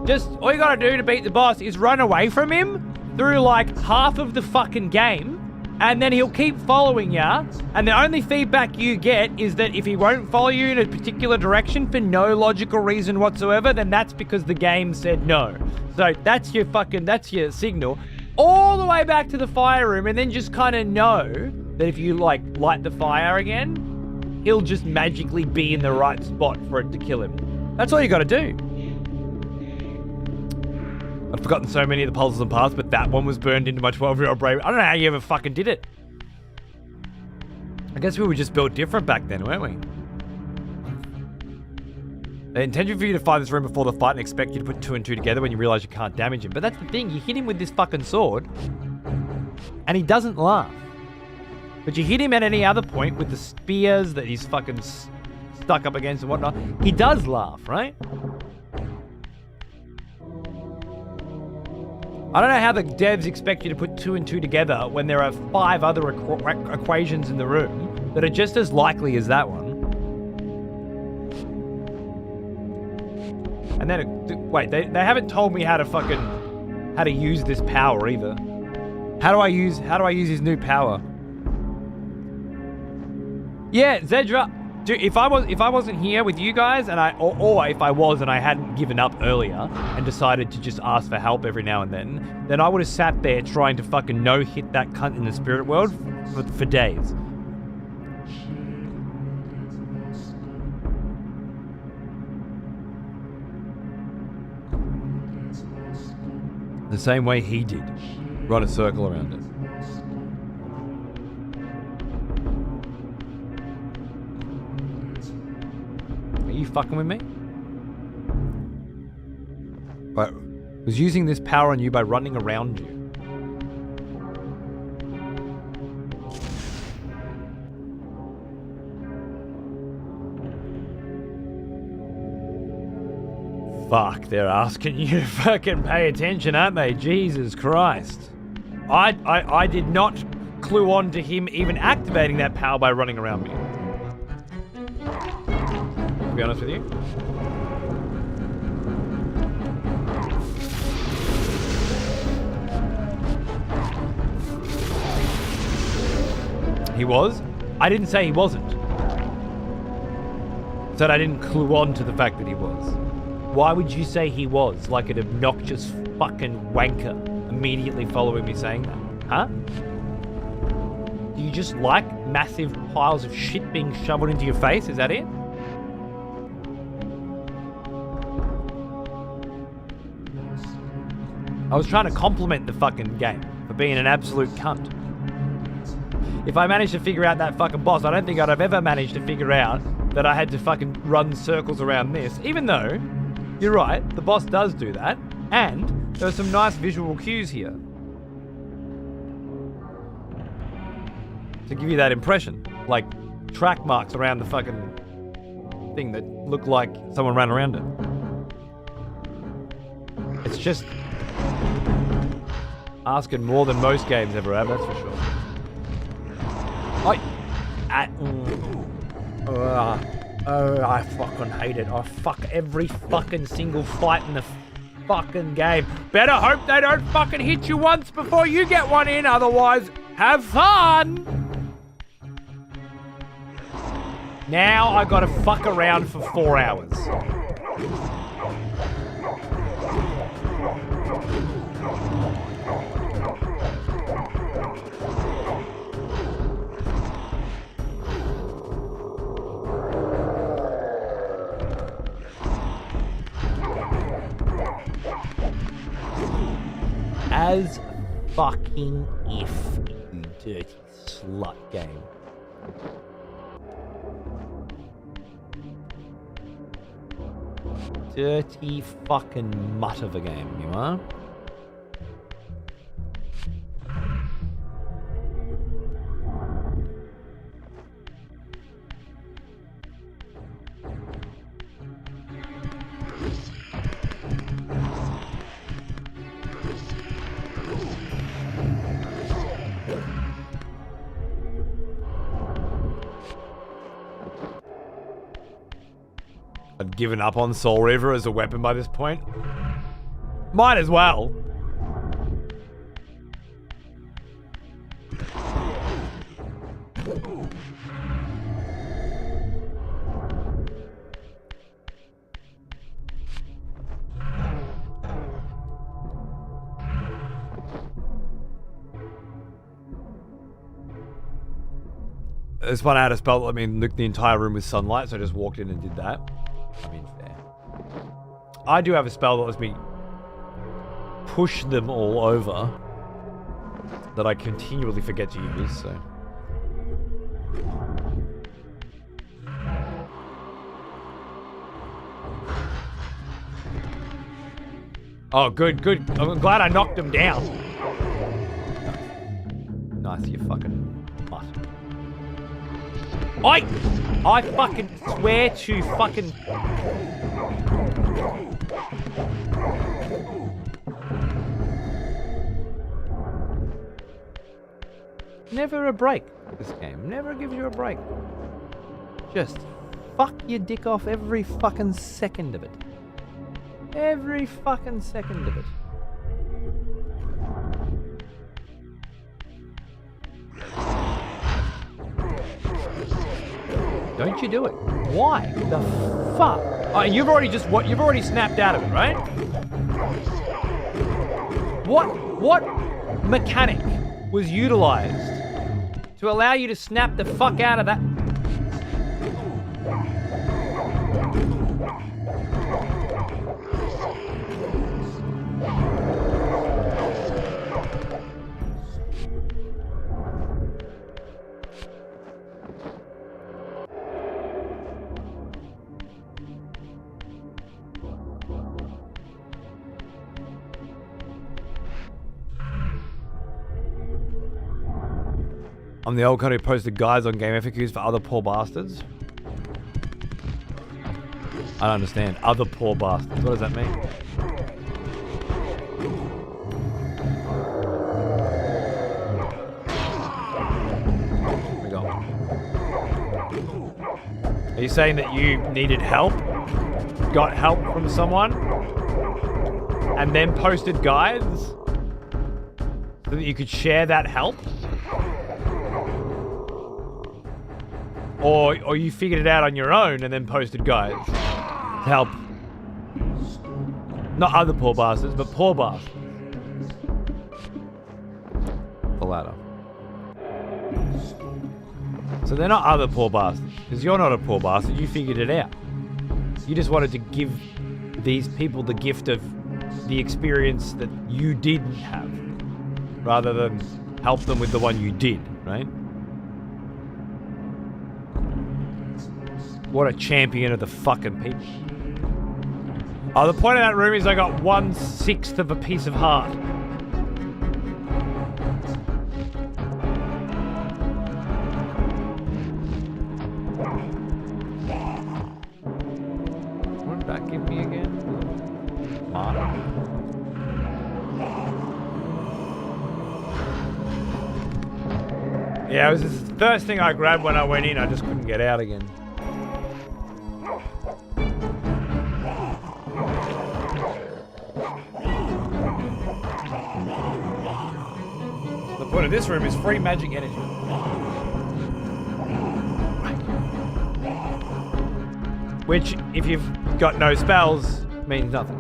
Just, all you gotta do to beat the boss is run away from him through like half of the fucking game, and then he'll keep following ya, and the only feedback you get is that if he won't follow you in a particular direction for no logical reason whatsoever, then that's because the game said no. So that's your signal. All the way back to the fire room, and then just kind of know that if you like light the fire again, he'll just magically be in the right spot for it to kill him. That's all you gotta do. I've forgotten so many of the puzzles and paths, but that one was burned into my 12-year-old brain. I don't know how you ever fucking did it. I guess we were just built different back then, weren't we? They intended for you to find this room before the fight and expect you to put 2 and 2 together when you realize you can't damage him. But that's the thing, you hit him with this fucking sword, and he doesn't laugh. But you hit him at any other point with the spears that he's fucking stuck up against and whatnot, he does laugh, right? I don't know how the devs expect you to put 2 and 2 together when there are 5 other equations in the room that are just as likely as that one. And then, wait, they haven't told me how to use this power either. How do I use his new power? Yeah, Zedra. Dude, if I wasn't here with you guys, and or if I was and I hadn't given up earlier and decided to just ask for help every now and then I would have sat there trying to fucking no-hit that cunt in the spirit world for days. The same way he did. Run a circle around it. Are you fucking with me? I was using this power on you by running around you. Fuck, they're asking you to fucking pay attention, aren't they? Jesus Christ. I did not clue on to him even activating that power by running around me. To be honest with you. He was? I didn't say he wasn't. I said I didn't clue on to the fact that he was. Why would you say he was, like an obnoxious fucking wanker immediately following me saying that? Huh? Do you just like massive piles of shit being shoveled into your face? Is that it? I was trying to compliment the fucking game for being an absolute cunt. If I managed to figure out that fucking boss, I don't think I'd have ever managed to figure out that I had to fucking run circles around this, even though, you're right, the boss does do that, and there are some nice visual cues here to give you that impression, like track marks around the fucking thing that look like someone ran around it. It's just asking more than most games ever have, that's for sure. I fucking hate it. I fuck every fucking single fight in the fucking game. Better hope they don't fucking hit you once before you get one in, otherwise, have fun! Now I gotta fuck around for 4 hours. As fucking if, you dirty slut game. Dirty fucking mutt of a game, you are. I'd given up on Soul Reaver as a weapon by this point. Might as well. This one I had a spell that let me look the entire room with sunlight, so I just walked in and did that. I mean, fair. I do have a spell that lets me push them all over that I continually forget to use, so. Oh, good, good. I'm glad I knocked them down. Nice, you fucking mutt. I fucking swear to fucking... Never a break, this game. Never gives you a break. Just fuck your dick off every fucking second of it. Every fucking second of it. Don't you do it. Why the fuck? Oh, you've already snapped out of it, right? What mechanic was utilized to allow you to snap the fuck out of that? I'm the old cunt who posted guides on game FAQs for other poor bastards. I don't understand. Other poor bastards. What does that mean? Here we go. Are you saying that you needed help? Got help from someone? And then posted guides? So that you could share that help? Or you figured it out on your own and then posted guides to help. Not other poor bastards, but poor bastards. The latter. So they're not other poor bastards, because you're not a poor bastard, you figured it out. You just wanted to give these people the gift of the experience that you didn't have, rather than help them with the one you did, right? What a champion of the fucking people. Oh, the point of that room is I got 1/6 of a piece of heart. What did that give me again? Heart. Yeah, it was the first thing I grabbed when I went in. I just couldn't get out again. What in this room is free magic energy. Which, if you've got no spells, means nothing.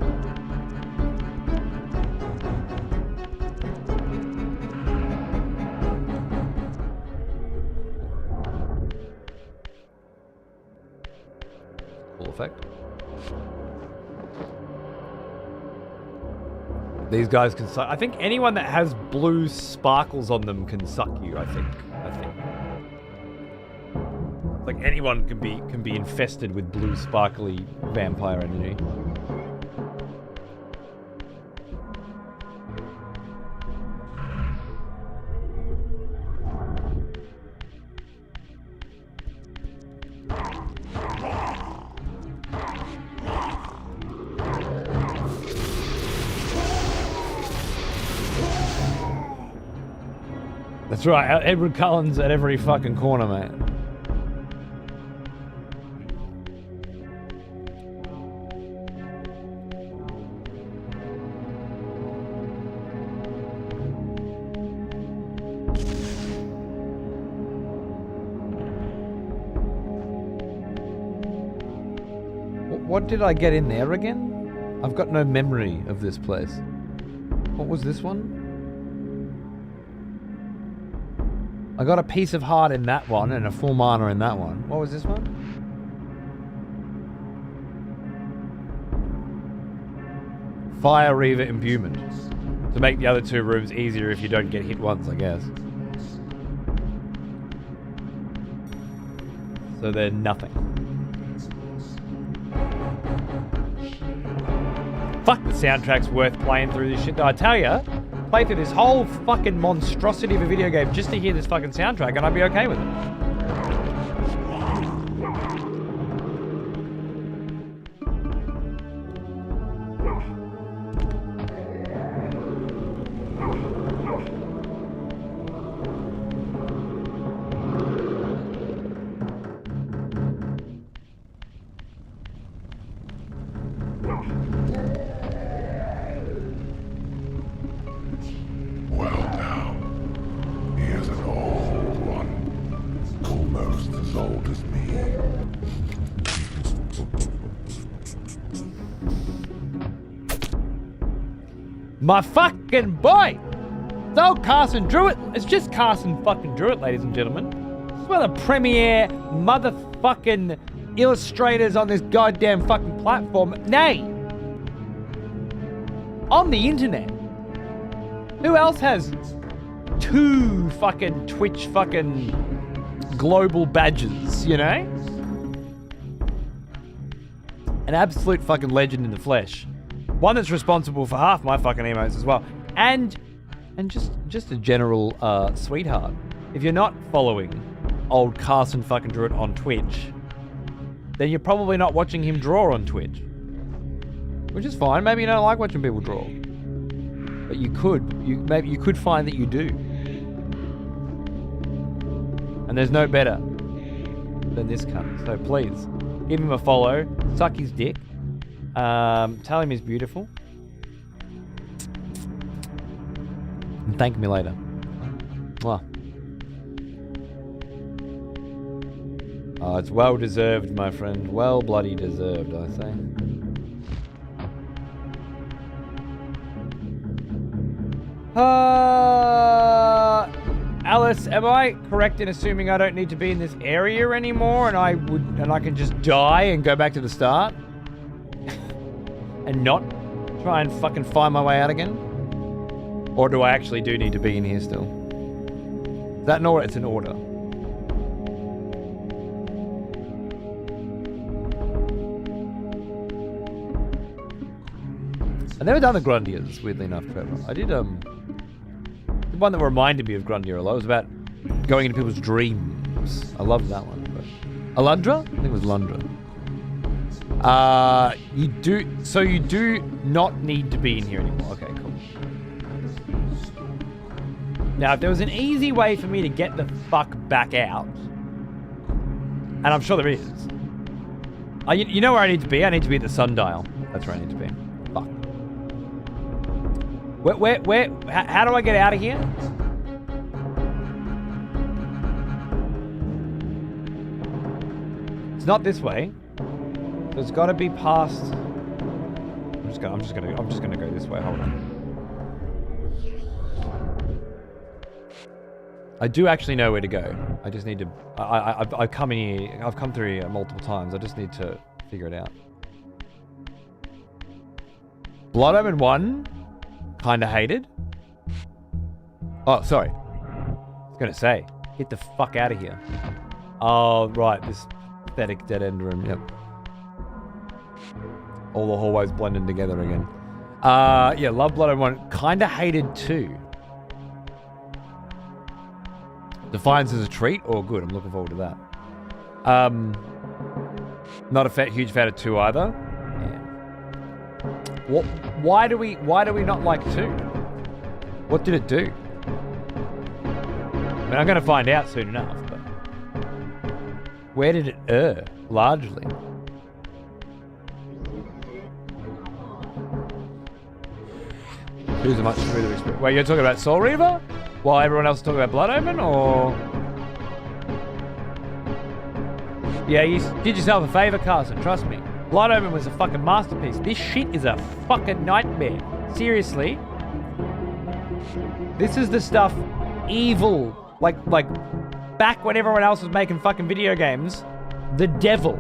Cool effect. These guys can suck. I think anyone that has blue sparkles on them can suck you, I think. Like anyone can be infested with blue sparkly vampire energy. That's right, Edward Cullen's at every fucking corner, mate. What did I get in there again? I've got no memory of this place. What was this one? I got a piece of heart in that one and a full mana in that one. What was this one? Fire Reaver imbuement. To make the other two rooms easier if you don't get hit once, I guess. So they're nothing. Fuck, the soundtrack's worth playing through this shit. Though I tell ya, play through this whole fucking monstrosity of a video game just to hear this fucking soundtrack and I'd be okay with it. My fucking boy! It's old Carson Druitt. It's just Carson fucking Druitt, ladies and gentlemen. It's one of the premier motherfucking illustrators on this goddamn fucking platform. Nay! On the internet. Who else has 2 fucking Twitch fucking global badges, you know? An absolute fucking legend in the flesh. One that's responsible for half my fucking emotes as well. And just a general sweetheart. If you're not following old Carson fucking Druitt on Twitch, then you're probably not watching him draw on Twitch. Which is fine. Maybe you don't like watching people draw. But you could. Maybe you could find that you do. And there's no better than this cunt. So please, give him a follow. Suck his dick. Tell him he's beautiful. And thank me later. Well. Oh, it's well deserved, my friend. Well bloody deserved, I say. Alice, am I correct in assuming I don't need to be in this area anymore and I can just die and go back to the start? And not try and fucking find my way out again? Or do I actually do need to be in here still? Is that an order? It's an order. I've never done the Grundiers, weirdly enough, Trevor. I did, the one that reminded me of Grundier a lot was about going into people's dreams. I loved that one. But Alundra? I think it was Lundra. You do not need to be in here anymore. Okay, cool. Now, if there was an easy way for me to get the fuck back out, and I'm sure there is. You know where I need to be? I need to be at the sundial. That's where I need to be. Fuck. Where, how do I get out of here? not this way. So it's got to be past. I'm just gonna go this way. Hold on. I do actually know where to go. I just need to. I've come in here. I've come through here multiple times. I just need to figure it out. Blood Omen 1, kind of hated. Oh, sorry. I was gonna say, get the fuck out of here. Oh, right, this pathetic dead end room. Yep. All the hallways blended together again. Yeah, love Blood Omen 1, kind of hated 2. Defiance is a treat? Oh, good. I'm looking forward to that. Not a huge fan of 2 either. Yeah. Why do we not like 2? What did it do? I mean, I'm going to find out soon enough, but where did it err, largely? Who's a much smoother experience? Wait, you're talking about Soul Reaver? While everyone else is talking about Blood Omen, or...? Yeah, you did yourself a favor, Carson, trust me. Blood Omen was a fucking masterpiece. This shit is a fucking nightmare. Seriously. This is the stuff evil, like back when everyone else was making fucking video games, the devil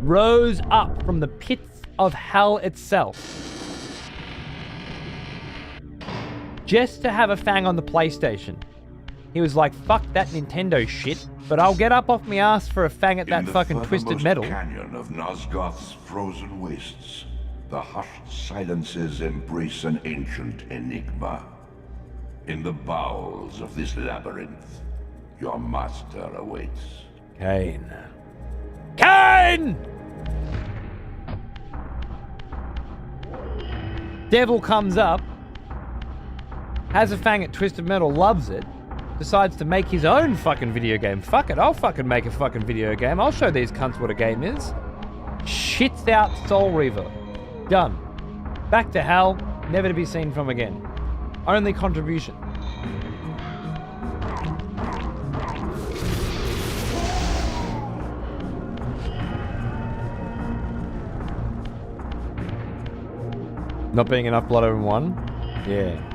rose up from the pits of hell itself just to have a fang on the PlayStation. He was like, fuck that Nintendo shit, but I'll get up off my ass for a fang at that fucking Twisted Metal. In the canyon of Nosgoth's frozen wastes, the hushed silences embrace an ancient enigma. In the bowels of this labyrinth, your master awaits. Kain. Kain! Devil comes up, has a fang at Twisted Metal, loves it, decides to make his own fucking video game. Fuck it, I'll fucking make a fucking video game. I'll show these cunts what a game is. Shits out Soul Reaver. Done. Back to hell, never to be seen from again. Only contribution. Not being enough Blood Omen 1? Yeah.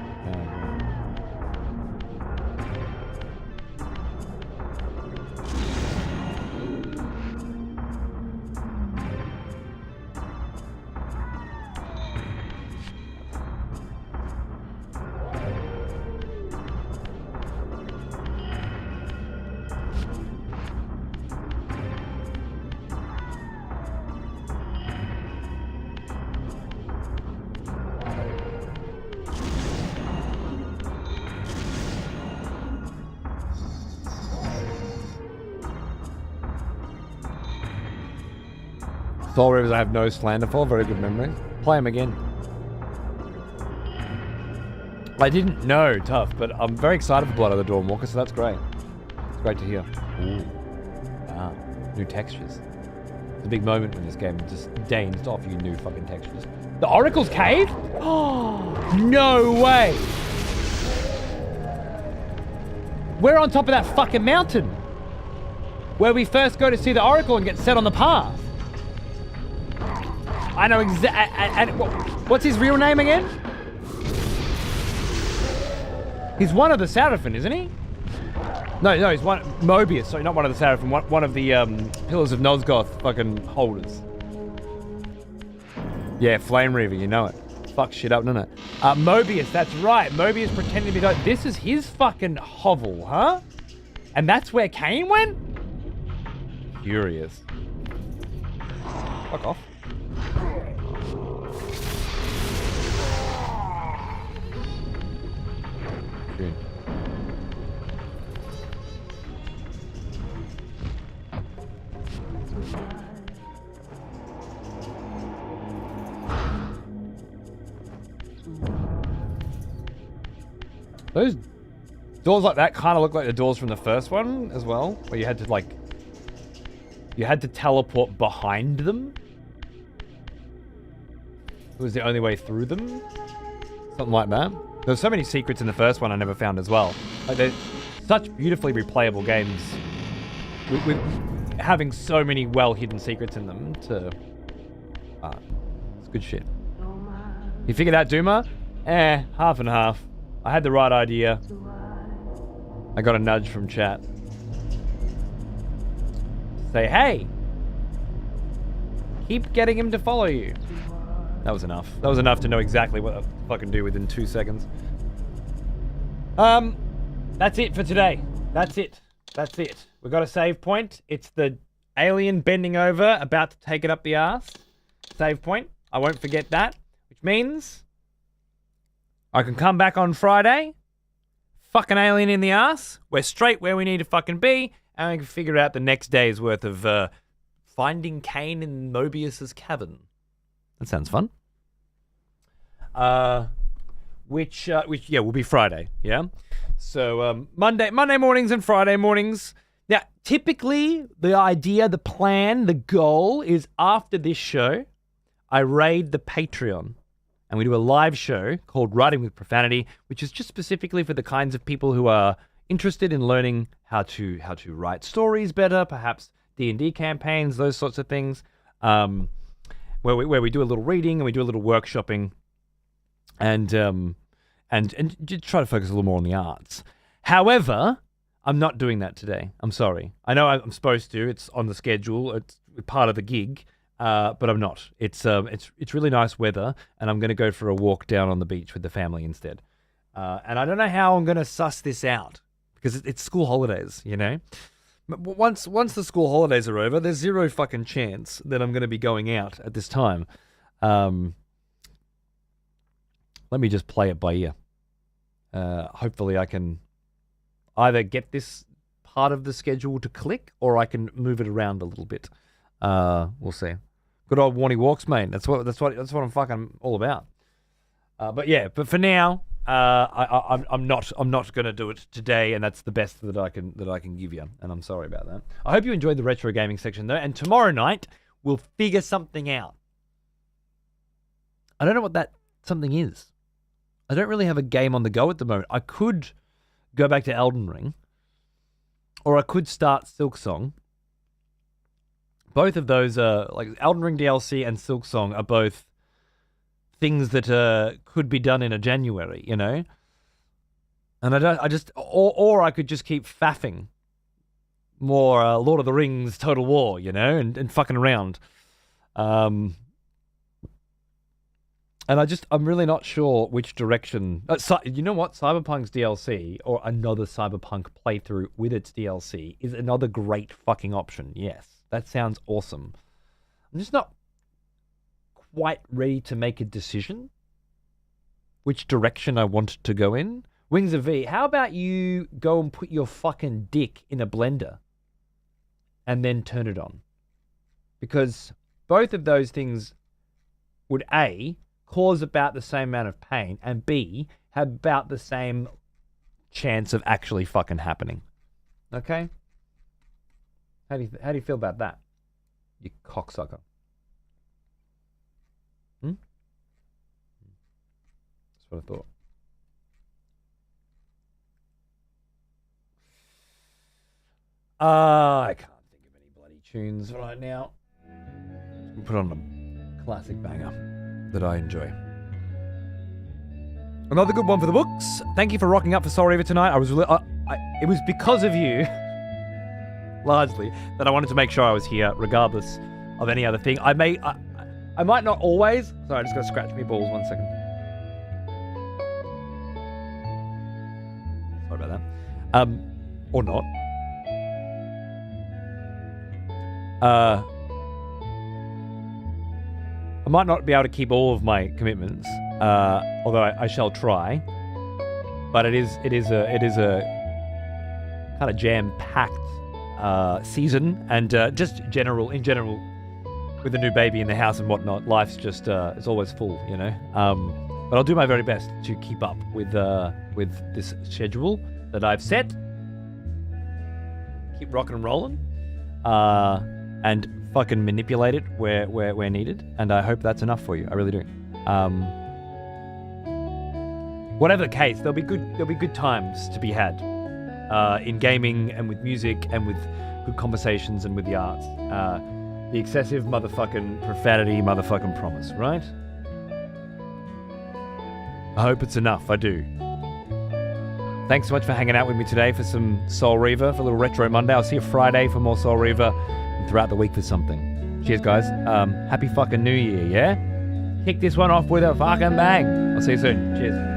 Soul Reavers I have no slander for, very good memory. Play them again. I didn't know, tough, but I'm very excited for Blood of the Dawnwalker, so that's great. It's great to hear. Ooh. Wow. New textures. It's a big moment when this game just deigns to offer you new fucking textures. The Oracle's Cave? Oh, no way! We're on top of that fucking mountain! Where we first go to see the Oracle and get set on the path. I know exactly. What's his real name again? He's one of the Seraphim, isn't he? No, he's one. Mobius, sorry, not one of the Seraphim. One of the Pillars of Nosgoth fucking holders. Yeah, Flame Reaver, you know it. Fuck shit up, doesn't it? Mobius, that's right. Mobius pretending to be like, this is his fucking hovel, huh? And that's where Kain went? Curious. Fuck off. Good. Those doors like that kind of look like the doors from the first one as well, where you had to like, you had to teleport behind them. It was the only way through them. Something like that. There's so many secrets in the first one I never found as well. Like, they're such beautifully replayable games with having so many well-hidden secrets in them to... it's good shit. You figured out Duma? Half and half. I had the right idea. I got a nudge from chat. Say, hey! Keep getting him to follow you. That was enough. That was enough to know exactly what to fucking do within 2 seconds. That's it for today. That's it. That's it. We've got a save point. It's the alien bending over, about to take it up the arse. Save point. I won't forget that. Which means I can come back on Friday, fucking alien in the arse. We're straight where we need to fucking be, and we can figure out the next day's worth of finding Kain in Mobius's cavern. That sounds fun. Which will be Friday. Yeah. So Monday mornings and Friday mornings. Now, typically, the idea, the plan, the goal is after this show, I raid the Patreon and we do a live show called Writing with Profanity, which is just specifically for the kinds of people who are interested in learning how to write stories better, perhaps D&D campaigns, those sorts of things, where we do a little reading and we do a little workshopping, and just try to focus a little more on the arts. However, I'm not doing that today. I'm sorry. I know I'm supposed to. It's on the schedule. It's part of the gig, but I'm not. It's really nice weather, and I'm going to go for a walk down on the beach with the family instead. And I don't know how I'm going to suss this out because it's school holidays, you know. Once the school holidays are over, there's zero fucking chance that I'm going to be going out at this time. Let me just play it by ear. Hopefully I can either get this part of the schedule to click, or I can move it around a little bit. We'll see. Good old Warnie Walks, mate. That's what I'm fucking all about. But for now, I'm not gonna do it today, and that's the best that I can give you. And I'm sorry about that. I hope you enjoyed the retro gaming section though. And tomorrow night we'll figure something out. I don't know what that something is. I don't really have a game on the go at the moment. I could go back to Elden Ring, or I could start Silksong. Both of those are, like, Elden Ring DLC and Silksong are both things that could be done in a January, you know? And or I could just keep faffing more Lord of the Rings Total War, you know, and fucking around. And I'm really not sure which direction. You know what? Cyberpunk's DLC, or another Cyberpunk playthrough with its DLC, is another great fucking option. Yes, that sounds awesome. I'm just not quite ready to make a decision which direction I want to go in. Wings of V, how about you go and put your fucking dick in a blender and then turn it on? Because both of those things would A, cause about the same amount of pain, and B, have about the same chance of actually fucking happening. Okay? How do you feel about that, you cocksucker? That's what I thought. I can't think of any bloody tunes right now. Put on a classic banger that I enjoy. Another good one for the books. Thank you for rocking up for Soul Reaver tonight. It was because of you, largely, that I wanted to make sure I was here, regardless of any other thing. I might not always. Sorry, I just got to scratch my balls 1 second. Sorry about that. Or not. I might not be able to keep all of my commitments, although I shall try. But it is a kind of jam-packed season, and just in general, with a new baby in the house and whatnot, life's just it's always full, you know. But I'll do my very best to keep up with this schedule that I've set. Keep rocking and rolling, and fucking manipulate it where needed, and I hope that's enough for you. I really do. Whatever the case, there'll be good times to be had. in gaming and with music and with good conversations and with the arts. The excessive motherfucking profanity, motherfucking promise, right? I hope it's enough, I do. Thanks so much for hanging out with me today for some Soul Reaver, for a little Retro Monday. I'll see you Friday for more Soul Reaver, and throughout the week for something. Cheers, guys. Happy fucking New Year, yeah? Kick this one off with a fucking bang. I'll see you soon. Cheers.